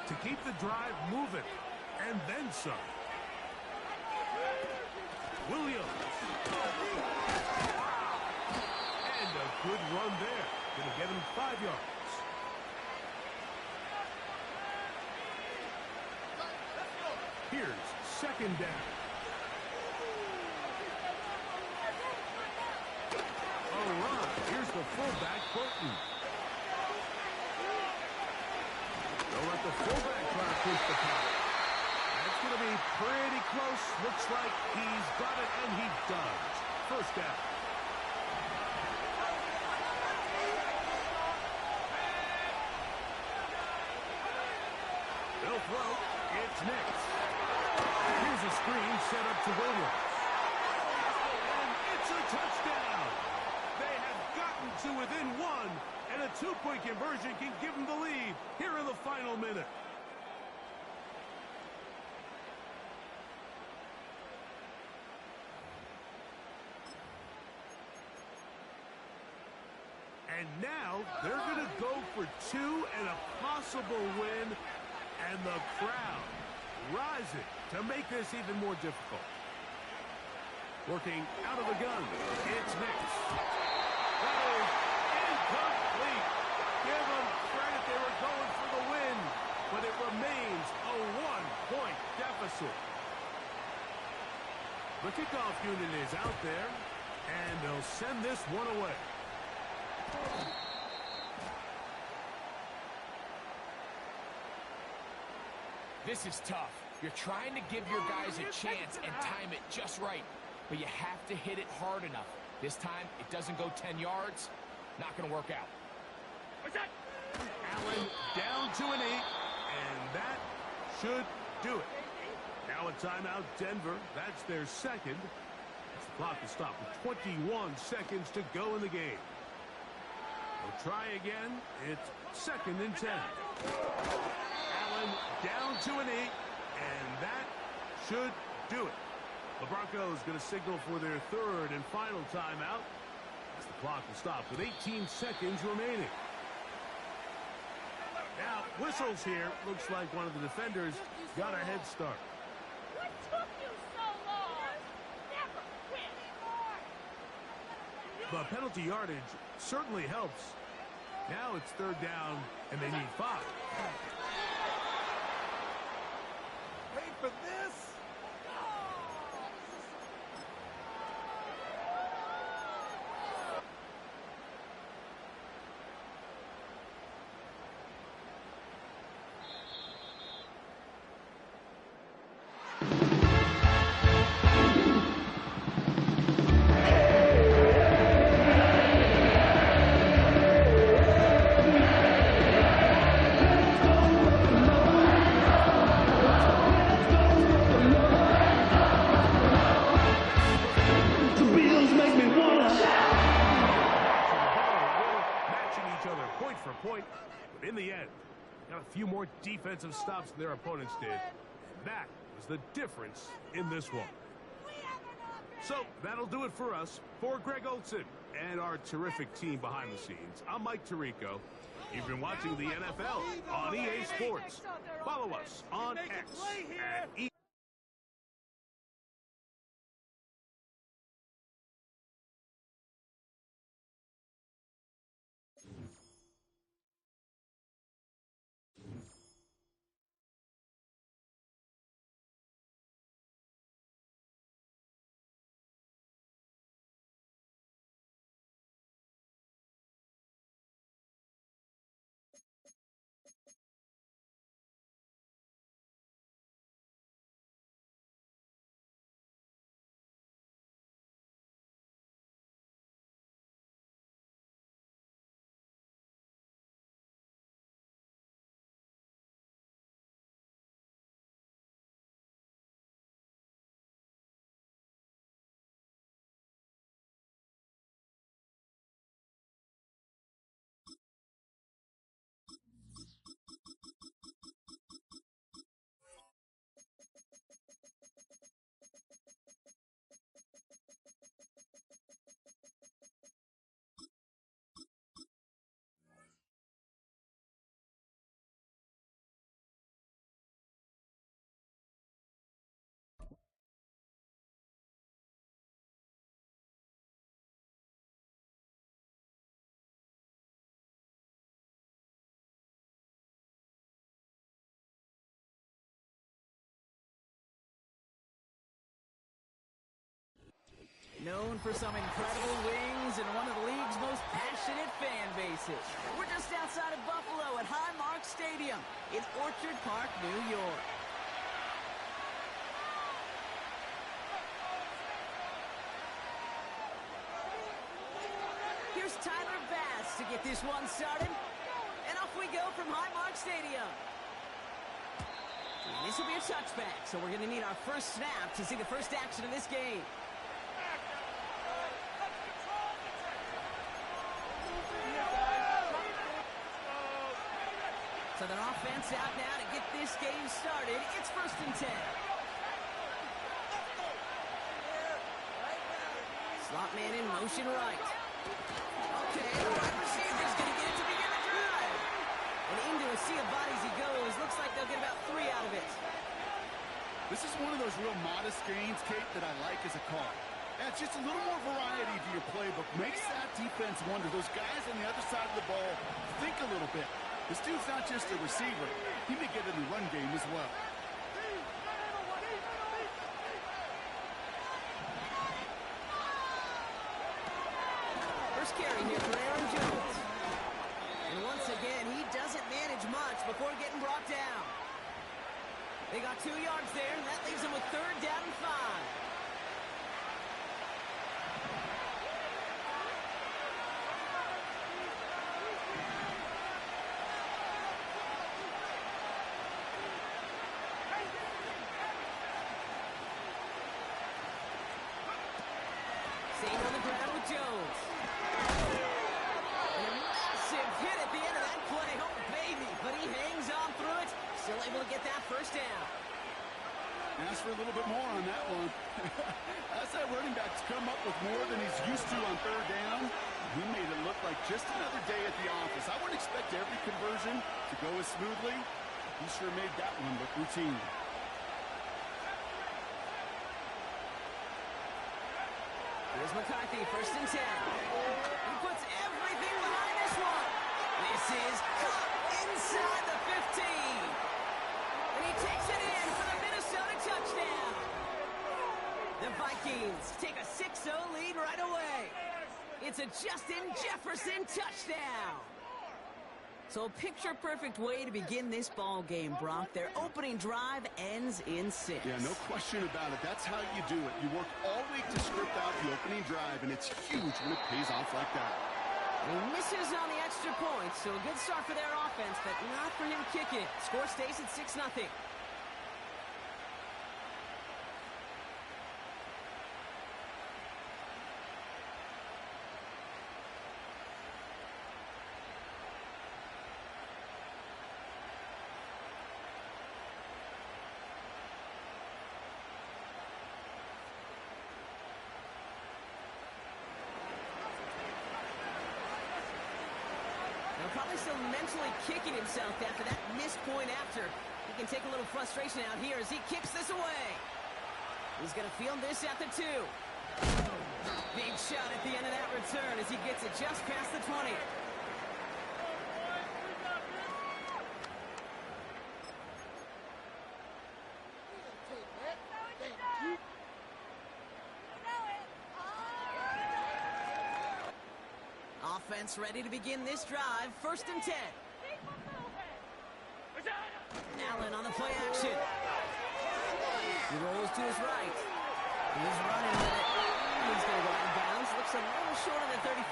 to keep the drive moving. And then some. Williams. And a good run there. Going to get him 5 yards. Here's second down. All right, here's the fullback, Burton. Don't let the fullback try to push the pass. That's going to be pretty close. Looks like he's got it, and he does. First down. They'll throw. It's Nix. Here's a screen set up to Williams. And it's a touchdown. They have gotten to within one, and a two-point conversion can give them the lead here in the final minute. And now they're going to go for two and a possible win, and the crowd rising to make this even more difficult. Working out of the gun, it's Nix. That is incomplete. Give them credit, they were going for the win, but it remains a one-point deficit. The kickoff unit is out there, and they'll send this one away. This is tough. You're trying to give your guys a chance and time it just right, but you have to hit it hard enough. This time, it doesn't go 10 yards. Not going to work out. Allen down to an 8, and that should do it. Now a timeout, Denver. That's their second. As the clock is stopped with 21 seconds to go in the game. We'll try again. It's second and 10. Allen down to an 8, and that should do it. The Broncos going to signal for their third and final timeout as the clock will stop with 18 seconds remaining. Now, whistles here. Looks like one of the defenders got a head start. What took you so long? Never quit. The penalty yardage certainly helps. Now it's third down, and they need 5. Wait for this. Point for point, but in the end, got a few more defensive stops than their opponents did. And that was the difference in this one. So that'll do it for us. For Greg Olson and our terrific team behind the scenes, I'm Mike Tirico. You've been watching the NFL on EA Sports. Follow us on X at EA. Known for some incredible wings and one of the league's most passionate fan bases. We're just outside of Buffalo at Highmark Stadium in Orchard Park, New York. Here's Tyler Bass to get this one started. And off we go from Highmark Stadium. And this will be a touchback, so we're going to need our first snap to see the first action of this game. So their offense out now to get this game started. It's 1st and 10. Slot man in motion right. Okay, the wide receiver's going to get it to begin the drive. And into a sea of bodies he goes. Looks like they'll get about 3 out of it. This is one of those real modest gains, Kate, that I like as a call. It's just a little more variety to your playbook. Makes that defense wonder. Those guys on the other side of the ball think a little bit. This dude's not just a receiver. He may get in the run game as well. First carry here for Aaron Jones. And once again, he doesn't manage much before getting brought down. They got 2 yards there, and that leaves them with 3rd down and 5. Staying on the ground with Jones. And a massive hit at the end of that play. Oh, baby. But he hangs on through it. Still able to get that first down. Ask for a little bit more on that one. That's that running back's come up with more than he's used to on 3rd down. He made it look like just another day at the office. I wouldn't expect every conversion to go as smoothly. He sure made that one look routine. Here's McCarthy, 1st and 10. He puts everything behind this one. This is caught inside the 15. And he takes it in for the Minnesota touchdown. The Vikings take a 6-0 lead right away. It's a Justin Jefferson touchdown. So a picture-perfect way to begin this ball game, Brock. Their opening drive ends in 6. Yeah, no question about it. That's how you do it. You work all week to script out the opening drive, and it's huge when it pays off like that. He misses on the extra point, so a good start for their offense, but not for him kicking it. Score stays at 6-0. Probably still mentally kicking himself after that missed point after. He can take a little frustration out here as he kicks this away. He's going to field this at the 2. Big shot at the end of that return as he gets it just past the 20. Offense ready to begin this drive. 1st and 10. Allen on the play action. He rolls to his right. He's running with it. He's going to go out of bounds. Looks a little short of the 35.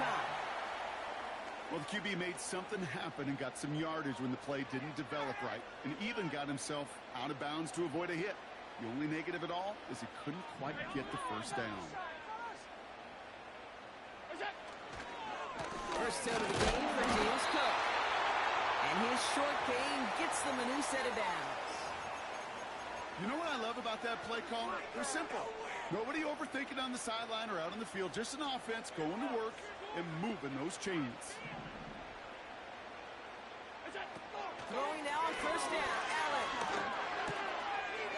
Well, the QB made something happen and got some yardage when the play didn't develop right, and even got himself out of bounds to avoid a hit. The only negative at all is he couldn't quite get the 1st down. First out of the game for James Cook. And his short gain gets them a new set of downs. You know what I love about that play call? It was simple. Nobody overthinking on the sideline or out on the field. Just an offense going to work and moving those chains. Throwing now on 1st down. Allen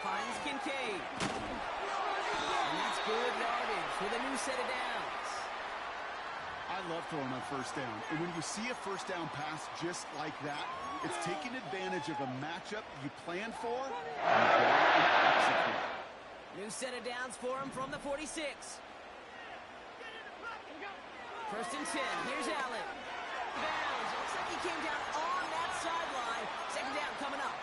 finds Kincaid. And that's good yardage with a new set of downs. I love throwing on 1st down. And when you see a 1st down pass just like that, it's taking advantage of a matchup you planned for and you go out and execute. New set of downs for him from the 46. 1st and 10. Here's Allen. Bounds. Looks like he came down on that sideline. 2nd down coming up.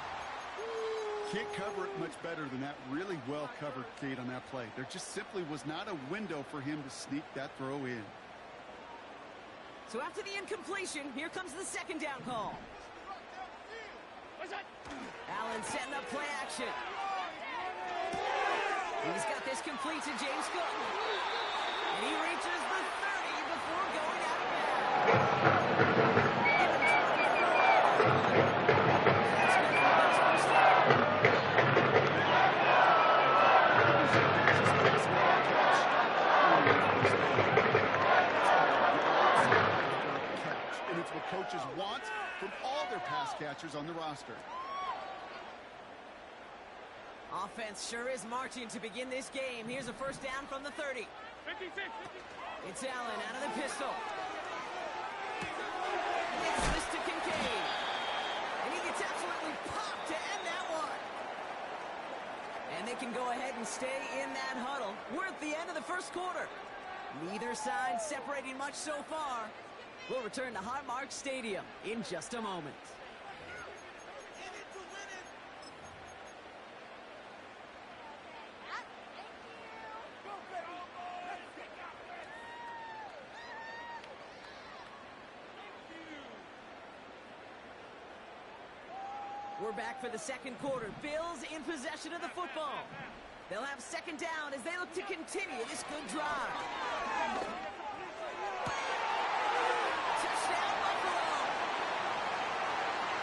Can't cover it much better than that. Really well covered, Kate, on that play. There just simply was not a window for him to sneak that throw in. So after the incompletion, here comes the 2nd down call. Allen setting up play action. He's got this complete to James Cook. And he reaches the 30 before going out of bounds. What coaches want from all their pass catchers on the roster. Offense sure is marching to begin this game. Here's a 1st down from the 30. 56. It's Allen out of the pistol. It's this to Kincaid. And he gets absolutely popped to end that one. And they can go ahead and stay in that huddle. We're at the end of the 1st quarter. Neither side separating much so far. We'll return to Highmark Stadium in just a moment. We're back for the 2nd quarter. Bills in possession of the football. They'll have 2nd down as they look to continue this good drive.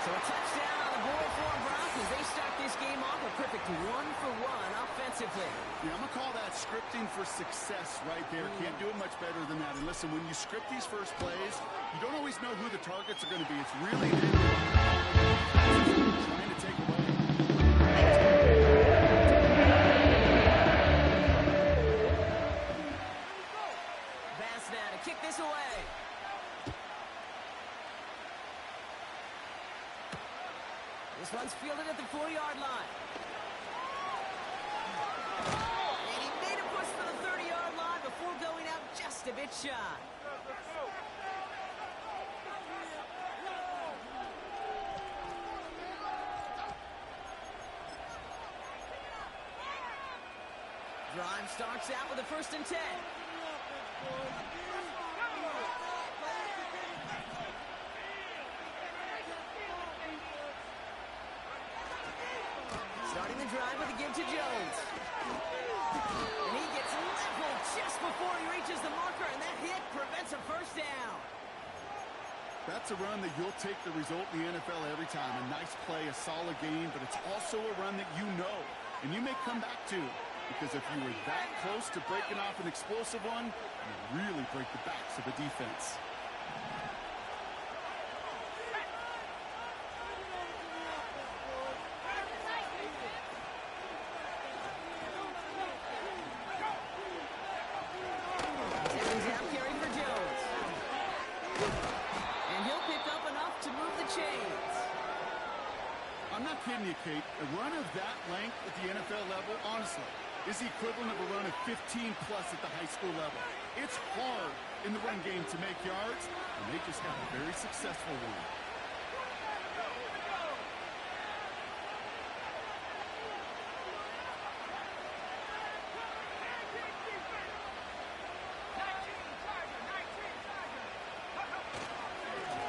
So a touchdown on the board for Brock. as they start this game off a perfect 1-for-1 offensively. Yeah, I'm going to call that scripting for success right there. Can't do it much better than that. And listen, when you script these first plays, you don't always know who the targets are going to be. It's really trying to take away. Bass now to kick this away. This one's fielded at the 4-yard line. And he made a push for the 30-yard line before going out just a bit shy. Drive starts out with a 1st and 10. Starting the drive with a give to Jones. And he gets leveled just before he reaches the marker, and that hit prevents a 1st down. That's a run that you'll take the result in the NFL every time. A nice play, a solid game, but it's also a run that you know, and you may come back to. Because if you were that close to breaking off an explosive one, you really break the backs of the defense. Second down carry for Jones. And he'll pick up enough to move the chains. I'm not kidding you, Kate. A run of that length at the NFL level, honestly, is the equivalent of a run of 15-plus at the high school level. It's hard in the run game to make yards, and they just got a very successful one.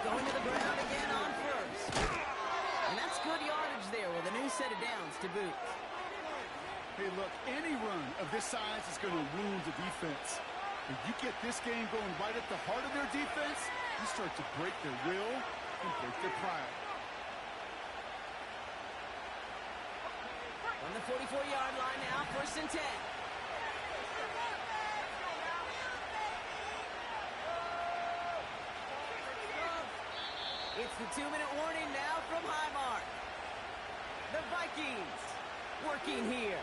Going to the ground again on 1st. And that's good yardage there with a new set of downs to boot. Hey, look, any run of this size is going to wound the defense. If you get this game going right at the heart of their defense, you start to break their will and break their pride. On the 44-yard line now, 1st and 10. It's the 2-minute warning now from Highmark. The Vikings working here.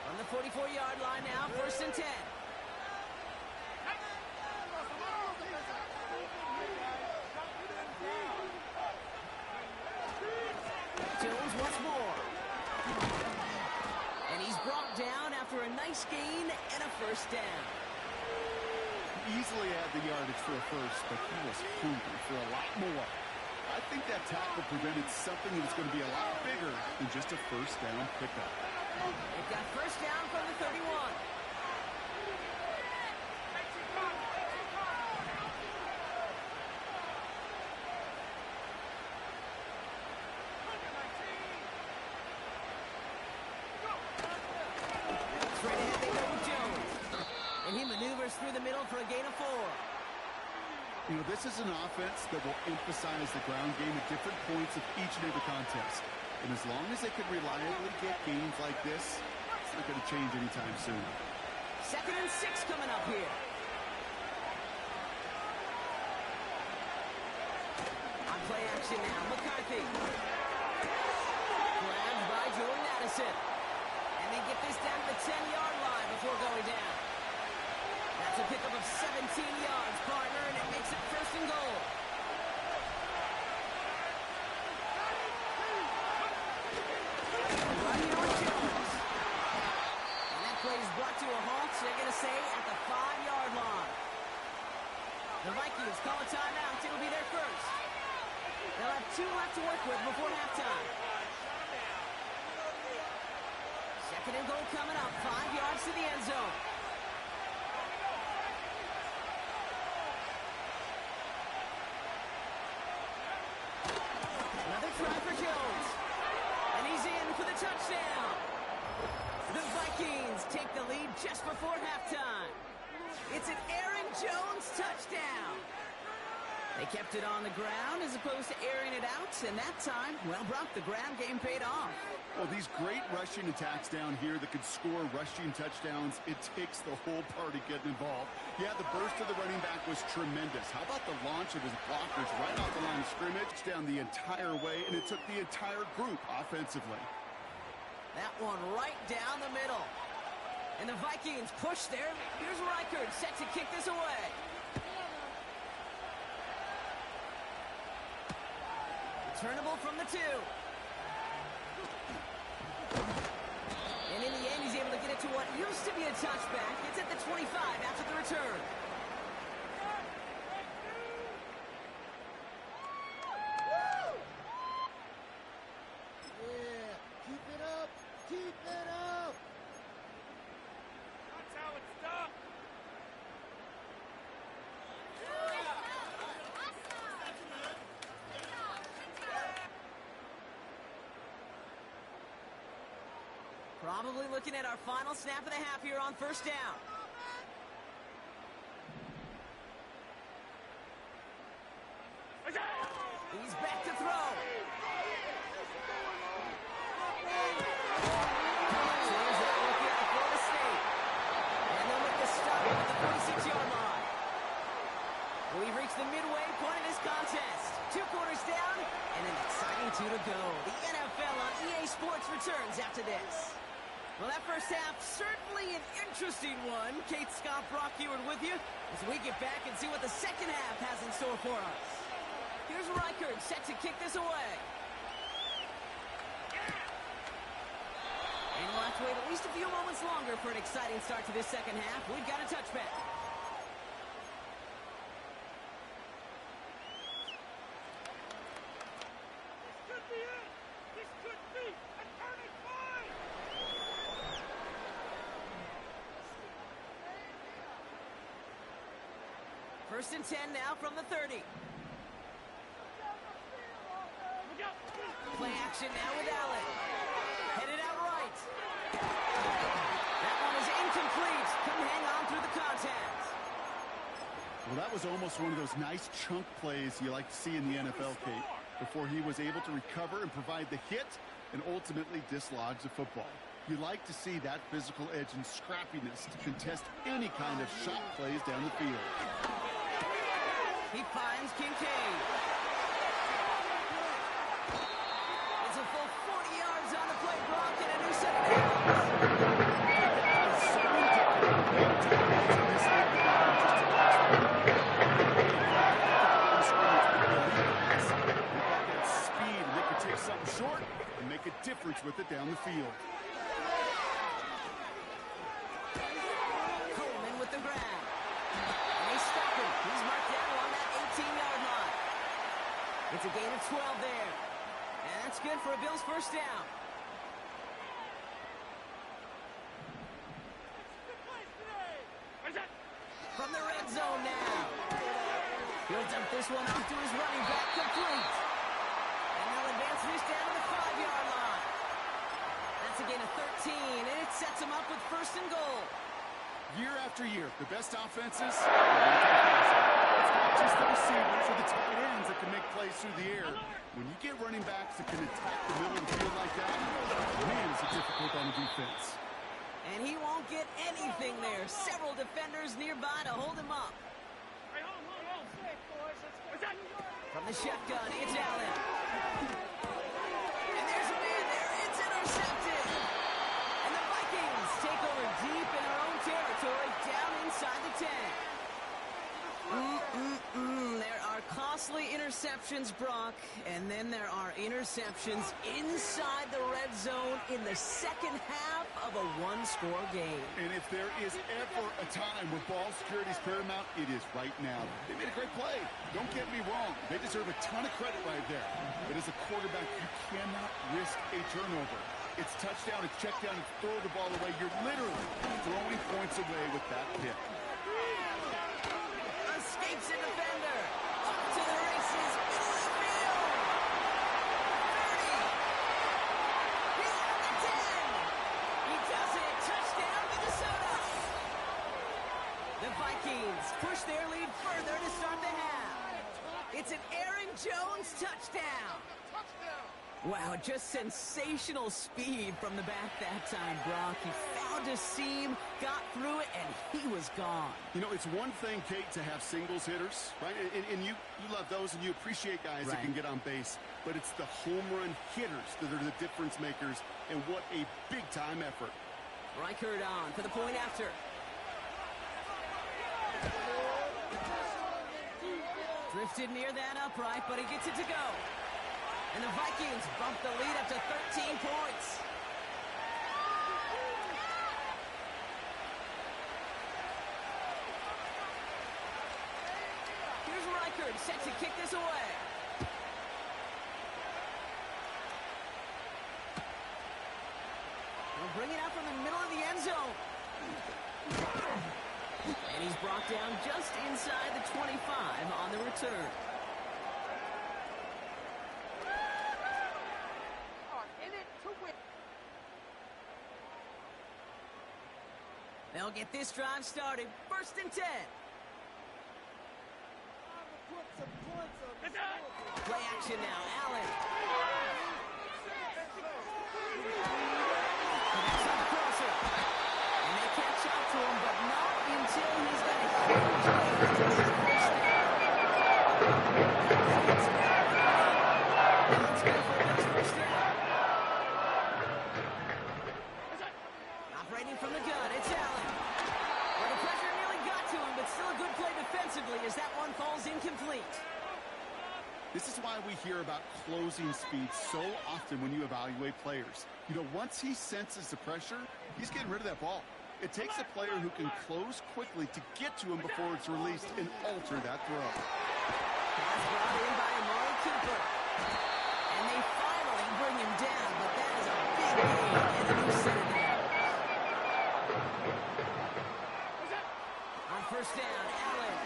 On the 44-yard line now, 1st and 10. Jones once more. And he's brought down after a nice gain and a 1st down. Easily had the yardage for a 1st, but he was hungry for a lot more. I think that tackle prevented something that was going to be a lot bigger than just a 1st down pickup. They've got 1st down from the 31. Straight ahead they go with Jones. And he maneuvers through the middle for a gain of 4. You know, this is an offense that will emphasize the ground game at different points of each and every contest. And as long as they can reliably get games like this, it's not going to change anytime soon. 2nd and 6 coming up here. On play action now, McCarthy. Grabbed by Jordan Addison. And they get this down to the 10-yard line before going down. That's a pickup of 17 yards, partner, and it makes it 1st and goal. Right here with Jones. And that play is brought to a halt, so they're going to say at the 5-yard line. The Vikings call a timeout. It'll be their 1st. They'll have 2 left to work with before halftime. 2nd and goal coming up. 5 yards to the end zone. Another try for Jones. And he's in for the touchdown. The Vikings take the lead just before halftime. It's an Aaron Jones touchdown. They kept it on the ground as opposed to airing it out, and that time, well, Brock, the ground game paid off. Well, these great rushing attacks down here that could score rushing touchdowns, it takes the whole party getting involved. Yeah, the burst of the running back was tremendous. How about the launch of his blockers right off the line of scrimmage, down the entire way, and it took the entire group offensively. That one right down the middle. And the Vikings push there. Here's Reichard set to kick this away. Returnable from the 2. And in the end, he's able to get it to what used to be a touchback. It's at the 25 after the return. Yeah, keep it up. Keep it up. That's how it's done. Probably looking at our final snap of the half here on first down. He's back to throw. There's that rookie out of Florida State. And they'll make the stop at the 46-yard line. We've reached the midway point of this contest. 2 quarters down, and an exciting 2 to go. The NFL on EA Sports returns after this. Well, that first half, certainly an interesting one. Kate, Scott, Brock Ewart with you as we get back and see what the second half has in store for us. Here's Reichard set to kick this away. And we'll have to wait at least a few moments longer for an exciting start to this second half. We've got a touchback. This could be it. This could be a turning point. First and 10 now from the 30. Play action now with Allen. Headed out right. That one is incomplete. Couldn't hang on through the contact. Well, that was almost one of those nice chunk plays you like to see in the NFL, Kate, before he was able to recover and provide the hit and ultimately dislodge the football. You like to see that physical edge and scrappiness to contest any kind of shot plays down the field. He finds Kincaid. It's a full 40 yards on the play, Brock, and a new set of speed, and they can take something short and make a difference with it down the field. Coleman with the grab. And they stop him. He's marked down along that 18-yard line. It's a gain of 12 there. And that's good for a Bills first down. From the red zone now. He'll dump this one off to his running back, complete. And they'll advance this down to the 5-yard line. That's a gain of 13, and it sets him up with first and goal. Year after year, the best offenses, it's not just the receivers or the tight ends that can make plays through the air. When you get running backs that can attack the middle of the field like that, man, it's difficult on the defense. And he won't get anything there. Several defenders nearby to hold him up. From the shotgun, it's Allen. And there's a man there. It's intercepted. And the Vikings take over deep in their own territory, down inside the 10. There are costly interceptions, Brock, and then there are interceptions inside the red zone in the second half of a one-score game. And if there is ever a time where ball security is paramount, it is right now. They made a great play. Don't get me wrong. They deserve a ton of credit right there. But as a quarterback, you cannot risk a turnover. It's touchdown, it's check down, it's throw the ball away. You're literally throwing points away with that pick. Escapes a defender. Up to the races. Middle of the field. 30. He's at the 10. He does it. Aaron Jones, touchdown. Wow, just sensational speed from the back that time, Brock. He found a seam, got through it, and he was gone. You know, it's one thing, Kate, to have singles hitters, right? And you love those, and you appreciate guys that can get on base. But it's the home run hitters that are the difference makers, and what a big-time effort. Reichert on for the point after. Drifted near that upright, but he gets it to go. And the Vikings bump the lead up to 13 points. Here's Reichert set to kick this away. They'll bring it out from the middle of the end zone. And he's brought down just inside the 25 on the return. They'll get this drive started. 1st and 10. Play action now. Allen. That's up closer. And they catch up to him, but not until he's got a huge lead to get a first down. Let's go for the first down. Operating from the gun, it's Allen. Well, the pressure nearly got to him, but still a good play defensively as that one falls incomplete. This is why we hear about closing speed so often when you evaluate players. You know, once he senses the pressure, he's getting rid of that ball. It takes a player who can close quickly to get to him before it's released and alter that throw. Pass brought in by Amari Cooper. And they finally bring him down, but that is a big gain and a new set of downs. On 1st down, Allen.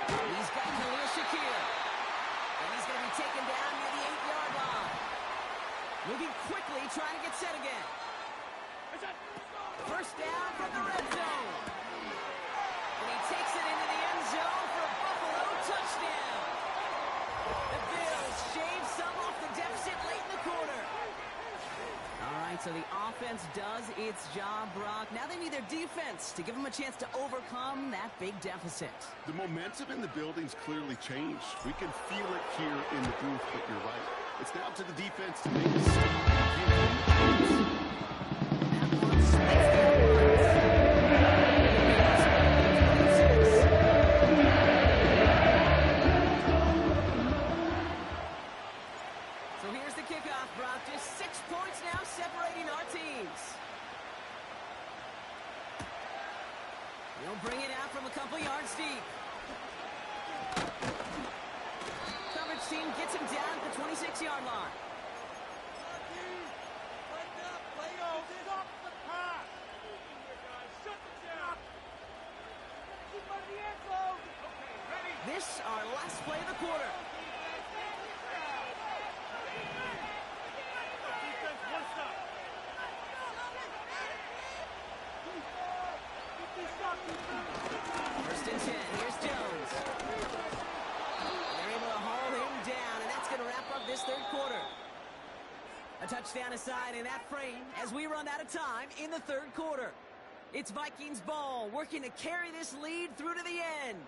He's got Khalil Shakir. And he's going to be taken down near the 8-yard line. Moving quickly, trying to get set again. 1st down from the red zone. And he takes it into the end zone for a Buffalo touchdown. The Bills shave some off the deficit late in the quarter. All right, so the offense does its job, Brock. Now they need their defense to give them a chance to overcome that big deficit. The momentum in the building's clearly changed. We can feel it here in the booth, but you're right. It's now to the defense to make a stop. So here's the kickoff, Brock. Just 6 points now separating our teams. He'll bring it out from a couple yards deep. Coverage team gets him down at the 26-yard line. This our last play of the quarter. First and 10. Here's Jones. They're able to haul him down, and that's going to wrap up this 3rd quarter. A touchdown aside in that frame as we run out of time in the 3rd quarter. It's Vikings ball, working to carry this lead through to the end.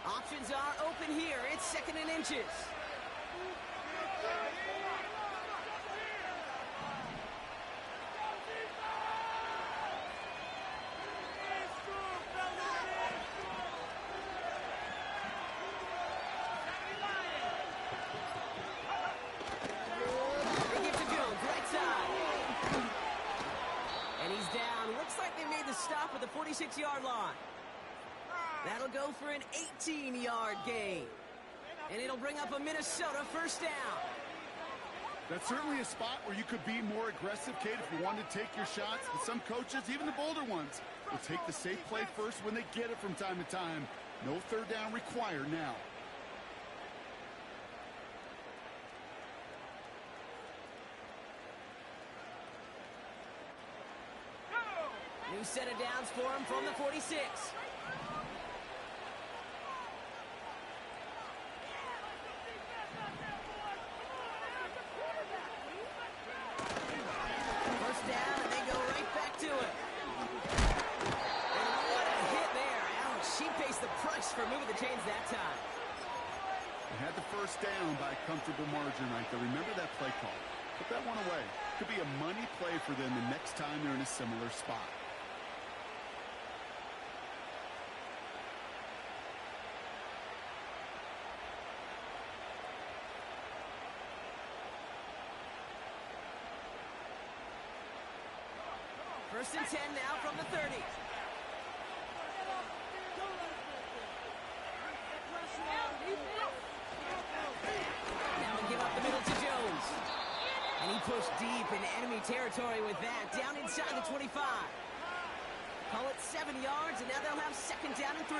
Options are open here. It's 2nd and inches. They give to Jones, right side. And he's down. Looks like they made the stop at the 46-yard line. That'll go for an 18-yard gain. And it'll bring up a Minnesota 1st down. That's certainly a spot where you could be more aggressive, Kate, if you wanted to take your shots. But some coaches, even the bolder ones, will take the safe play first when they get it from time to time. No third down required now. New set of downs for him from the 46. First down, and they go right back to it. And what a hit there. Ouch, she pays the price for moving the chains that time. They had the first down by a comfortable margin right there. Remember that play call. Put that one away. Could be a money play for them the next time they're in a similar spot. First and 10 now from the 30. Now they give up the middle to Jones. And he pushed deep into enemy territory with that. Down inside the 25. Call it 7 yards, and now they'll have second down and 3.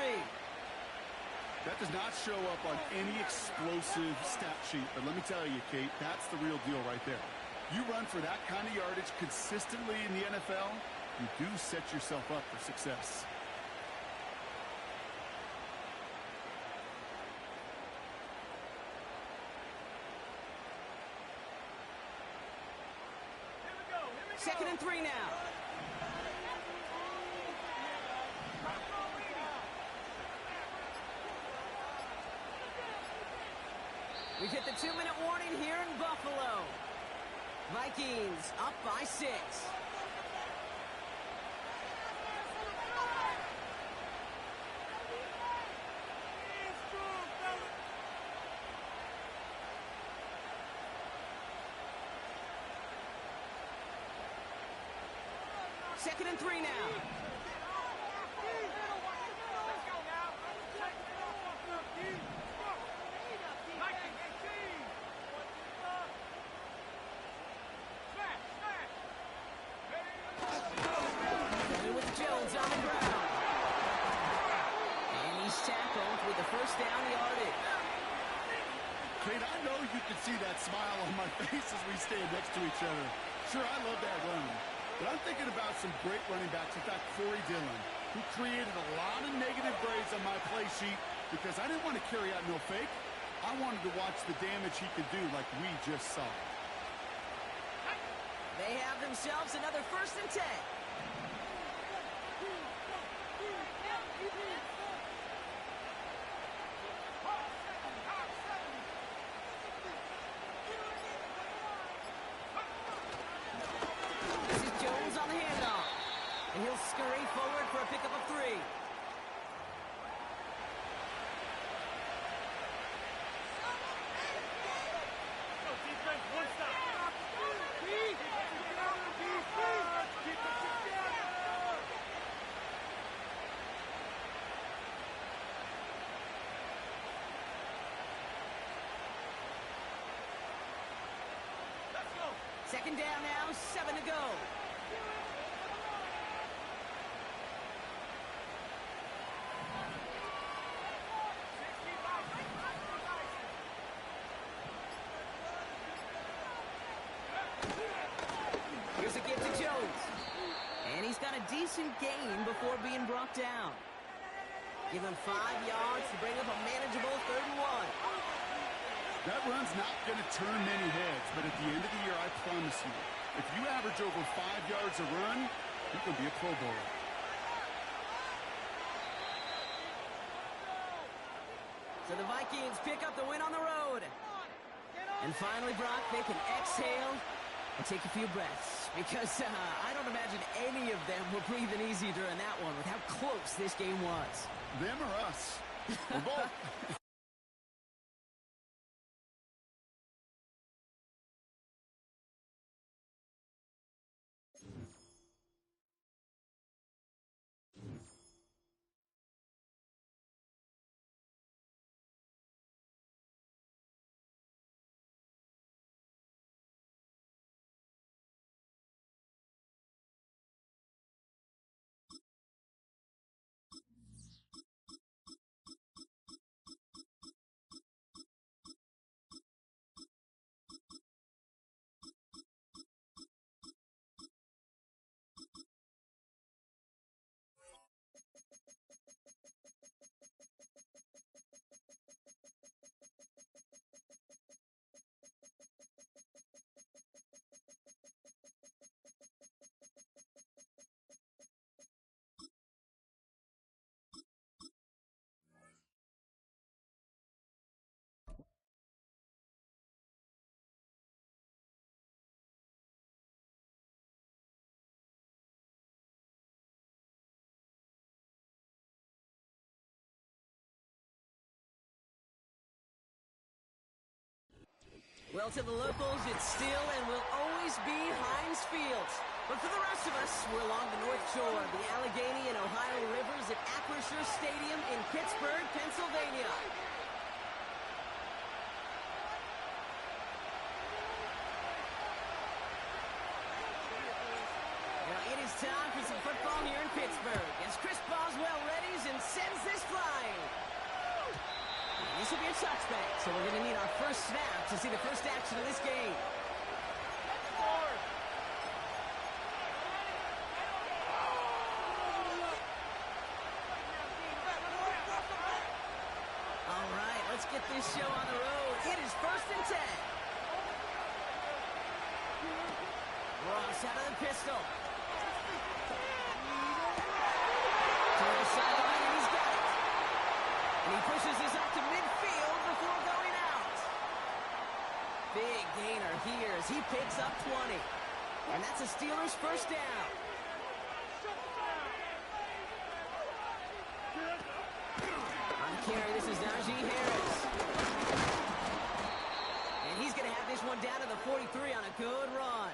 That does not show up on any explosive stat sheet. But let me tell you, Kate, that's the real deal right there. You run for that kind of yardage consistently in the NFL, you do set yourself up for success. Second and 3 now. We've hit the 2-minute warning here in Buffalo. Vikings up by 6. Second and 3 now. With Jones on the ground. And he's tackled with the first down yardage. Kate, I know you can see that smile on my face as we stand next to each other. Sure, I love that run. But I'm thinking about some great running backs. In fact, Corey Dillon, who created a lot of negative grades on my play sheet because I didn't want to carry out no fake. I wanted to watch the damage he could do like we just saw. They have themselves another first and 10. This is Jones on the handoff. And he'll scurry forward for a pickup of 3. Second down now, 7 to go. Here's a give to Jones. And he's got a decent gain before being brought down. Give him 5 yards to bring up a manageable 3rd and 1. That run's not going to turn many heads, but at the end of the year, I promise you, if you average over 5 yards a run, you can be a Pro Bowler. So the Vikings pick up the win on the road. And finally, Brock, they can exhale and take a few breaths. Because I don't imagine any of them were breathing easy during that one with how close this game was. Them or us? Or both. Well, to the locals, it's still and will always be Heinz Field. But for the rest of us, we're along the North Shore, the Allegheny and Ohio Rivers at Acrisure Stadium in Pittsburgh, Pennsylvania. Now it is time for some football here in Pittsburgh as Chris Boswell readies and sends this flying. This will be a touchback, so we're going to need our first snap to see the first action of this game. All right, let's get this show on the road. It is 1st and 10. Ross out of the pistol. To the sideline, and he's got it. And he pushes this up to midfield before going out. Big gainer here as he picks up 20. And that's a Steelers first down. On the carry, this is Najee Harris. And he's going to have this one down to the 43 on a good run.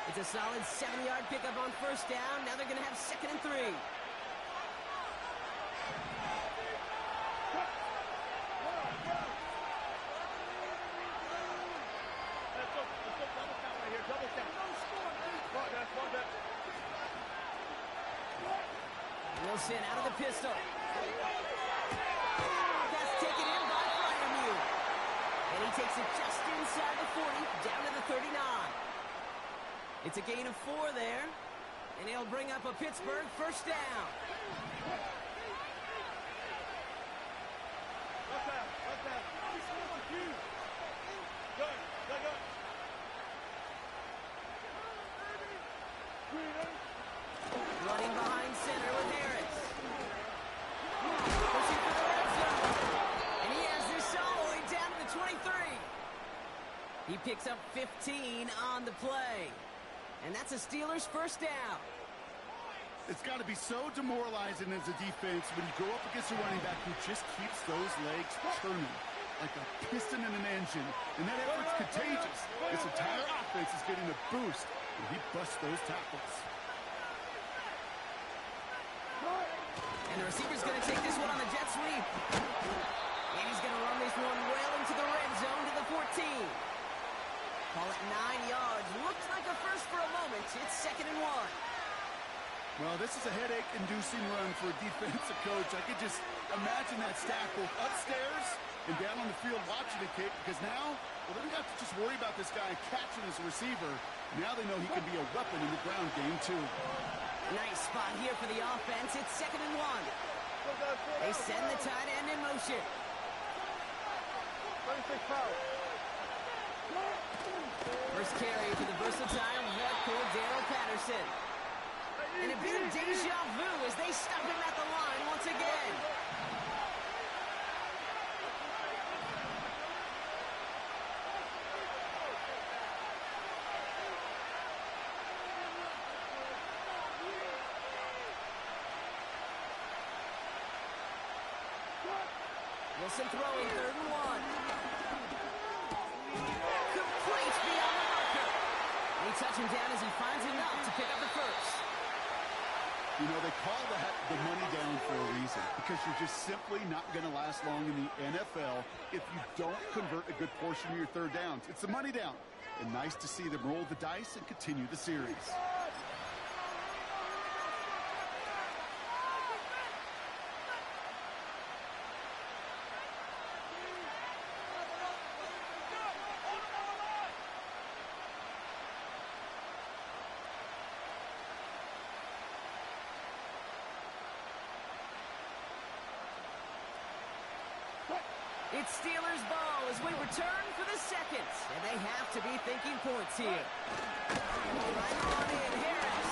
It's a solid 7-yard pickup on first down. Now they're going to have 2nd and 3. Wilson out of the pistol. That's taken in by Fryermuth. And he takes it just inside the 40, down to the 39. It's a gain of 4 there. And he'll bring up a Pittsburgh first down. Running behind center with Harris. Pushing for the red zone. And he has this all the way down to the 23. He picks up 15 on the play. And that's a Steelers first down. It's got to be so demoralizing as a defense when you go up against a running back who just keeps those legs turning like a piston in an engine. And that effort's contagious. This entire offense is getting a boost when he busts those tackles. And the receiver's going to take this one on the jet sweep. And he's going to run this one well into the red zone to the 14. Call it 9 yards. Looks like a first for a moment. It's 2nd and 1. Well, this is a headache-inducing run for a defensive coach. I could just imagine that staff both upstairs and down on the field watching it, Kate, because now, well, they don't have to just worry about this guy catching his receiver. Now they know he can be a weapon in the ground game, too. Nice spot here for the offense. It's 2nd and 1. They send the tight end in motion. First carry for the versatile vet Cordero Patterson. And a bit of deja vu as they stop him at the line once again. Wilson throwing 3rd and 1. Complete beyond the marker. And he touches him down as he finds enough to pick up the first. You know, they call that the money down for a reason, because you're just simply not going to last long in the NFL if you don't convert a good portion of your 3rd downs. It's the money down. And nice to see them roll the dice and continue the series. It's Steelers ball as we return for the 2nd. And they have to be thinking points here. Right on in, Harris.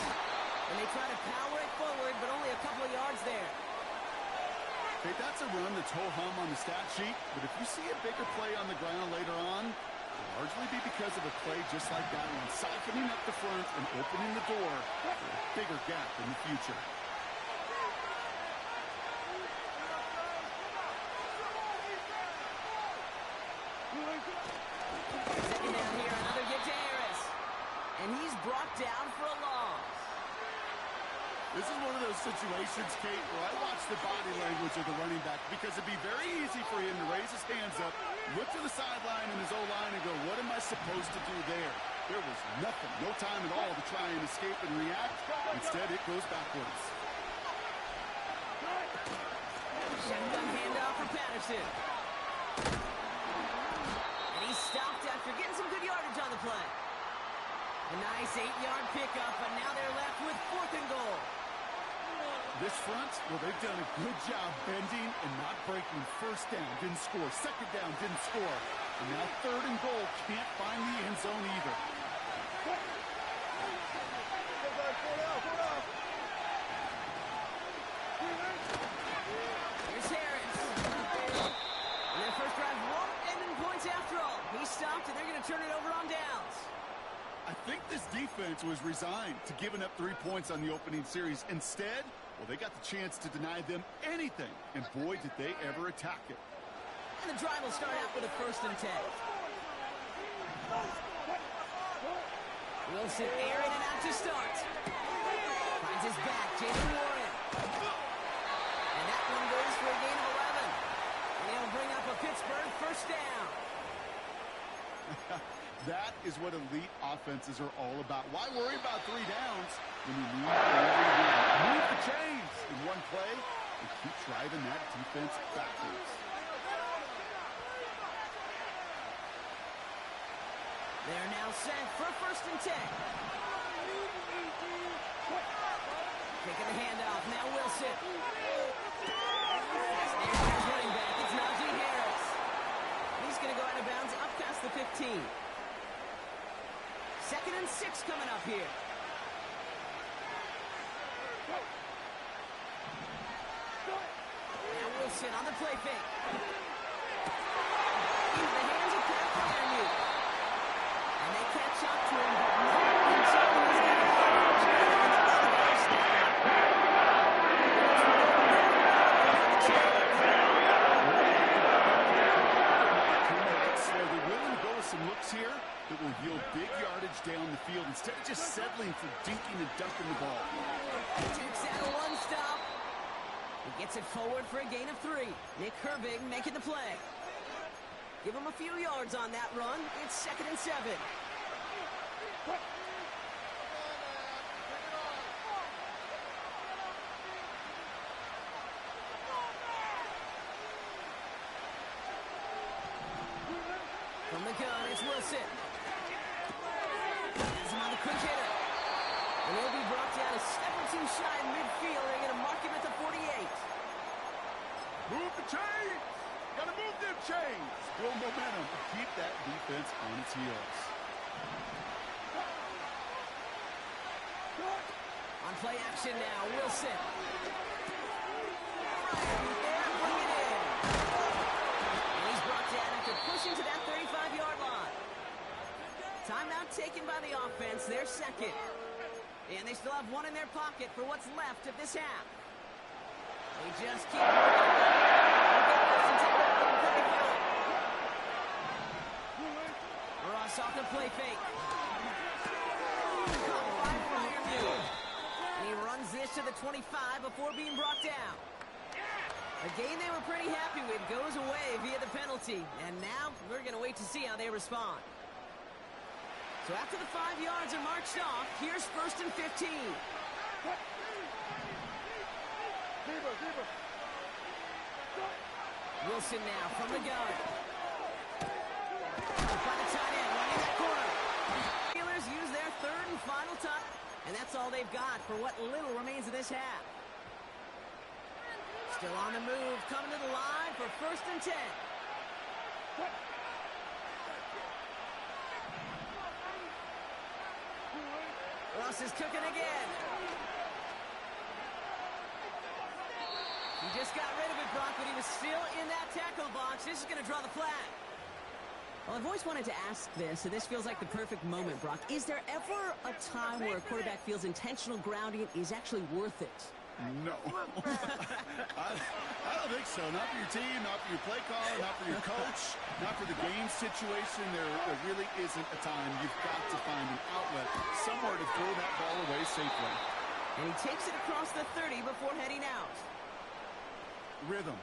And they try to power it forward, but only a couple of yards there. Okay, that's a run that's ho-hum on the stat sheet, but if you see a bigger play on the ground later on, it'll largely be because of a play just like that one, siphoning up the front and opening the door for a bigger gap in the future. This is one of those situations, Kate, where I watch the body language of the running back because it'd be very easy for him to raise his hands up, look to the sideline in his O-line and go, what am I supposed to do there? There was nothing, no time at all to try and escape and react. Instead, it goes backwards. Shotgun handoff for Patterson. And he's stopped after getting some good yardage on the play. A nice 8-yard pickup, but now they're left with 4th and goal. This front, well, they've done a good job bending and not breaking. First down, didn't score. Second down, didn't score. And now 3rd and goal, can't find the end zone either. Here's Harris. And their first drive won't end in points after all. He stopped, and they're going to turn it over on downs. I think this defense was resigned to giving up 3 points on the opening series. Instead, well, they got the chance to deny them anything. And boy, did they ever attack it. And the drive will start out with a 1st and 10. Wilson airing it out to start. Finds his back, Jason Warren. And that one goes for a gain of 11. And he'll bring up a Pittsburgh first down. That is what elite offenses are all about. Why worry about 3 downs when you need to move the chains in one play and keep driving that defense backwards? They're now set for 1st and 10. Taking the handoff, now Wilson. There's his running back, it's Najee Harris. He's going to go out of bounds up past the 15. 2nd and 6 coming up here. Now Wilson on the play fake. Into the hands of Pat Fryermuth. And they catch up to him, but no one's up. He's got a they're willing to go with some looks here that will yield big yardage down the field instead of just settling for dinking and dunking the ball. Takes out a 1-stop. He gets it forward for a gain of 3. Nick Herbig making the play. Give him a few yards on that run. It's 2nd and 7. From the gun, it's Wilson. Has him on the quick hitter. And he'll be brought down a step or two shy in midfield. They're going to mark him at the 48. Move the chains! Gotta move them chains! Build momentum and keep that defense on its heels. On play action now, Wilson. Fryermuth there, bring it in. And he's brought down after pushing to that 35-yard line. Timeout taken by the offense, their 2nd. And they still have 1 in their pocket for what's left of this half. They just keep Ross off the play fake. Caught by Fryermuth. And he runs this to the 25 before being brought down. A game they were pretty happy with goes away via the penalty. And now we're going to wait to see how they respond. So after the 5 yards are marched off, here's 1st and 15. Wilson now from the gun. By the tight end, running that corner. Steelers use their 3rd and final time, and that's all they've got for what little remains of this half. Still on the move, coming to the line for 1st and 10. Ross is cooking again. He just got rid of it, Brock, but he was still in that tackle box. This is going to draw the flag. Well, I've always wanted to ask this, and this feels like the perfect moment, Brock. Is there ever a time where a quarterback feels intentional grounding is actually worth it? No. I don't think so. Not for your team, not for your play caller, not for your coach, not for the game situation. There really isn't a time. You've got to find an outlet, somewhere to throw that ball away safely. And he takes it across the 30 before heading out. Rhythm.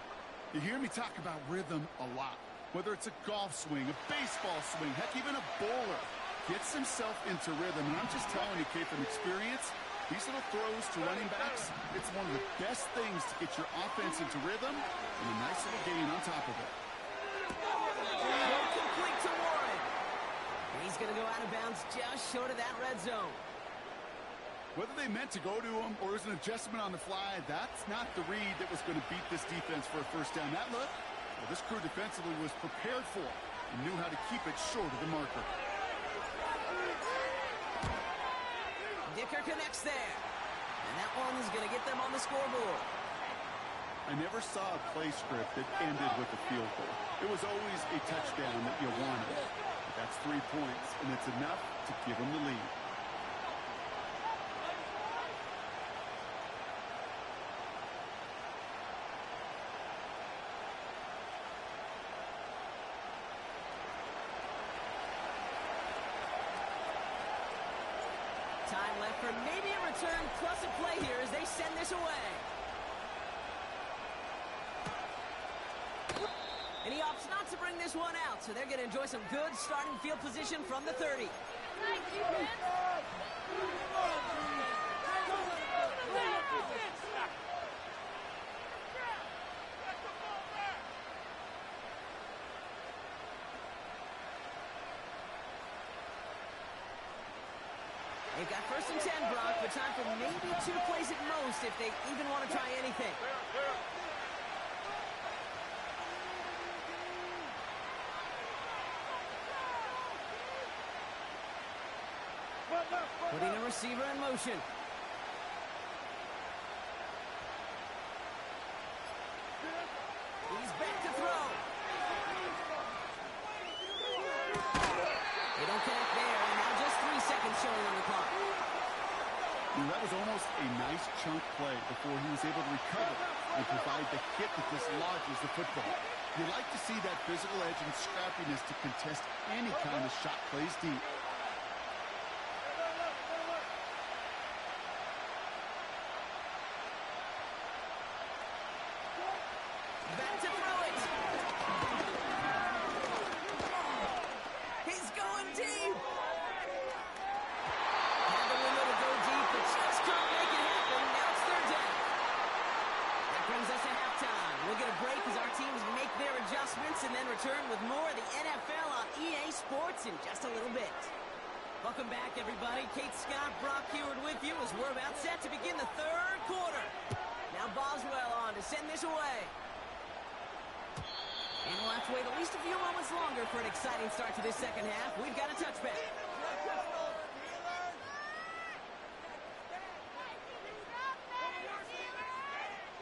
You hear me talk about rhythm a lot. Whether it's a golf swing, a baseball swing, heck, even a bowler gets himself into rhythm. And I'm just telling you, Kate, from experience, these little throws to running backs, it's one of the best things to get your offense into rhythm and a nice little gain on top of it. Complete to Warren. And he's going to go out of bounds just short of that red zone. Whether they meant to go to him or it was an adjustment on the fly, that's not the read that was going to beat this defense for a first down. That look, well, this crew defensively was prepared for and knew how to keep it short of the marker. Dicker connects there. And that one is going to get them on the scoreboard. I never saw a play script that ended with a field goal. It was always a touchdown that you wanted. But that's 3 points, and it's enough to give them the lead. Time left for maybe a return plus a play here as they send this away. And he opts not to bring this one out, so they're going to enjoy some good starting field position from the 30. They've got 1st and 10, Brock, but time for maybe 2 plays at most if they even want to try anything. Putting a receiver in motion. He's back to throw. They don't connect there, and now just 3 seconds showing on the clock. That was almost a nice chunk play before he was able to recover and provide the hit that dislodges the football. You like to see that physical edge and scrappiness to contest any kind of shot plays deep. Back to throw it. He's going deep. Had the window to go deep, but just couldn't make it happen. Now it's 3rd down. That brings us to halftime. We'll get a break as our teams make their adjustments and then return with more of the NFL on EA Sports in just a little bit. Welcome back, everybody. Kate Scott, Brock Heward with you as we're about set to begin the 3rd quarter. Now Boswell on to send this away. And we'll have to wait at least a few moments longer for an exciting start to this second half. We've got a touchback.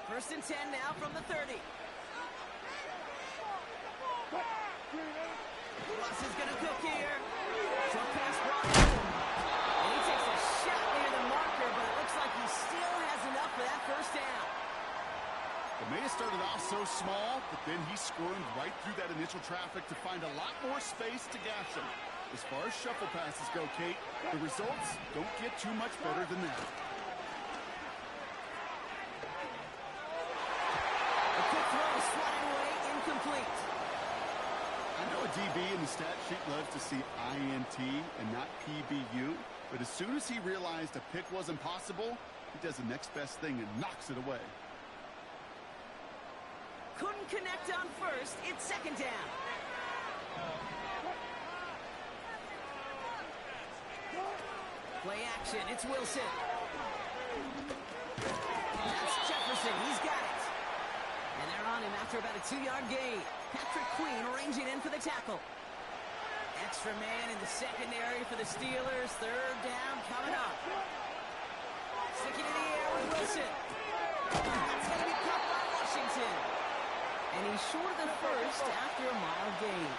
1st and 10 now from the 30. Ross is going to cook here. Short pass brought in. And he takes a shot near the marker, but it looks like he still has enough for that 1st down. It may have started off so small, but then he squirmed right through that initial traffic to find a lot more space to gash him. As far as shuffle passes go, Kate, the results don't get too much better than that. A quick throw swatted away, incomplete. I know a DB in the stat sheet loves to see INT and not PBU, but as soon as he realized a pick wasn't possible, he does the next best thing and knocks it away. Couldn't connect on 1st. It's 2nd down. Play action. It's Wilson. That's Jefferson. He's got it. And they're on him after about a 2-yard gain. Patrick Queen arranging in for the tackle. Extra man in the secondary for the Steelers. 3rd down coming up. Sticking in the air with Wilson. That's going to be caught by Washington. And he's short of the 1st after a mild gain.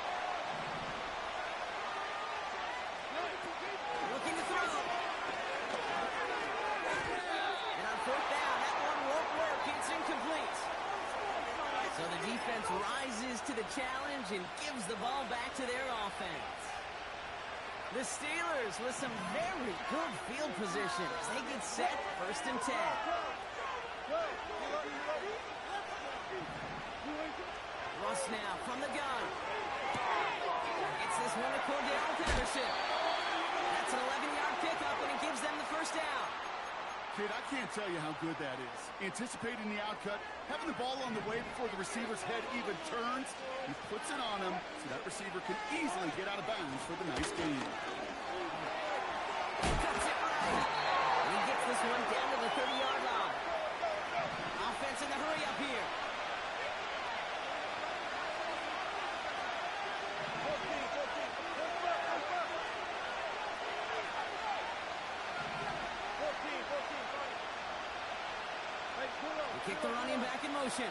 Looking to throw. And on 4th down, that one won't work. It's incomplete. So the defense rises to the challenge and gives the ball back to their offense. The Steelers with some very good field position as they get set, 1st and 10. Russ now from the gun. Gets this one to Cordell Patterson. That's an 11-yard pickup, and it gives them the 1st down. Kid, I can't tell you how good that is. Anticipating the outcut, having the ball on the way before the receiver's head even turns, he puts it on him so that receiver can easily get out of bounds for the nice gain. Cuts it right. And he gets this one down to the 30-yard line. Offense in the hurry up here. Kick the running back in motion.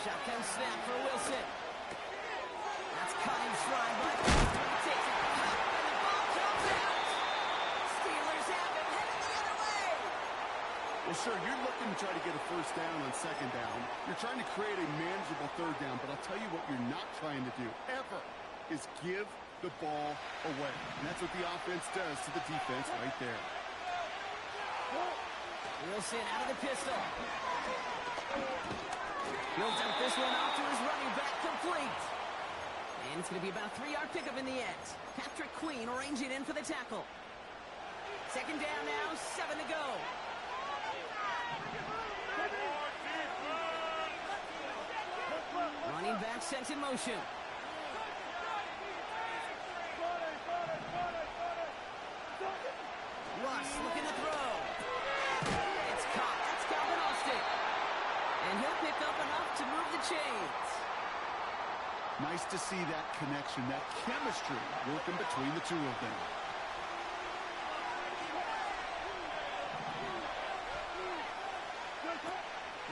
Shotgun snap for Wilson. That's cut in stride, but he takes it. And the ball comes out. Steelers have it, headed the other way. Well, sure, you're looking to try to get a 1st down on 2nd down. You're trying to create a manageable 3rd down, but I'll tell you what you're not trying to do, ever, is give the ball away. And that's what the offense does to the defense right there. Wilson out of the pistol. He'll dump this one off to his running back, complete. And it's going to be about a 3-yard pickup in the end. Patrick Queen arranging in for the tackle. 2nd down now, 7 to go. Running back sent in motion. Russ looking to throw. It's caught. That's Calvin Austin. And he'll pick up enough to move the chains. Nice to see that connection, that chemistry working between the two of them.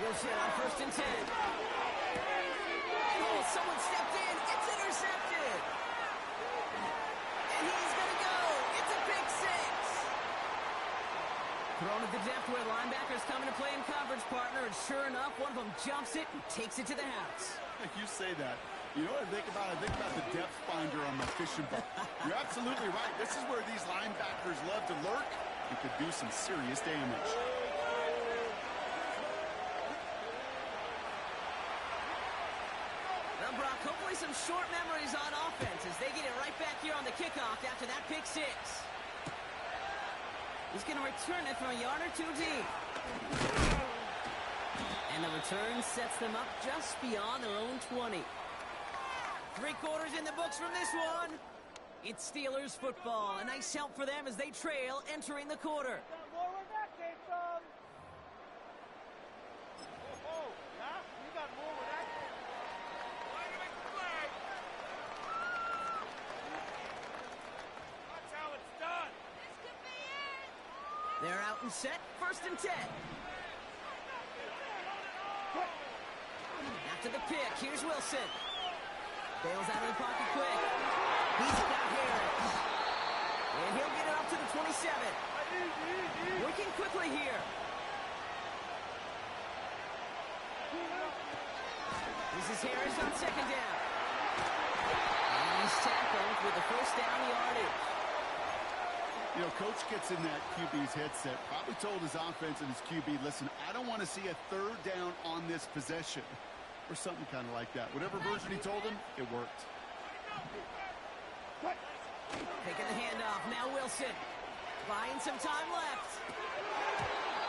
Wilson on 1st and 10. Oh, someone stepped in. It's intercepted. And he's going to go. It's a pick 6. Thrown at the depth where linebackers coming to play in coverage, partner. And sure enough, one of them jumps it and takes it to the house. You say that. You know what I think about? I think about the depth finder on my fishing boat. You're absolutely right. This is where these linebackers love to lurk. It could do some serious damage. Well, Brock, hopefully some short memories on offense as they get it right back here on the kickoff after that pick 6. He's going to return it from a yard or 2 deep. And the return sets them up just beyond their own 20. 3 quarters in the books from this one. It's Steelers football. A nice help for them as they trail entering the quarter. More where that came from. Oh, yeah? You got more where that came from. Why do you make the flag? That's how it's done. This could be it. They're out and set. 1st and 10. After the pick, here's Wilson. Bails out of the pocket quick. He's got Harris. And he'll get it up to the 27. Working quickly here. This is Harris on 2nd down. And he's tackled with the 1st down yardage. You know, Coach gets in that QB's headset, probably told his offense and his QB, listen, I don't want to see a 3rd down on this possession. Or something kind of like that. Whatever version he told him, it worked. Taking the handoff. Now Wilson. Buying some time left.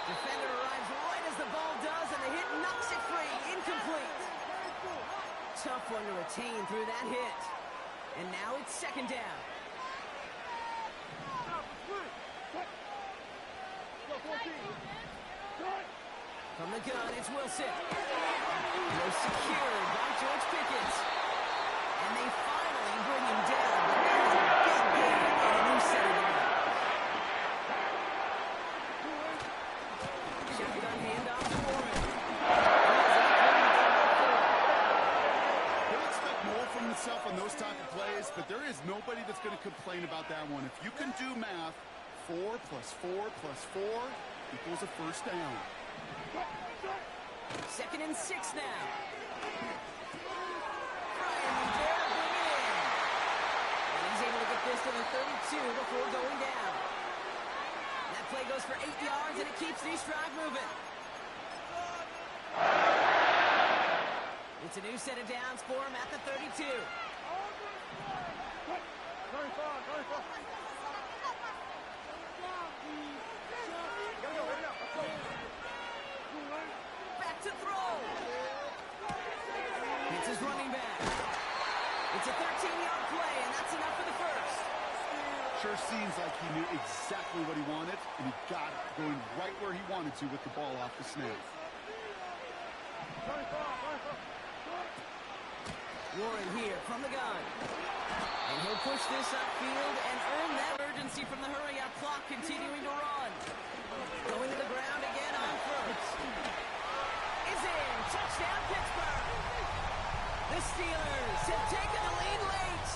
Defender arrives right as the ball does, and the hit knocks it free. Incomplete. Tough one to retain through that hit. And now it's 2nd down. From the gun, it's Wilson. They're secured by George Pickens. And they finally bring him down. But that is a big gain and a new set of down. Shotgun handoff to Warren. He'll expect more from himself on those type of plays, but there is nobody that's going to complain about that one. If you can do math, 4 + 4 + 4, equals a first down. 2nd and 6 now. Brian there, bring it in. And he's able to get this to the 32 before going down. That play goes for 8 yards, and it keeps the drive moving. It's a new set of downs for him at the 32. Back to throw. It's his running back. It's a 13-yard play, and that's enough for the first. Sure seems like he knew exactly what he wanted, and he got it, going right where he wanted to with the ball off the snap. Warren here from the gun. And he'll push this upfield and earn that urgency from the hurry-up clock, continuing to run. Going to the ground again on first. Is in. Touchdown, Pittsburgh. The Steelers have taken the lead late.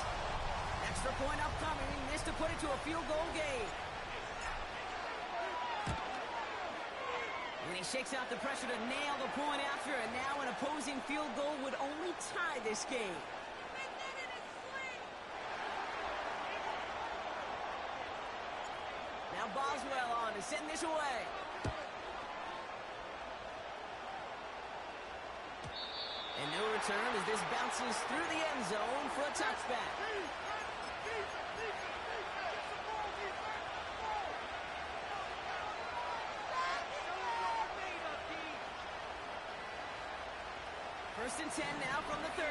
Extra point upcoming. This to put it to a field goal game. And he shakes out the pressure to nail the point after, and now an opposing field goal would only tie this game. Now Boswell on to send this away. And no return as this bounces through the end zone for a touchback. First and 10 now from the 30.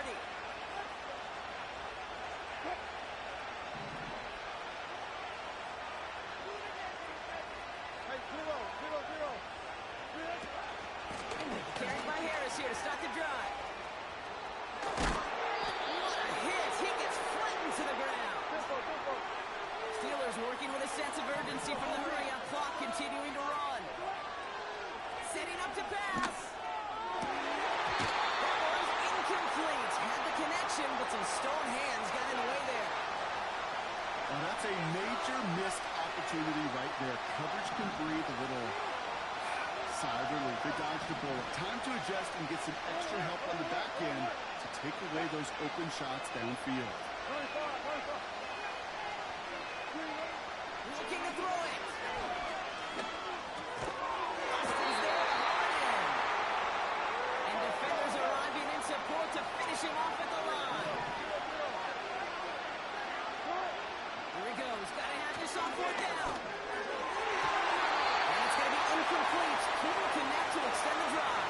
Carried by Harris here to start the drive. What a hit! He gets flattened to the ground. Steelers working with a sense of urgency from the hurry-up clock, continuing to run. Setting up to pass. Incomplete. Had the connection, but some stone hands got in the way there. Well, that's a major missed opportunity right there. Coverage can breathe a little sigh of relief. They dodged the bullet. Time to adjust and get some extra help on the back end to take away those open shots downfield. Looking to throw it. To finish him off at the line. Here he goes. Got to have this on 4th down. And it's going to be incomplete. Couldn't connect to extend the drive.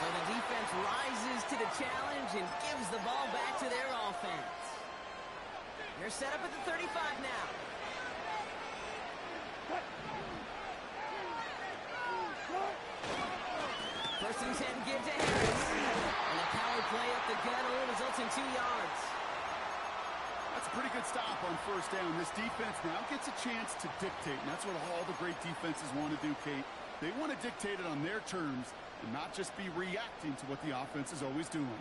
So the defense rises to the challenge and gives the ball back to their offense. They're set up at the 35 now. First and 10, give to Harris. And a power play up the gut only results in 2 yards. That's a pretty good stop on first down. This defense now gets a chance to dictate, and that's what all the great defenses want to do, Kate. They want to dictate it on their terms and not just be reacting to what the offense is always doing.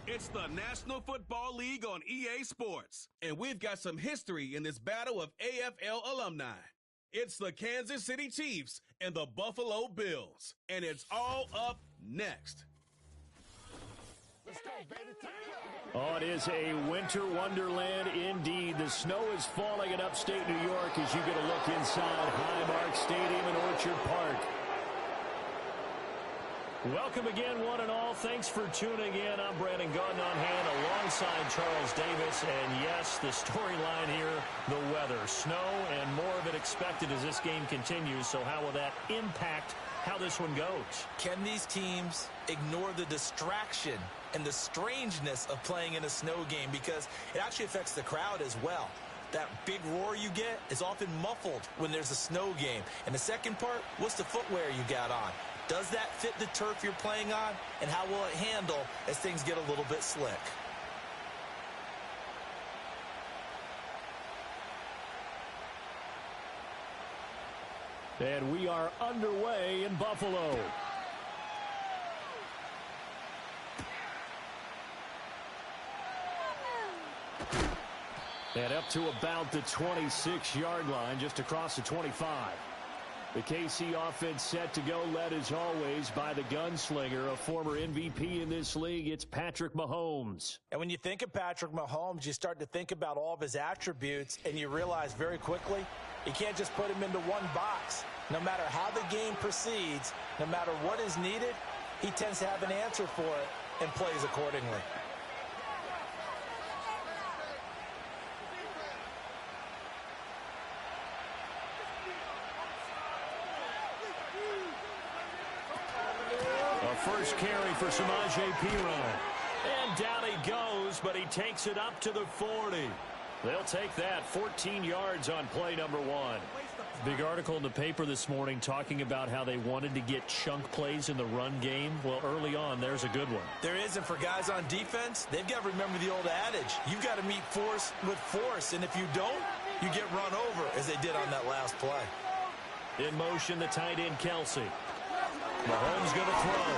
It's the National Football League on EA Sports, and we've got some history in this battle of AFL alumni. It's the Kansas City Chiefs and the Buffalo Bills, and it's all up next. Oh, it is a winter wonderland indeed. The snow is falling in upstate New York as you get a look inside Highmark Stadium in Orchard Park. Welcome again, one and all. Thanks for tuning in. I'm Brandon Gaudin on hand alongside Charles Davis. And yes, the storyline here, the weather. Snow and more of it expected as this game continues. So how will that impact how this one goes? Can these teams ignore the distraction and the strangeness of playing in a snow game? Because it actually affects the crowd as well. That big roar you get is often muffled when there's a snow game. And the second part, what's the footwear you got on? Does that fit the turf you're playing on? And how will it handle as things get a little bit slick? And we are underway in Buffalo. And up to about the 26-yard line, just across the 25. The KC offense set to go, led as always by the gunslinger, a former MVP in this league. It's Patrick Mahomes. And when you think of Patrick Mahomes, you start to think about all of his attributes, and you realize very quickly you can't just put him into one box. No matter how the game proceeds, no matter what is needed, he tends to have an answer for it and plays accordingly. First carry for Samaje Perine. And down he goes, but he takes it up to the 40. They'll take that. 14 yards on play number one. Big article in the paper this morning talking about how they wanted to get chunk plays in the run game. Well, early on, there's a good one. There is, and for guys on defense, they've got to remember the old adage. You've got to meet force with force, and if you don't, you get run over, as they did on that last play. In motion, the tight end, Kelsey. Mahomes going to throw.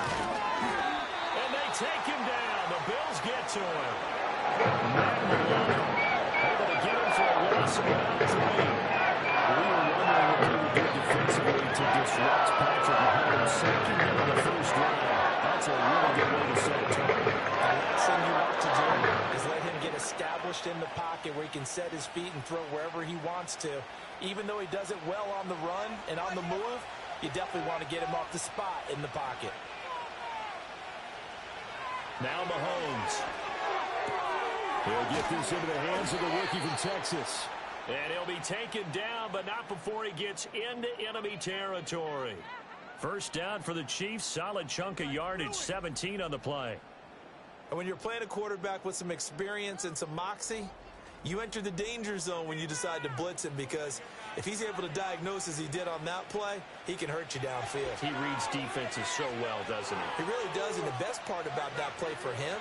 And they take him down. The Bills get to him. Able to get him for a loss of about 3. We were wondering what they would do defensively to disrupt Patrick Mahomes. Sacking him in the first round. That's a really good way to set a target. The last thing you want to do is let him get established in the pocket where he can set his feet and throw wherever he wants to. Even though he does it well on the run and on the move, you definitely want to get him off the spot in the pocket. Now Mahomes. He'll get this into the hands of the rookie from Texas. And he'll be taken down, but not before he gets into enemy territory. First down for the Chiefs. Solid chunk of yardage, 17 on the play. And when you're playing a quarterback with some experience and some moxie, you enter the danger zone when you decide to blitz him, because if he's able to diagnose as he did on that play, he can hurt you downfield. He reads defenses so well, doesn't he? He really does, and the best part about that play for him,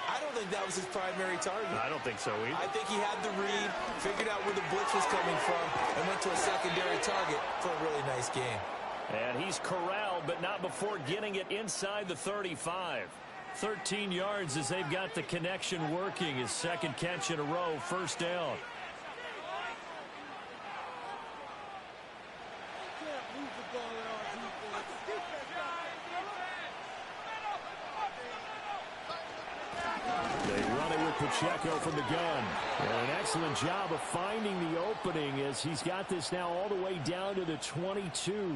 I don't think that was his primary target. I don't think so either. I think he had the read, figured out where the blitz was coming from, and went to a secondary target for a really nice game. And he's corralled, but not before getting it inside the 35. 13 yards as they've got the connection working. His second catch in a row, first down. They run it with Pacheco from the gun. And an excellent job of finding the opening as he's got this now all the way down to the 22.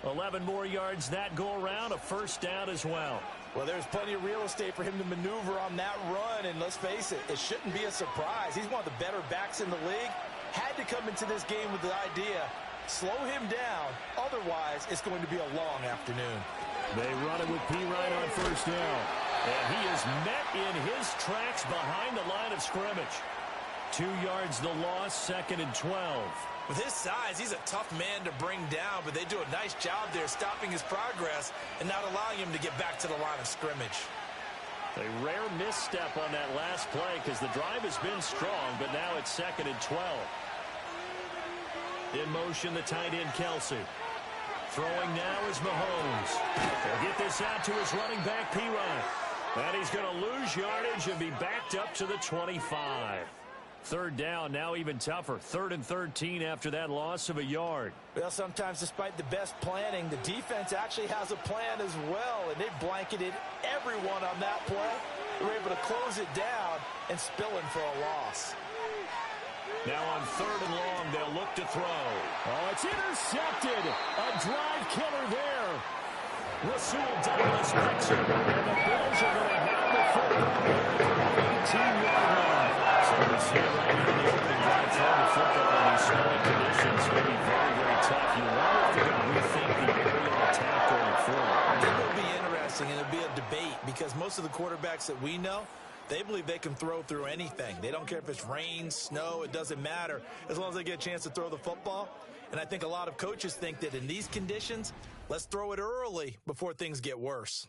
11 more yards that go around, a first down as well. Well, there's plenty of real estate for him to maneuver on that run, and let's face it, it shouldn't be a surprise. He's one of the better backs in the league. Had to come into this game with the idea, slow him down, otherwise it's going to be a long afternoon. They run it with Perine on first down, and he is met in his tracks behind the line of scrimmage. 2 yards the loss, second and 12. With his size, he's a tough man to bring down, but they do a nice job there stopping his progress and not allowing him to get back to the line of scrimmage. A rare misstep on that last play because the drive has been strong, but now it's second and 12. In motion, the tight end, Kelsey. Throwing now is Mahomes. They'll get this out to his running back, Perine. And he's going to lose yardage and be backed up to the 25. Third down, now even tougher. 3rd and 13 after that loss of a yard. Well, sometimes despite the best planning, the defense actually has a plan as well, and they blanketed everyone on that play. They were able to close it down and spilling for a loss. Now on 3rd and long, they'll look to throw. Oh, it's intercepted. A drive killer there. Rasul Douglas picks it. And the Bills are going to have the football at the 18-yard line. So we see it right here in the opening drive. Throwing the football in these snowy conditions may be very, very tough. You wonder if they're going to rethink the aerial attack going forward. I think it'll be interesting, and it'll be a debate, because most of the quarterbacks that we know, they believe they can throw through anything. They don't care if it's rain, snow, it doesn't matter, as long as they get a chance to throw the football. And I think a lot of coaches think that in these conditions, let's throw it early before things get worse.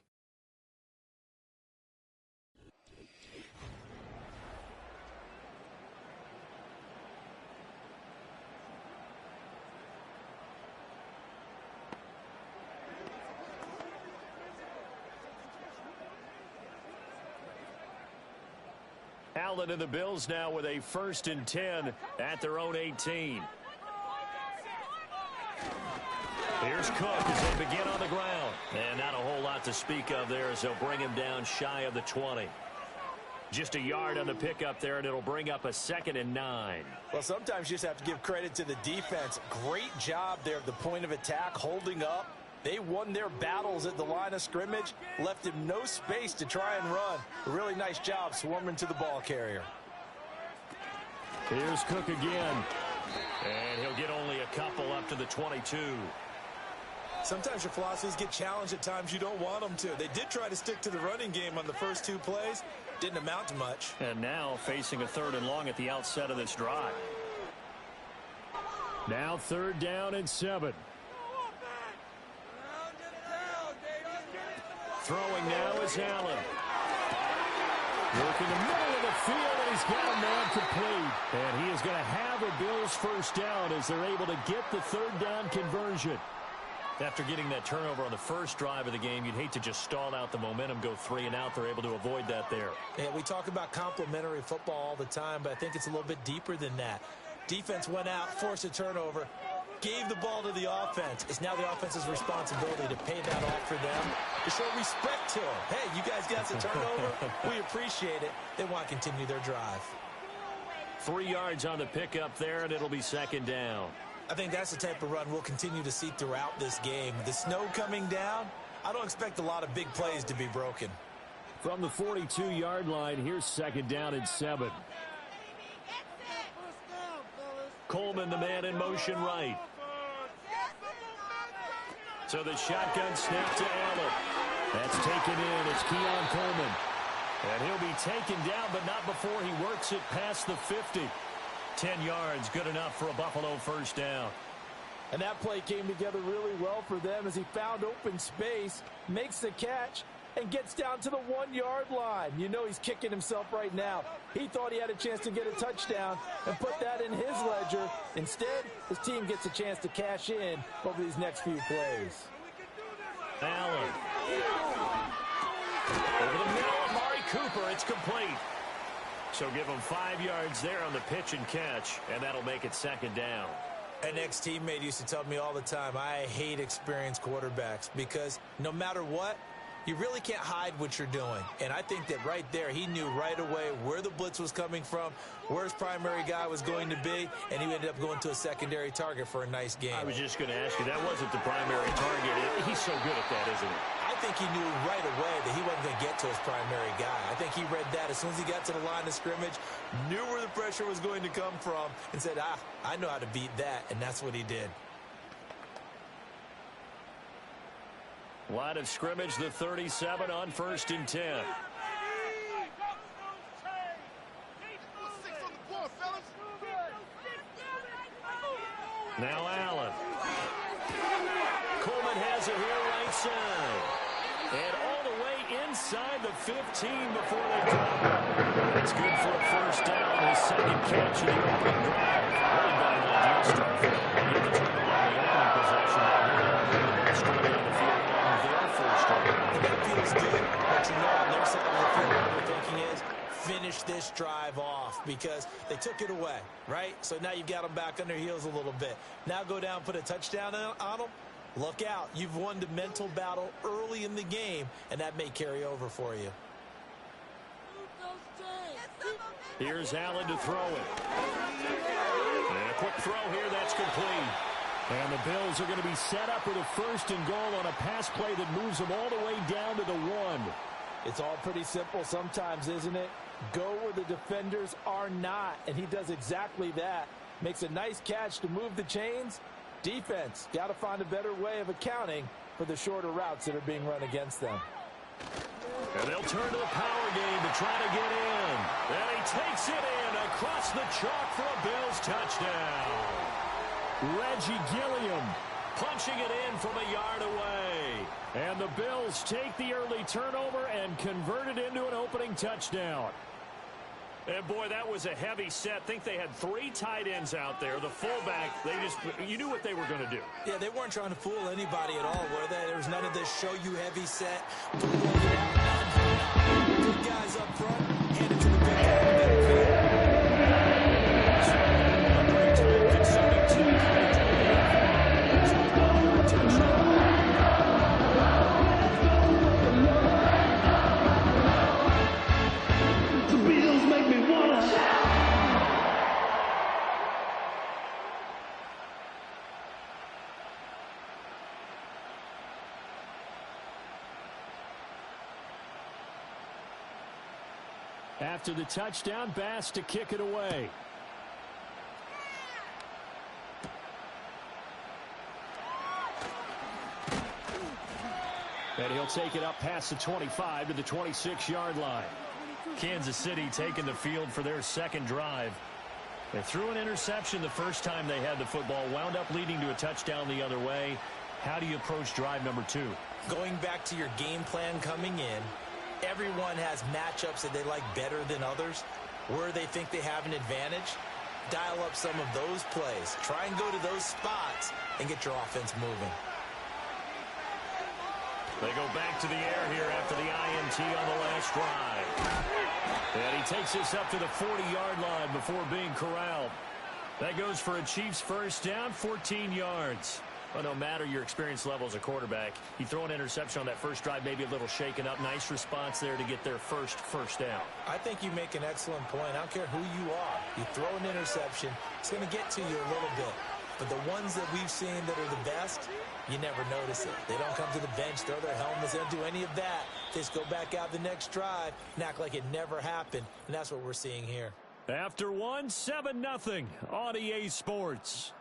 Allen and the Bills now with a 1st and 10 at their own 18. Here's Cook as they begin on the ground. And not a whole lot to speak of there as they'll bring him down shy of the 20. Just a yard on the pickup there, and it'll bring up a 2nd and 9. Well, sometimes you just have to give credit to the defense. Great job there at the point of attack, holding up. They won their battles at the line of scrimmage, left him no space to try and run. A really nice job swarming to the ball carrier. Here's Cook again. And he'll get only a couple up to the 22. Sometimes your philosophies get challenged at times you don't want them to. They did try to stick to the running game on the first 2 plays. Didn't amount to much. And now facing a 3rd and long at the outset of this drive. Now 3rd down and 7. Throwing now is Allen. Working the middle of the field, and he's got a man complete. And he is going to have a Bills 1st down as they're able to get the 3rd down conversion. After getting that turnover on the first drive of the game, you'd hate to just stall out the momentum, go 3 and out. They're able to avoid that there. Yeah, we talk about complementary football all the time, but I think it's a little bit deeper than that. Defense went out, forced a turnover, gave the ball to the offense. It's now the offense's responsibility to pay that off for them, to show respect to them. Hey, you guys got the turnover. We appreciate it. They want to continue their drive. 3 yards on the pickup there, and it'll be 2nd down. I think that's the type of run we'll continue to see throughout this game. The snow coming down, I don't expect a lot of big plays to be broken. From the 42-yard line, here's 2nd down and 7. Coleman, the man in motion right. So the shotgun snap to Allen. That's taken in. It's Keon Coleman. And he'll be taken down, but not before he works it past the 50. 10 yards, good enough for a Buffalo 1st down. And that play came together really well for them as he found open space, makes the catch, and gets down to the 1-yard line. You know he's kicking himself right now. He thought he had a chance to get a touchdown and put that in his ledger. Instead, his team gets a chance to cash in over these next few plays. Allen. Over the middle of Amari Cooper. It's complete. So give him 5 yards there on the pitch and catch, and that'll make it 2nd down. An ex-teammate used to tell me all the time, I hate experienced quarterbacks because no matter what, you really can't hide what you're doing. And I think that right there, he knew right away where the blitz was coming from, where his primary guy was going to be, and he ended up going to a secondary target for a nice game. I was just going to ask you, that wasn't the primary target. He's so good at that, isn't he? I think he knew right away that he wasn't going to get to his primary guy. I think he read that as soon as he got to the line of scrimmage, knew where the pressure was going to come from, and said, I know how to beat that, and that's what he did. Line of scrimmage, the 37 on 1st and 10. Now Allen. Coleman has it here right side. And all the way inside the 15 before they drop it. That's good for a 1st down. His 2nd catch of the opening drive. Really not an ideal start for them. They get the turnover on the opening possession. Straight down the field on their 1st down. And that feels good. quarterbacks and on their side of the field, what they're thinking is, finish this drive off because they took it away, right? So now you've got them back on their heels a little bit. Now go down, put a touchdown on them. Look out. You've won the mental battle early in the game, and that may carry over for you. Here's Allen to throw it. And a quick throw here, that's complete. And the Bills are going to be set up with a 1st and goal on a pass play that moves them all the way down to the 1. It's all pretty simple sometimes, isn't it? Go where the defenders are not, and he does exactly that. Makes a nice catch to move the chains. Defense, got to find a better way of accounting for the shorter routes that are being run against them. And they'll turn to the power game to try to get in. And he takes it in across the chalk for a Bills touchdown. Reggie Gilliam punching it in from a yard away. And the Bills take the early turnover and convert it into an opening touchdown. And boy, that was a heavy set. I think they had 3 tight ends out there. The fullback, you knew what they were going to do. Yeah, they weren't trying to fool anybody at all, were they? There was none of this show you heavy set. Big guys up front, hand it to the big guy. After the touchdown, Bass to kick it away. And he'll take it up past the 25 to the 26-yard line. Kansas City taking the field for their second drive. They threw an interception the first time they had the football, wound up leading to a touchdown the other way. How do you approach drive number 2? Going back to your game plan coming in, everyone has matchups that they like better than others, where they think they have an advantage. Dial up some of those plays. Try and go to those spots and get your offense moving. They go back to the air here after the INT on the last drive. And he takes this up to the 40-yard line before being corralled. That goes for a Chiefs first down, 14 yards. Well, no matter your experience level as a quarterback, you throw an interception on that first drive, maybe a little shaken up. Nice response there to get their first down. I think you make an excellent point. I don't care who you are. You throw an interception, it's going to get to you a little bit. But the ones that we've seen that are the best, you never notice it. They don't come to the bench, throw their helmets, they don't do any of that. They just go back out the next drive and act like it never happened. And that's what we're seeing here. After one, 7-0 on EA Sports.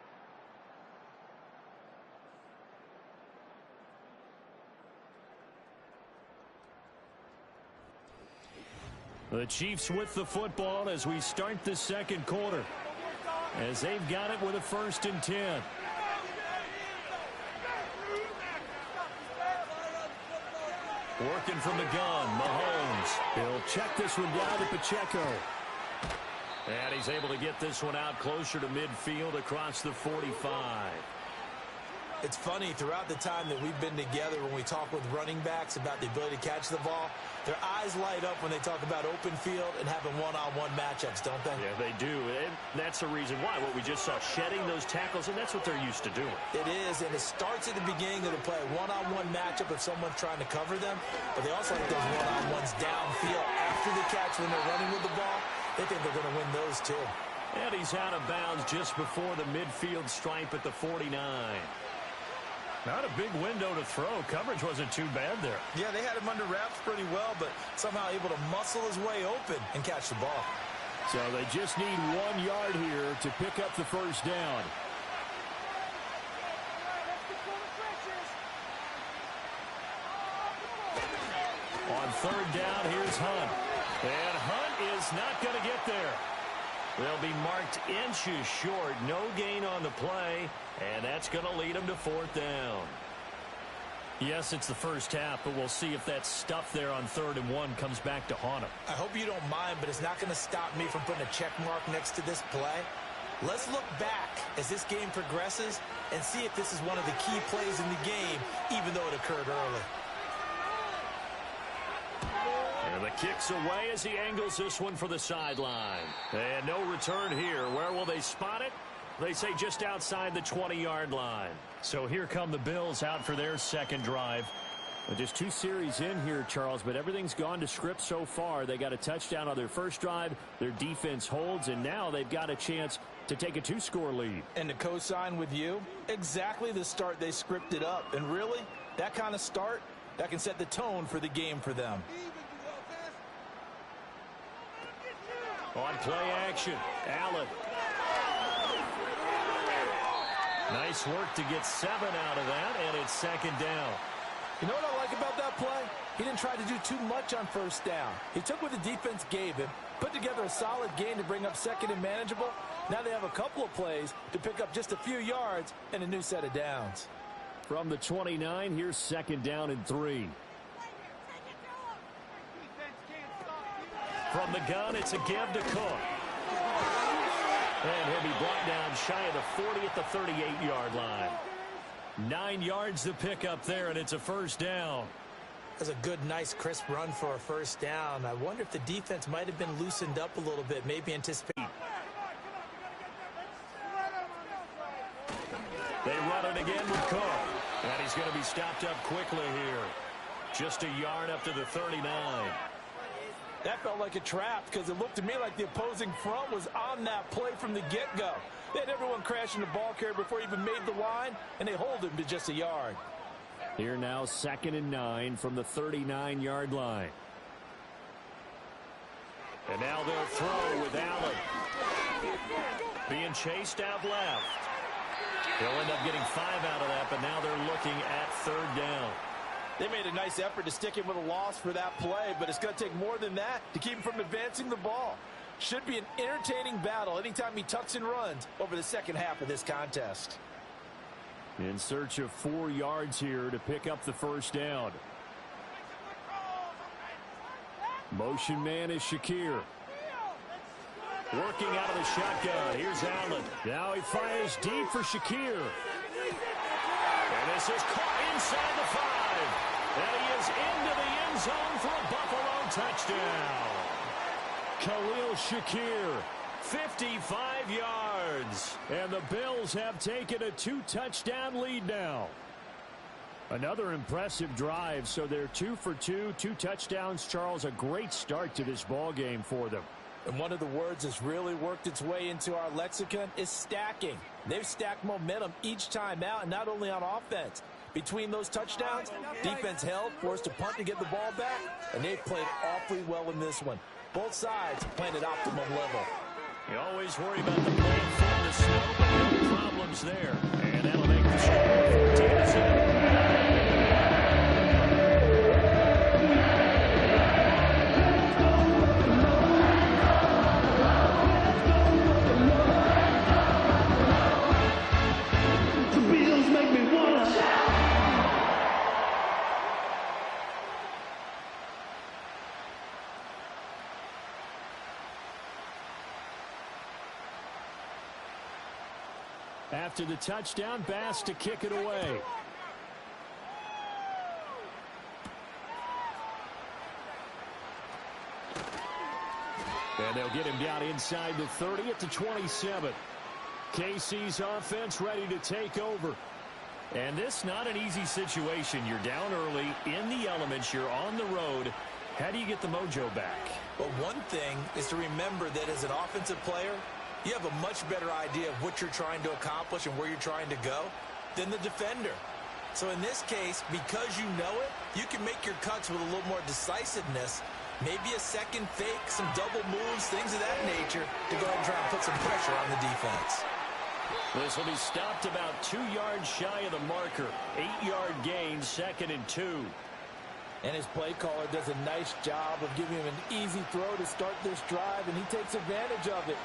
The Chiefs with the football as we start the second quarter, as they've got it with a 1st and 10. Working from the gun, Mahomes. He'll check this one down to Pacheco. And he's able to get this one out closer to midfield across the 45. It's funny, throughout the time that we've been together, when we talk with running backs about the ability to catch the ball, their eyes light up when they talk about open field and having one-on-one matchups, don't they? Yeah, they do. And that's the reason why. What we just saw, shedding those tackles, and that's what they're used to doing. It is, and it starts at the beginning of the play. One-on-one matchup if someone's trying to cover them, but they also like those one-on-ones downfield after the catch when they're running with the ball. They think they're going to win those, too. And he's out of bounds just before the midfield stripe at the 49. Not a big window to throw. Coverage wasn't too bad there. Yeah, they had him under wraps pretty well, but somehow able to muscle his way open and catch the ball. So they just need 1 yard here to pick up the first down. On 3rd down, here's Hunt. And Hunt is not going to get there. They'll be marked inches short. No gain on the play, and that's going to lead them to 4th down. Yes, it's the first half, but we'll see if that stuff there on 3rd and 1 comes back to haunt them. I hope you don't mind, but it's not going to stop me from putting a check mark next to this play. Let's look back as this game progresses and see if this is one of the key plays in the game, even though it occurred early. Kicks away as he angles this one for the sideline. And no return here. Where will they spot it? They say just outside the 20-yard line. So here come the Bills out for their second drive. Just 2 series in here, Charles, but everything's gone to script so far. They got a touchdown on their first drive. Their defense holds, and now they've got a chance to take a 2-score lead. And to co-sign with you, exactly the start they scripted up. And really, that kind of start, that can set the tone for the game for them. On play action, Allen. Nice work to get 7 out of that, and it's second down. You know what I like about that play? He didn't try to do too much on first down. He took what the defense gave him, put together a solid gain to bring up second and manageable. Now they have a couple of plays to pick up just a few yards and a new set of downs. From the 29, here's second down and 3. From the gun, it's a give to Cook. And he'll be brought down shy of the 40 at the 38-yard line. 9 yards to pick up there, and it's a first down. That's a good, nice, crisp run for a first down. I wonder if the defense might have been loosened up a little bit, maybe anticipate. They run it again with Cook. And he's going to be stopped up quickly here. Just a yard up to the 39. That felt like a trap because it looked to me like the opposing front was on that play from the get-go. They had everyone crashing the ball carrier before he even made the line, and they hold him to just a yard. Here now, second and 9 from the 39-yard line. And now they'll throw with Allen. Being chased out left. They'll end up getting 5 out of that, but now they're looking at third down. They made a nice effort to stick him with a loss for that play, but it's going to take more than that to keep him from advancing the ball. Should be an entertaining battle anytime he tucks and runs over the second half of this contest. In search of 4 yards here to pick up the first down. Motion man is Shakir. Working out of the shotgun. Here's Allen. Now he fires deep for Shakir. And this is caught inside the 5. And he is into the end zone for a Buffalo touchdown. Khalil Shakir, 55 yards. And the Bills have taken a 2-touchdown lead now. Another impressive drive, so they're 2 for 2, 2 touchdowns. Charles, a great start to this ball game for them. And one of the words that's really worked its way into our lexicon is stacking. They've stacked momentum each time out, and not only on offense. Between those touchdowns, defense held, forced to punt to get the ball back, and they've played awfully well in this one. Both sides playing at optimum level. You always worry about the platform, the snow, but no problems there. And that'll make the score 14-7. After the touchdown, Bass to kick it away. And they'll get him down inside the 30 at the 27. KC's offense ready to take over. And this not an easy situation. You're down early, in the elements, you're on the road. How do you get the mojo back? Well, one thing is to remember that as an offensive player, you have a much better idea of what you're trying to accomplish and where you're trying to go than the defender. So in this case, because you know it, you can make your cuts with a little more decisiveness, maybe a second fake, some double moves, things of that nature, to go ahead and try and put some pressure on the defense. This will be stopped about 2 yards shy of the marker. 8-yard gain, second and 2. And his play caller does a nice job of giving him an easy throw to start this drive, and he takes advantage of it.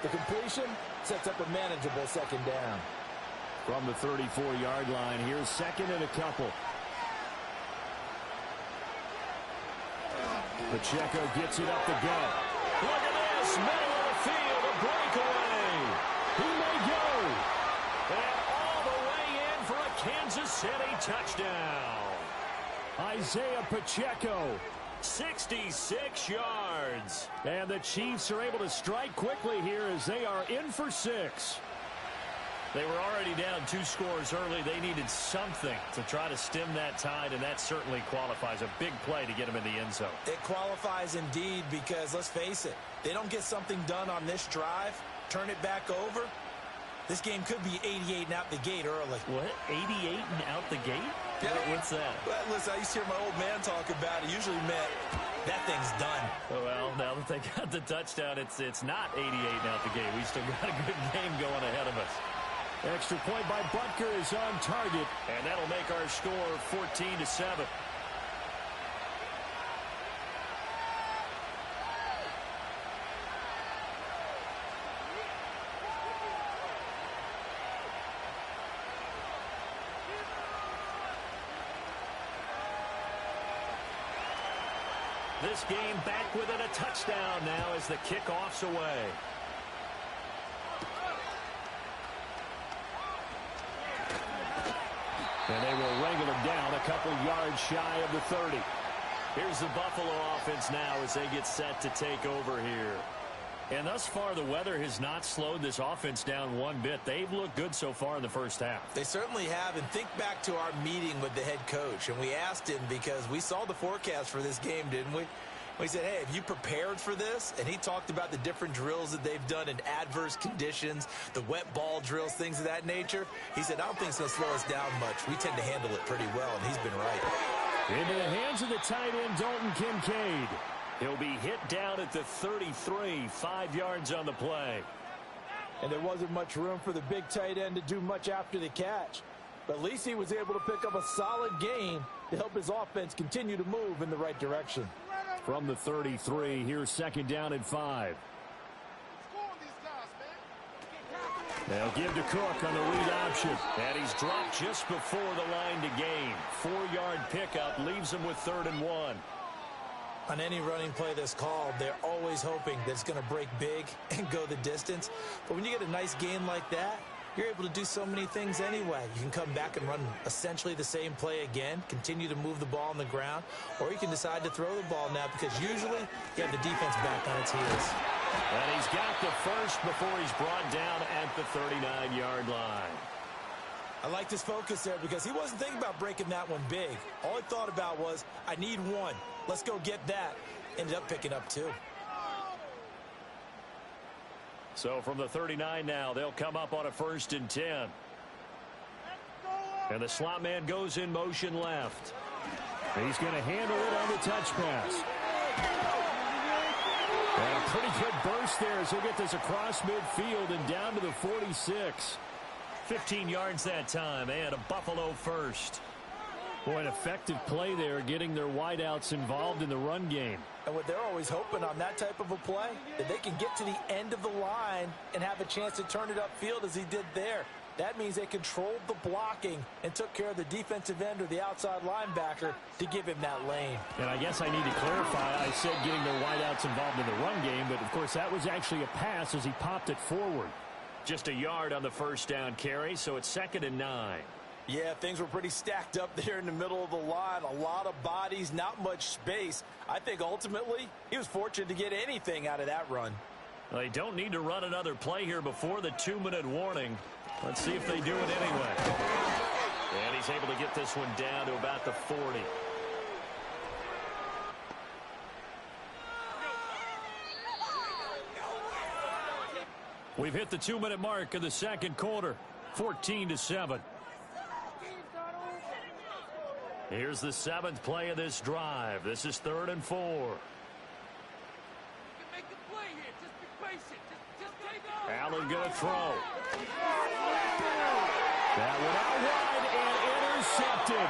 The completion sets up a manageable second down. From the 34-yard line, here's second and a couple. Pacheco gets it up the gut. Look at this, middle of the field, a breakaway. He may go. And all the way in for a Kansas City touchdown. Isaiah Pacheco 66 yards. And the Chiefs are able to strike quickly here as they are in for 6. They were already down 2 scores early. They needed something to try to stem that tide, and that certainly qualifies. A big play to get them in the end zone. It qualifies indeed because, let's face it, they don't get something done on this drive, turn it back over, this game could be 88 and out the gate early. What? 88 and out the gate? Yeah. What's that? Well, listen, I used to hear my old man talk about it. Usually meant that thing's done. Oh, well, now that they got the touchdown, it's not 88 and out the gate. We still got a good game going ahead of us. Extra point by Butker is on target, and that'll make our score 14-7. This game back within a touchdown now as the kickoff's away. And they will wrangle him down a couple yards shy of the 30. Here's the Buffalo offense now as they get set to take over here. And thus far, the weather has not slowed this offense down one bit. They've looked good so far in the first half. They certainly have. And think back to our meeting with the head coach. And we asked him because we saw the forecast for this game, didn't we? We said, hey, have you prepared for this? And he talked about the different drills that they've done in adverse conditions, the wet ball drills, things of that nature. He said, I don't think it's going to slow us down much. We tend to handle it pretty well, and he's been right. Into the hands of the tight end, Dalton Kincaid. He'll be hit down at the 33, 5 yards on the play. And there wasn't much room for the big tight end to do much after the catch. But at least he was able to pick up a solid gain to help his offense continue to move in the right direction. From the 33, here's second down and 5. They'll give to Cook on the read option. And he's dropped just before the line to gain. 4-yard pickup leaves him with 3rd and 1. On any running play that's called, they're always hoping that it's going to break big and go the distance. But when you get a nice gain like that, you're able to do so many things anyway. You can come back and run essentially the same play again, continue to move the ball on the ground, or you can decide to throw the ball now because usually you have the defense back on its heels. And he's got the first before he's brought down at the 39-yard line. I liked his focus there because he wasn't thinking about breaking that one big. All he thought about was, I need one. Let's go get that. Ended up picking up 2. So from the 39 now, they'll come up on a 1st and 10. And the slot man goes in motion left. He's going to handle it on the touch pass. And a pretty good burst there as he'll get this across midfield and down to the 46. 15 yards that time and a Buffalo first. Boy, an effective play there, getting their wideouts involved in the run game. And what they're always hoping on that type of a play, that they can get to the end of the line and have a chance to turn it upfield as he did there. That means they controlled the blocking and took care of the defensive end or the outside linebacker to give him that lane. And I guess I need to clarify, I said getting their wideouts involved in the run game, but of course that was actually a pass as he popped it forward. Just a yard on the first down carry, so it's 2nd and 9. Yeah, things were pretty stacked up there in the middle of the line. A lot of bodies, not much space. I think ultimately he was fortunate to get anything out of that run. Well, they don't need to run another play here before the 2-minute warning. Let's see if they do it anyway. And he's able to get this one down to about the 40. We've hit the 2-minute mark of the second quarter. 14-7. Here's the 7th play of this drive. This is 3rd and 4. You can make a play here. Just be patient. Just take off. Allen going to throw. That one out wide and intercepted.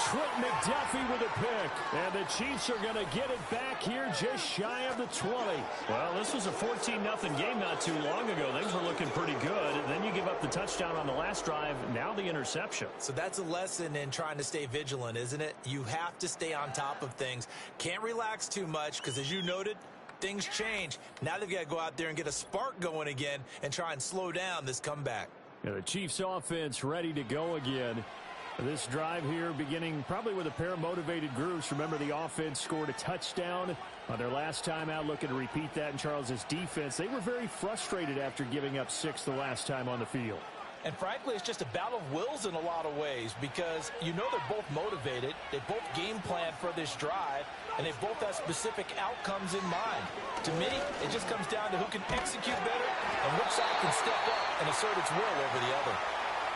Trent McDuffie with a pick. And the Chiefs are going to get it back here just shy of the 20. Well, this was a 14-0 game not too long ago. Things were looking pretty good. And then you give up the touchdown on the last drive. Now the interception. So that's a lesson in trying to stay vigilant, isn't it? You have to stay on top of things. Can't relax too much because, as you noted, things change. Now they've got to go out there and get a spark going again and try and slow down this comeback. And the Chiefs offense ready to go again. This drive here beginning probably with a pair of motivated groups. Remember, the offense scored a touchdown on their last time out, looking to repeat that in Charles's defense. They were very frustrated after giving up 6 the last time on the field. And frankly, it's just a battle of wills in a lot of ways because you know they're both motivated. They both game plan for this drive, and they both have specific outcomes in mind. To me, it just comes down to who can execute better and which side can step up and assert its will over the other.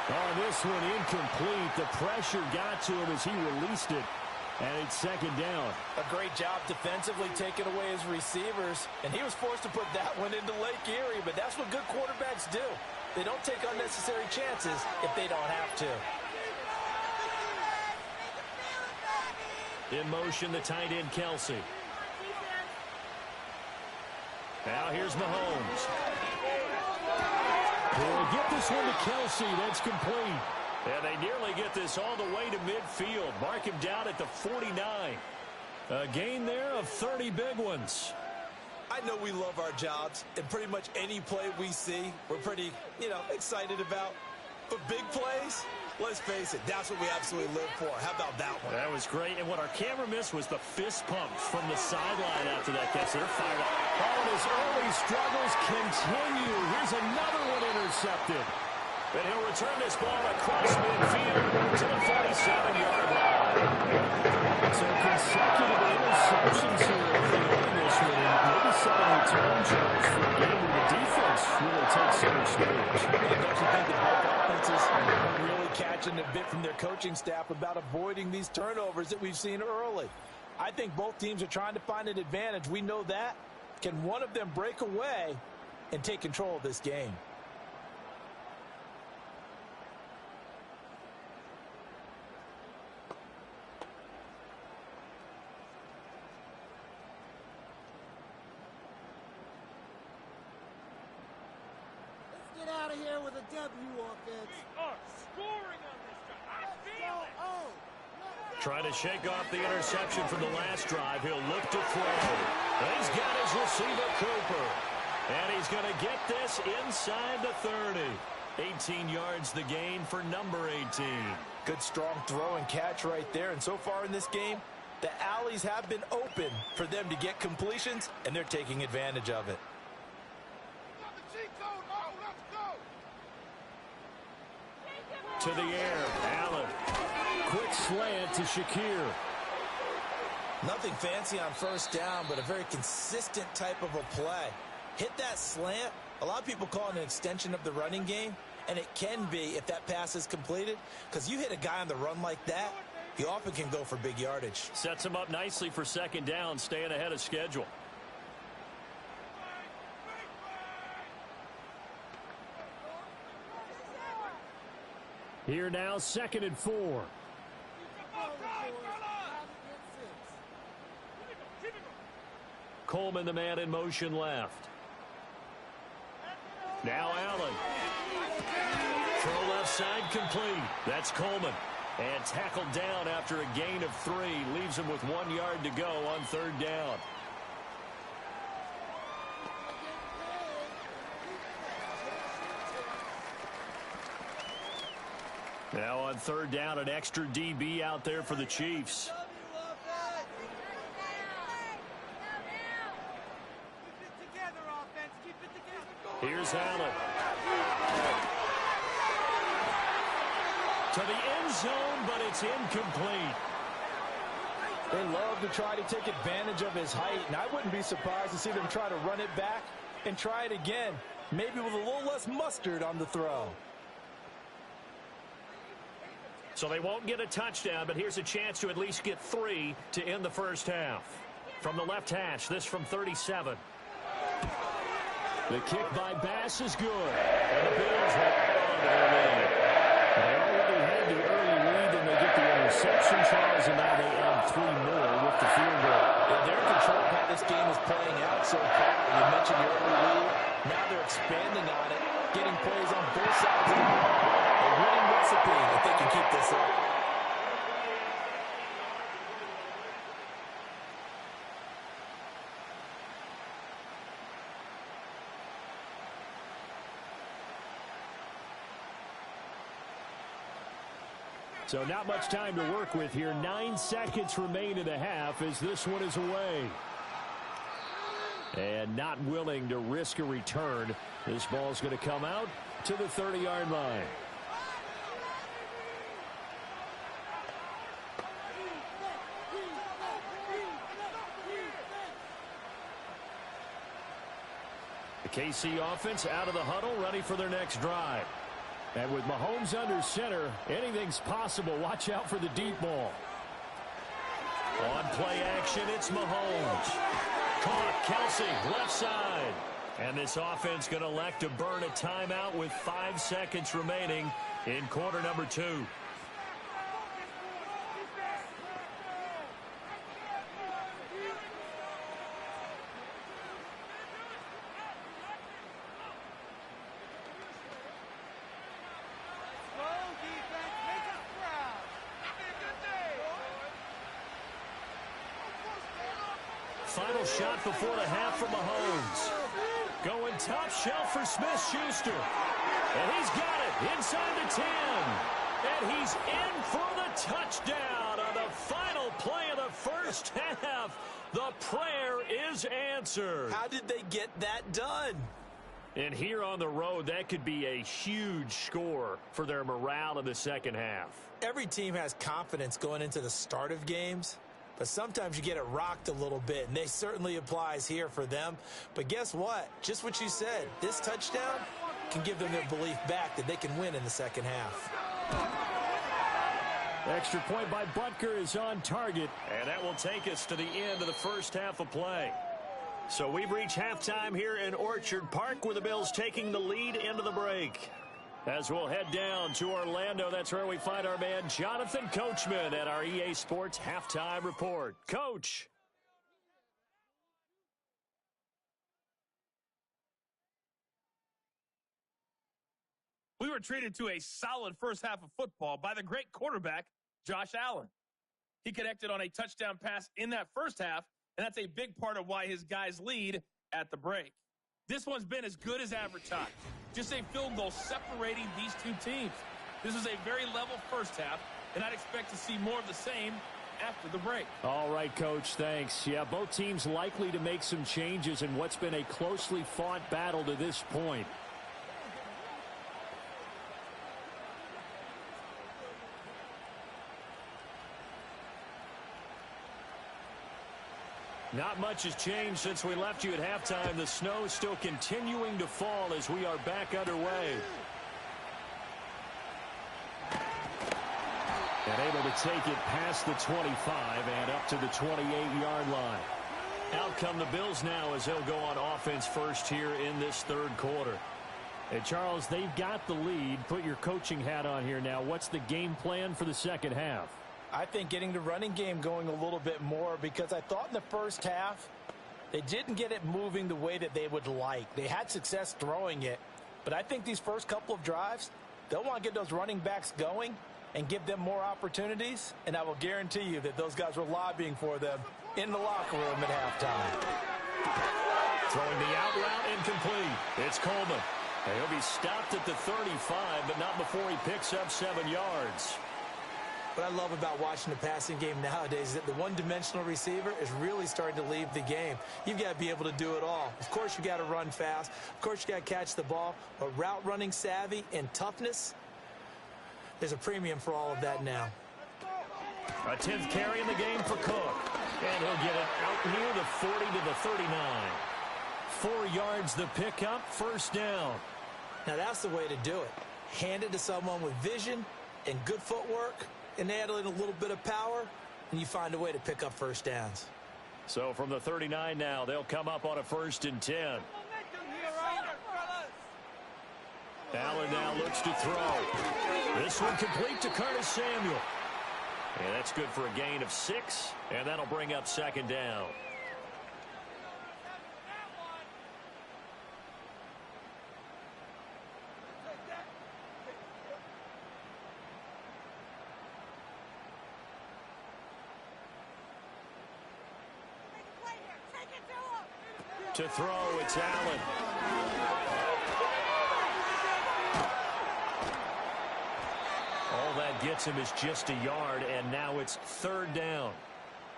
Oh, this one incomplete. The pressure got to him as he released it, and it's second down. A great job defensively taking away his receivers, and he was forced to put that one into Lake Erie, but that's what good quarterbacks do. They don't take unnecessary chances if they don't have to. In motion, the tight end, Kelsey. Now here's Mahomes. He'll get this one to Kelsey. That's complete. And they nearly get this all the way to midfield. Mark him down at the 49. A gain there of 30 big ones. I know we love our jobs, and pretty much any play we see, we're pretty, excited about. But big plays, let's face it, that's what we absolutely live for. How about that one? That was great. And what our camera missed was the fist pump from the sideline after that catch. They're fired up. Oh, and his early struggles continue. Here's another one intercepted. And he'll return this ball across midfield to the 47-yard line. So consecutive interceptions here in this one. And maybe some return charge for a game where the defense really takes center stage. And don't you think that both offenses are really catching a bit from their coaching staff about avoiding these turnovers that we've seen early? I think both teams are trying to find an advantage. We know that. Can one of them break away and take control of this game? Get out of here with a W, offense. We are scoring on this drive. I feel it. Oh. Trying to shake off the interception from the last drive. He'll look to throw. And he's got his receiver, Cooper. And he's going to get this inside the 30. 18 yards the gain for number 18. Good strong throw and catch right there. And so far in this game, the alleys have been open for them to get completions, and they're taking advantage of it. To the air, Allen. Quick slant to Shakir. Nothing fancy on first down, but a very consistent type of a play. Hit that slant. A lot of people call it an extension of the running game, and it can be if that pass is completed, because you hit a guy on the run like that, he often can go for big yardage. Sets him up nicely for second down, staying ahead of schedule. Here now, 2nd and 4. Coleman, the man in motion left. Now Allen. Throw left side complete. That's Coleman. And tackled down after a gain of 3. Leaves him with 1 yard to go on 3rd down. Now on 3rd down, an extra DB out there for the Chiefs. Here's Allen. To the end zone, but it's incomplete. They love to try to take advantage of his height, and I wouldn't be surprised to see them try to run it back and try it again, maybe with a little less mustard on the throw. So they won't get a touchdown, but here's a chance to at least get 3 to end the first half. From the left hash, this from 37. The kick by Bass is good. And the Bills hold on to their lead. They already had the early lead, and they get the interception, Charles, and now they add 3 more with the field goal. Yeah, they're in control of how this game is playing out so far. You mentioned the early lead. Now they're expanding on it, getting plays on both sides of the ball. A winning recipe if they can keep this up. So not much time to work with here. 9 seconds remain in the half as this one is away. And not willing to risk a return. This ball's going to come out to the 30-yard line. The KC offense out of the huddle, ready for their next drive. And with Mahomes under center, anything's possible. Watch out for the deep ball. On play action, it's Mahomes. Caught, Kelsey, left side. And this offense going to elect to burn a timeout with 5 seconds remaining in quarter number 2. Final shot before the half from Mahomes. Going top shelf for Smith-Schuster. And he's got it inside the 10. And he's in for the touchdown on the final play of the first half. The prayer is answered. How did they get that done? And here on the road, that could be a huge score for their morale in the second half. Every team has confidence going into the start of games. But sometimes you get it rocked a little bit, and they certainly applies here for them. But guess what? Just what you said, this touchdown can give them their belief back that they can win in the second half. Extra point by Butker is on target, and that will take us to the end of the first half of play. So we've reached halftime here in Orchard Park, with the Bills taking the lead into the break. As we'll head down to Orlando, that's where we find our man Jonathan Coachman at our EA Sports Halftime Report. Coach. We were treated to a solid first half of football by the great quarterback, Josh Allen. He connected on a touchdown pass in that first half, and that's a big part of why his guys lead at the break. This one's been as good as advertised. Just a field goal separating these two teams. This is a very level first half, and I'd expect to see more of the same after the break. All right, Coach, thanks. Yeah, both teams likely to make some changes in what's been a closely fought battle to this point. Not much has changed since we left you at halftime. The snow is still continuing to fall as we are back underway. And able to take it past the 25 and up to the 28-yard line. Out come the Bills now as they'll go on offense first here in this third quarter. And Charles, they've got the lead. Put your coaching hat on here now. What's the game plan for the second half? I think getting the running game going a little bit more, because I thought in the first half they didn't get it moving the way that they would like. They had success throwing it, but I think these first couple of drives, they'll want to get those running backs going and give them more opportunities, and I will guarantee you that those guys were lobbying for them in the locker room at halftime. Throwing the out route incomplete. It's Coleman. And he'll be stopped at the 35, but not before he picks up 7 yards. What I love about watching the passing game nowadays is that the one-dimensional receiver is really starting to leave the game. You've got to be able to do it all. Of course, you got to run fast. Of course, you got to catch the ball. But route running savvy and toughness, there's a premium for all of that now. A 10th carry in the game for Cook. And he'll get it out near the 40 to the 39. 4 yards the pickup, first down. Now, that's the way to do it. Hand it to someone with vision and good footwork, and add in a little bit of power, and you find a way to pick up first downs. So from the 39 now, they'll come up on a 1st and 10. Allen now looks to throw. This one complete to Curtis Samuel. And that's good for a gain of 6, and that'll bring up 2nd down. To throw, it's Allen. All that gets him is just a yard, and now it's 3rd down.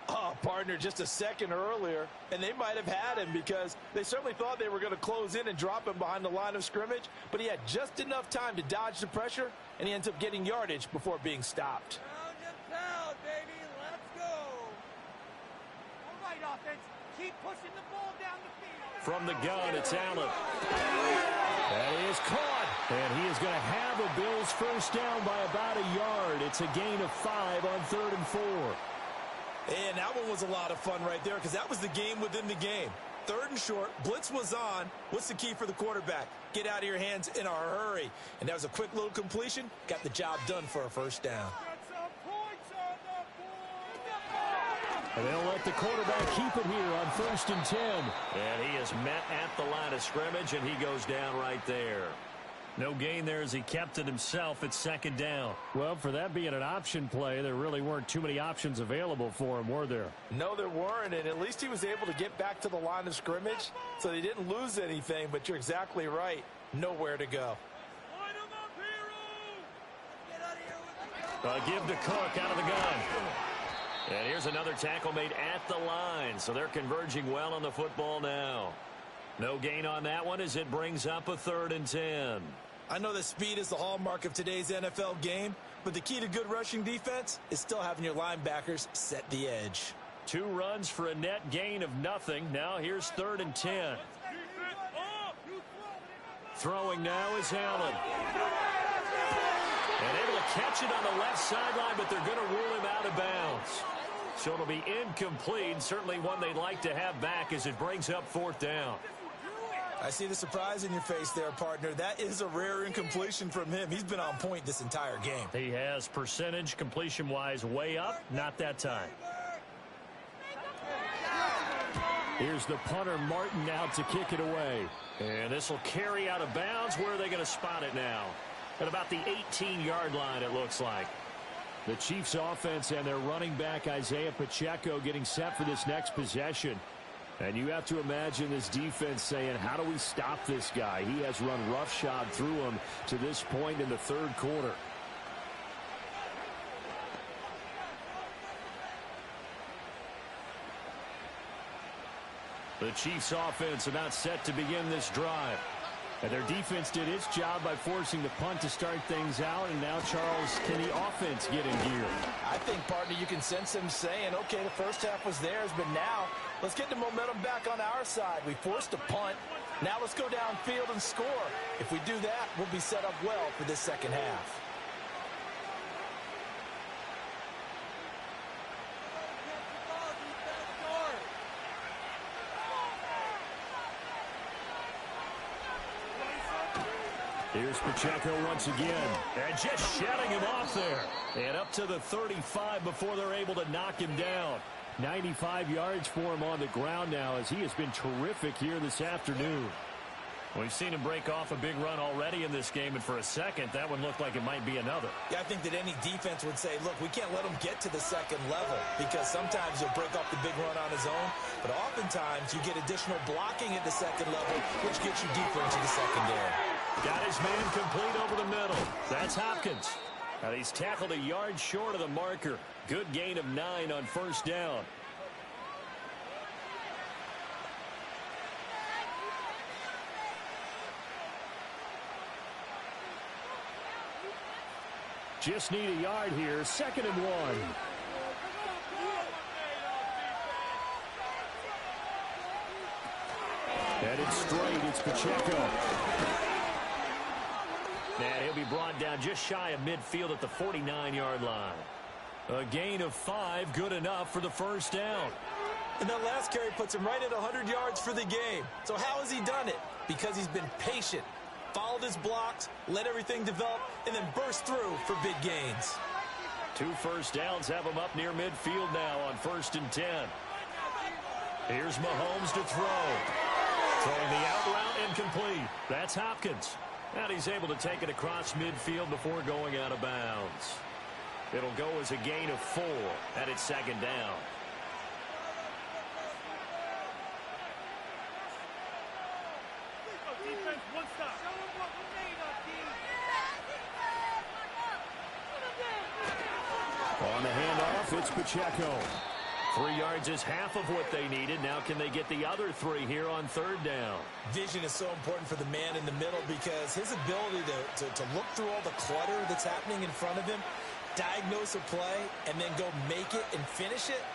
Oh, partner, just a second earlier, and they might have had him because they certainly thought they were going to close in and drop him behind the line of scrimmage, but he had just enough time to dodge the pressure, and he ends up getting yardage before being stopped. Pound and pound, baby. Let's go. All right, offense. Keep pushing the ball down the field. From the gun, it's Allen. That is caught. And he is going to have a Bills first down by about a yard. It's a gain of 5 on 3rd and 4. And that one was a lot of fun right there because that was the game within the game. 3rd and short, blitz was on. What's the key for the quarterback? Get out of your hands in a hurry. And that was a quick little completion. Got the job done for a first down. And they'll let the quarterback keep it here on 1st and 10. And he is met at the line of scrimmage, and he goes down right there. No gain there as he kept it himself at 2nd down. Well, for that being an option play, there really weren't too many options available for him, were there? No, there weren't, and at least he was able to get back to the line of scrimmage, so they didn't lose anything, but you're exactly right. Nowhere to go. Give to Cook out of the gun. And here's another tackle made at the line, so they're converging well on the football now. No gain on that one as it brings up a 3rd and 10. I know that speed is the hallmark of today's NFL game, but the key to good rushing defense is still having your linebackers set the edge. 2 runs for a net gain of nothing. Now here's 3rd and 10. Throwing now is Allen. And able to catch it on the left sideline, but they're going to rule him out of bounds. So it'll be incomplete, certainly one they'd like to have back as it brings up 4th down. I see the surprise in your face there, partner. That is a rare incompletion from him. He's been on point this entire game. He has percentage completion-wise way up, not that time. Here's the punter, Martin, out to kick it away. And this will carry out of bounds. Where are they going to spot it now? At about the 18-yard line, it looks like. The Chiefs offense and their running back, Isaiah Pacheco, getting set for this next possession. And you have to imagine this defense saying, how do we stop this guy? He has run roughshod through him to this point in the 3rd quarter. The Chiefs offense about set to begin this drive. And their defense did its job by forcing the punt to start things out. And now, Charles, can the offense get in gear? I think, partner, you can sense them saying, okay, the first half was theirs, but now let's get the momentum back on our side. We forced a punt. Now let's go downfield and score. If we do that, we'll be set up well for this second half. Here's Pacheco once again. And just shutting him off there. And up to the 35 before they're able to knock him down. 95 yards for him on the ground now as he has been terrific here this afternoon. We've seen him break off a big run already in this game, and for a second, that one looked like it might be another. Yeah, I think that any defense would say, look, we can't let him get to the second level because sometimes he'll break off the big run on his own, but oftentimes you get additional blocking at the second level, which gets you deeper into the secondary. Got his man complete over the middle. That's Hopkins. Now he's tackled a yard short of the marker. Good gain of 9 on 1st down. Just need a yard here. 2nd and 1. And it's straight. It's Pacheco. And he'll be brought down just shy of midfield at the 49-yard line. A gain of 5, good enough for the first down. And that last carry puts him right at 100 yards for the game. So how has he done it? Because he's been patient, followed his blocks, let everything develop, and then burst through for big gains. 2 first downs have him up near midfield now on 1st and 10. Here's Mahomes to throw. Throwing the out route incomplete. That's Hopkins. And he's able to take it across midfield before going out of bounds. It'll go as a gain of 4 at its 2nd down. Defense, one stop. Show them what we made of, Fitzpacheco. 3 yards is half of what they needed. Now can they get the other 3 here on 3rd down? Vision is so important for the man in the middle because his ability to look through all the clutter that's happening in front of him, diagnose a play, and then go make it and finish it,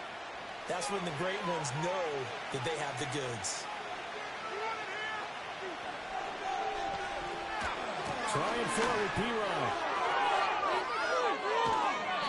that's when the great ones know that they have the goods. Trying forward, P-Rod.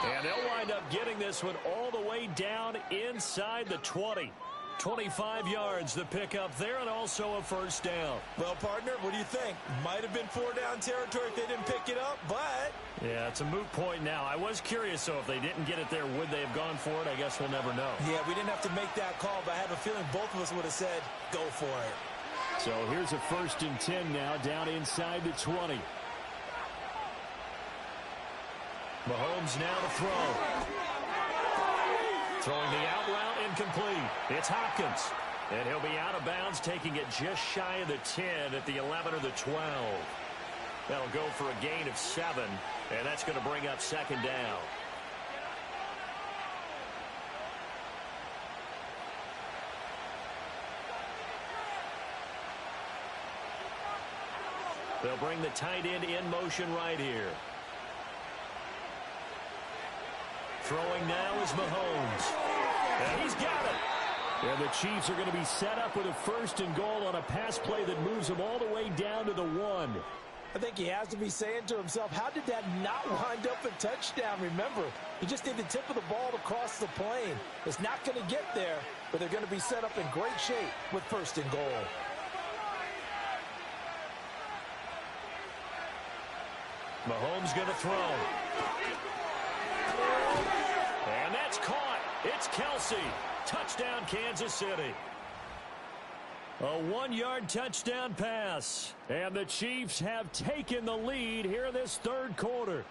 And they'll wind up getting this one all the way down inside the 20. 25 yards the pickup there, and also a 1st down. Well, partner, what do you think? Might have been 4-down territory if they didn't pick it up, but... Yeah, it's a moot point now. I was curious, so if they didn't get it there, would they have gone for it? I guess we'll never know. Yeah, we didn't have to make that call, but I have a feeling both of us would have said, go for it. So here's a 1st and 10 now, down inside the 20. Mahomes now to throw. Throwing the out route, incomplete. It's Hopkins. And he'll be out of bounds, taking it just shy of the 10 at the 11 or the 12. That'll go for a gain of 7, and that's going to bring up 2nd down. They'll bring the tight end in motion right here. Throwing now is Mahomes. And he's got it. And the Chiefs are going to be set up with a 1st and goal on a pass play that moves them all the way down to the 1. I think he has to be saying to himself, how did that not wind up a touchdown? Remember, he just did the tip of the ball to cross the plane. It's not going to get there, but they're going to be set up in great shape with 1st and goal. Mahomes going to throw. And that's caught. It's Kelsey. Touchdown, Kansas City. A 1-yard touchdown pass. And the Chiefs have taken the lead here in this 3rd quarter.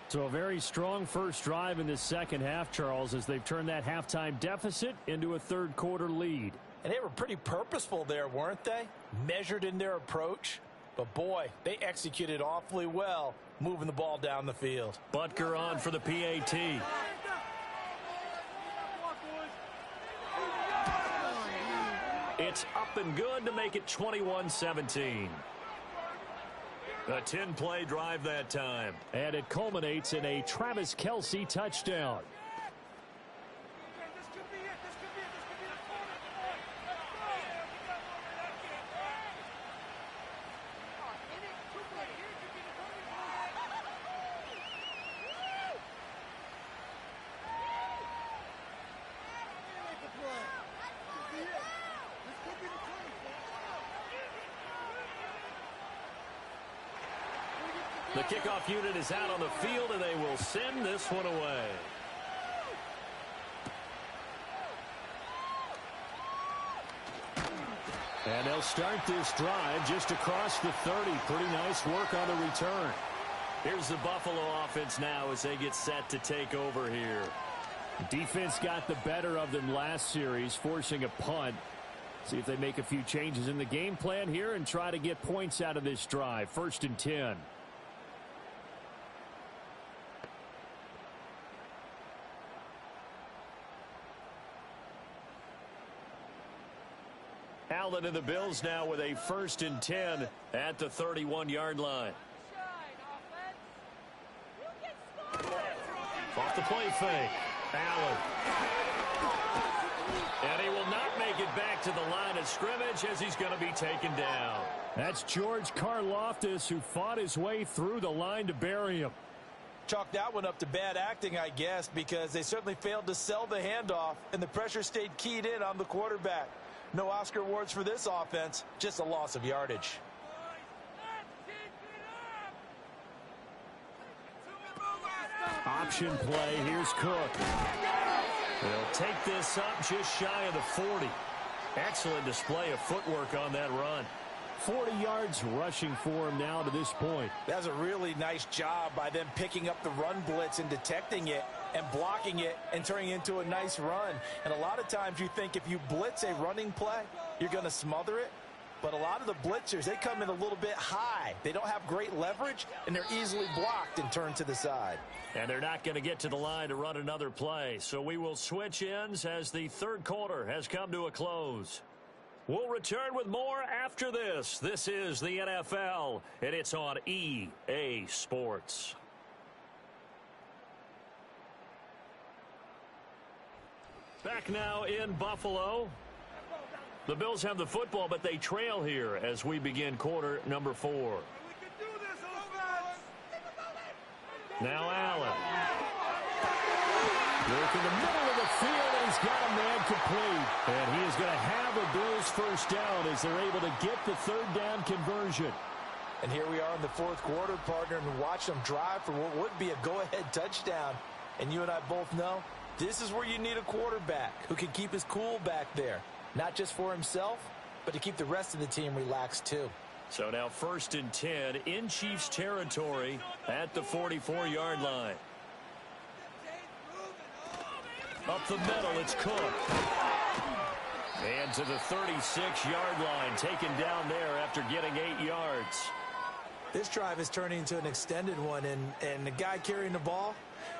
So a very strong first drive in this 2nd half, Charles, as they've turned that halftime deficit into a 3rd quarter lead. And they were pretty purposeful there, weren't they? Measured in their approach. But, boy, they executed awfully well moving the ball down the field. Butker on for the PAT. It's up and good to make it 21-17. A 10-play drive that time. And it culminates in a Travis Kelce touchdown. The kickoff unit is out on the field, and they will send this one away. And they'll start this drive just across the 30. Pretty nice work on the return. Here's the Buffalo offense now as they get set to take over here. Defense got the better of them last series, forcing a punt. See if they make a few changes in the game plan here and try to get points out of this drive. 1st and 10. Allen and the Bills now with a 1st and 10 at the 31-yard line. Off the play fake. Allen. And he will not make it back to the line of scrimmage as he's going to be taken down. That's George Karlaftis, who fought his way through the line to bury him. Chalk that one up to bad acting, I guess, because they certainly failed to sell the handoff, and the pressure stayed keyed in on the quarterback. No Oscar awards for this offense, just a loss of yardage. Option play. Here's Cook. They'll take this up just shy of the 40. Excellent display of footwork on that run. 40 yards rushing for him now to this point. That's a really nice job by them picking up the run blitz and detecting it and blocking it and turning it into a nice run. And a lot of times you think if you blitz a running play, you're going to smother it. But a lot of the blitzers, they come in a little bit high. They don't have great leverage, and they're easily blocked and turned to the side. And they're not going to get to the line to run another play. So we will switch ends as the third quarter has come to a close. We'll return with more after this. This is the NFL, and it's on EA Sports. Back now in Buffalo. The Bills have the football, but they trail here as we begin quarter number 4. Now Allen. Work in the middle of the field, and he's got a man complete. And he is going to have a Bills first down as they're able to get the third down conversion. And here we are in the fourth quarter, partner, and watch them drive for what would be a go-ahead touchdown. And you and I both know this is where you need a quarterback who can keep his cool back there. Not just for himself, but to keep the rest of the team relaxed too. So now 1st and 10 in Chiefs territory at the 44-yard line. Up the middle, it's Cook. And to the 36-yard line, taken down there after getting 8 yards. This drive is turning into an extended one, and the guy carrying the ball,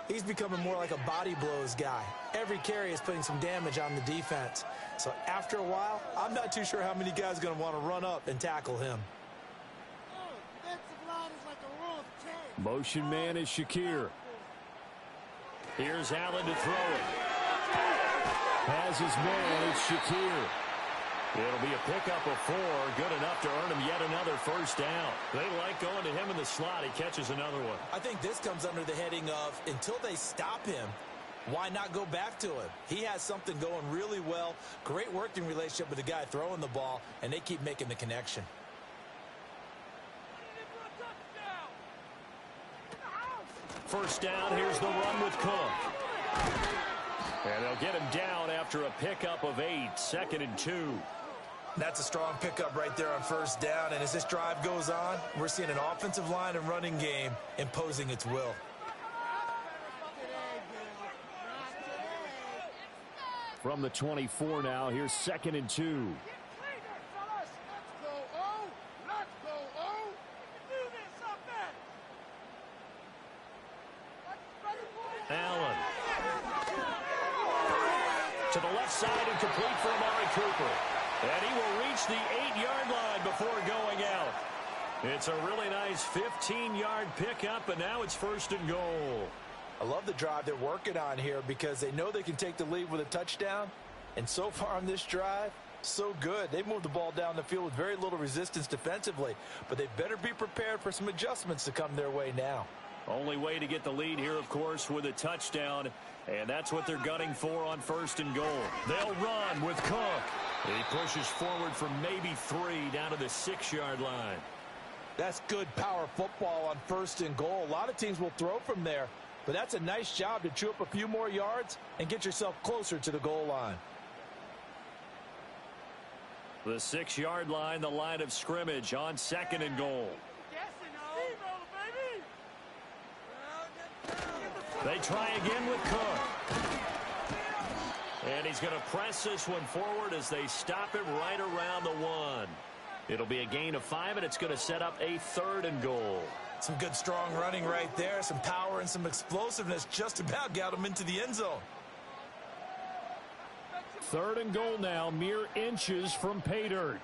he's becoming more like a body blows guy. Every carry is putting some damage on the defense. So after a while, I'm not too sure how many guys are going to want to run up and tackle him. Motion man is Shakir. Here's Allen to throw it. Has his man, it's Shakir. It'll be a pickup of 4, good enough to earn him yet another first down. They like going to him in the slot. He catches another one. I think this comes under the heading of, until they stop him, why not go back to him? He has something going really well, great working relationship with the guy throwing the ball, and they keep making the connection. First down, here's the run with Cook. And they'll get him down after a pickup of 8, 2nd and 2. That's a strong pickup right there on first down, and as this drive goes on, we're seeing an offensive line and running game imposing its will. From the 24 now, here's 2nd and 2. Allen. To the left side and complete for Amari Cooper. And he will reach the 8-yard line before going out. It's a really nice 15-yard pickup, and now it's 1st and goal. I love the drive they're working on here because they know they can take the lead with a touchdown. And so far on this drive, so good. They moved the ball down the field with very little resistance defensively, but they better be prepared for some adjustments to come their way now. Only way to get the lead here, of course, with a touchdown, and that's what they're gunning for on 1st and goal. They'll run with Cook. He pushes forward for maybe 3 down to the 6-yard line. That's good power football on 1st and goal. A lot of teams will throw from there, but that's a nice job to chew up a few more yards and get yourself closer to the goal line. The 6-yard line, the line of scrimmage on 2nd and goal. They try again with Cook. And he's going to press this one forward as they stop him right around the 1. It'll be a gain of 5, and it's going to set up a 3rd and goal. Some good strong running right there. Some power and some explosiveness just about got him into the end zone. 3rd and goal now, mere inches from pay dirt.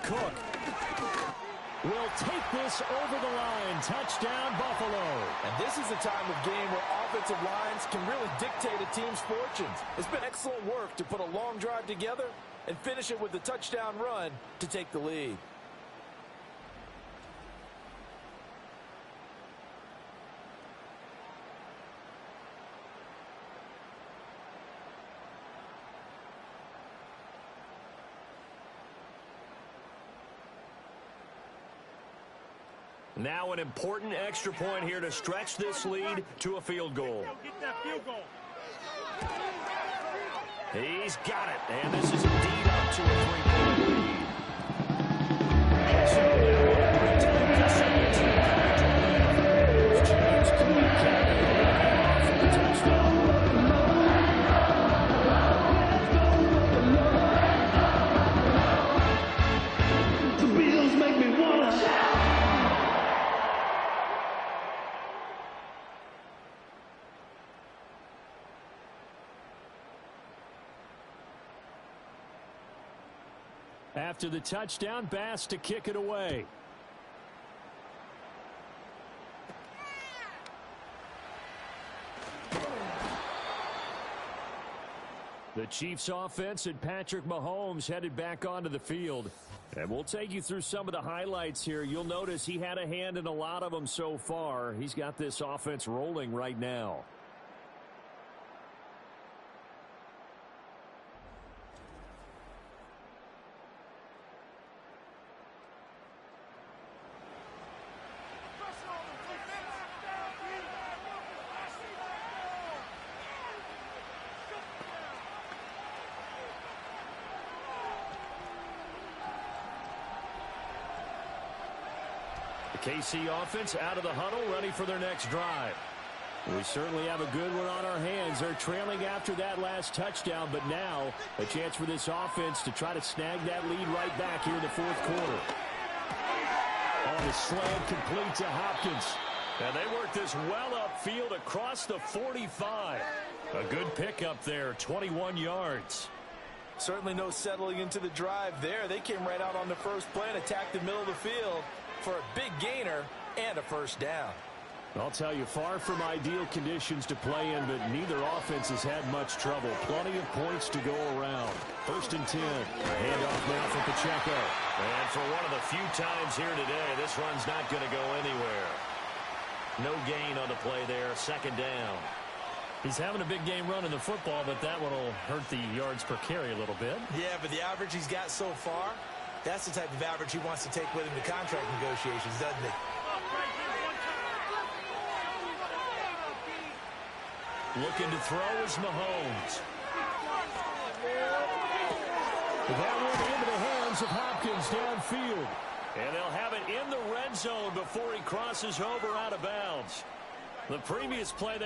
Cook will take this over the line. Touchdown, Buffalo. And this is the time of game where offensive lines can really dictate a team's fortunes. It's been excellent work to put a long drive together and finish it with a touchdown run to take the lead. Now an important extra point here to stretch this lead to a field goal. Get that field goal. He's got it, and this is indeed up to a 3-point lead. So now every time to send it to the James Cook carrying the ball for the touchdown. After the touchdown, Bass to kick it away. The Chiefs offense and Patrick Mahomes headed back onto the field. And we'll take you through some of the highlights here. You'll notice he had a hand in a lot of them so far. He's got this offense rolling right now. KC offense out of the huddle, ready for their next drive. We certainly have a good one on our hands. They're trailing after that last touchdown, but now a chance for this offense to try to snag that lead right back here in the fourth quarter. On the slant, complete to Hopkins. And they work this well upfield across the 45. A good pickup there, 21 yards. Certainly no settling into the drive there. They came right out on the first play and attacked the middle of the field for a big gainer and a first down. I'll tell you, far from ideal conditions to play in, but neither offense has had much trouble. Plenty of points to go around. 1st and 10. Handoff now for Pacheco. And for one of the few times here today, this run's not going to go anywhere. No gain on the play there. 2nd down. He's having a big game running the football, but that one will hurt the yards per carry a little bit. Yeah, but the average he's got so far, that's the type of average he wants to take with him to contract negotiations, doesn't he? Looking to throw is Mahomes. That one into the hands of Hopkins downfield. And they'll have it in the red zone before he crosses over out of bounds. The previous play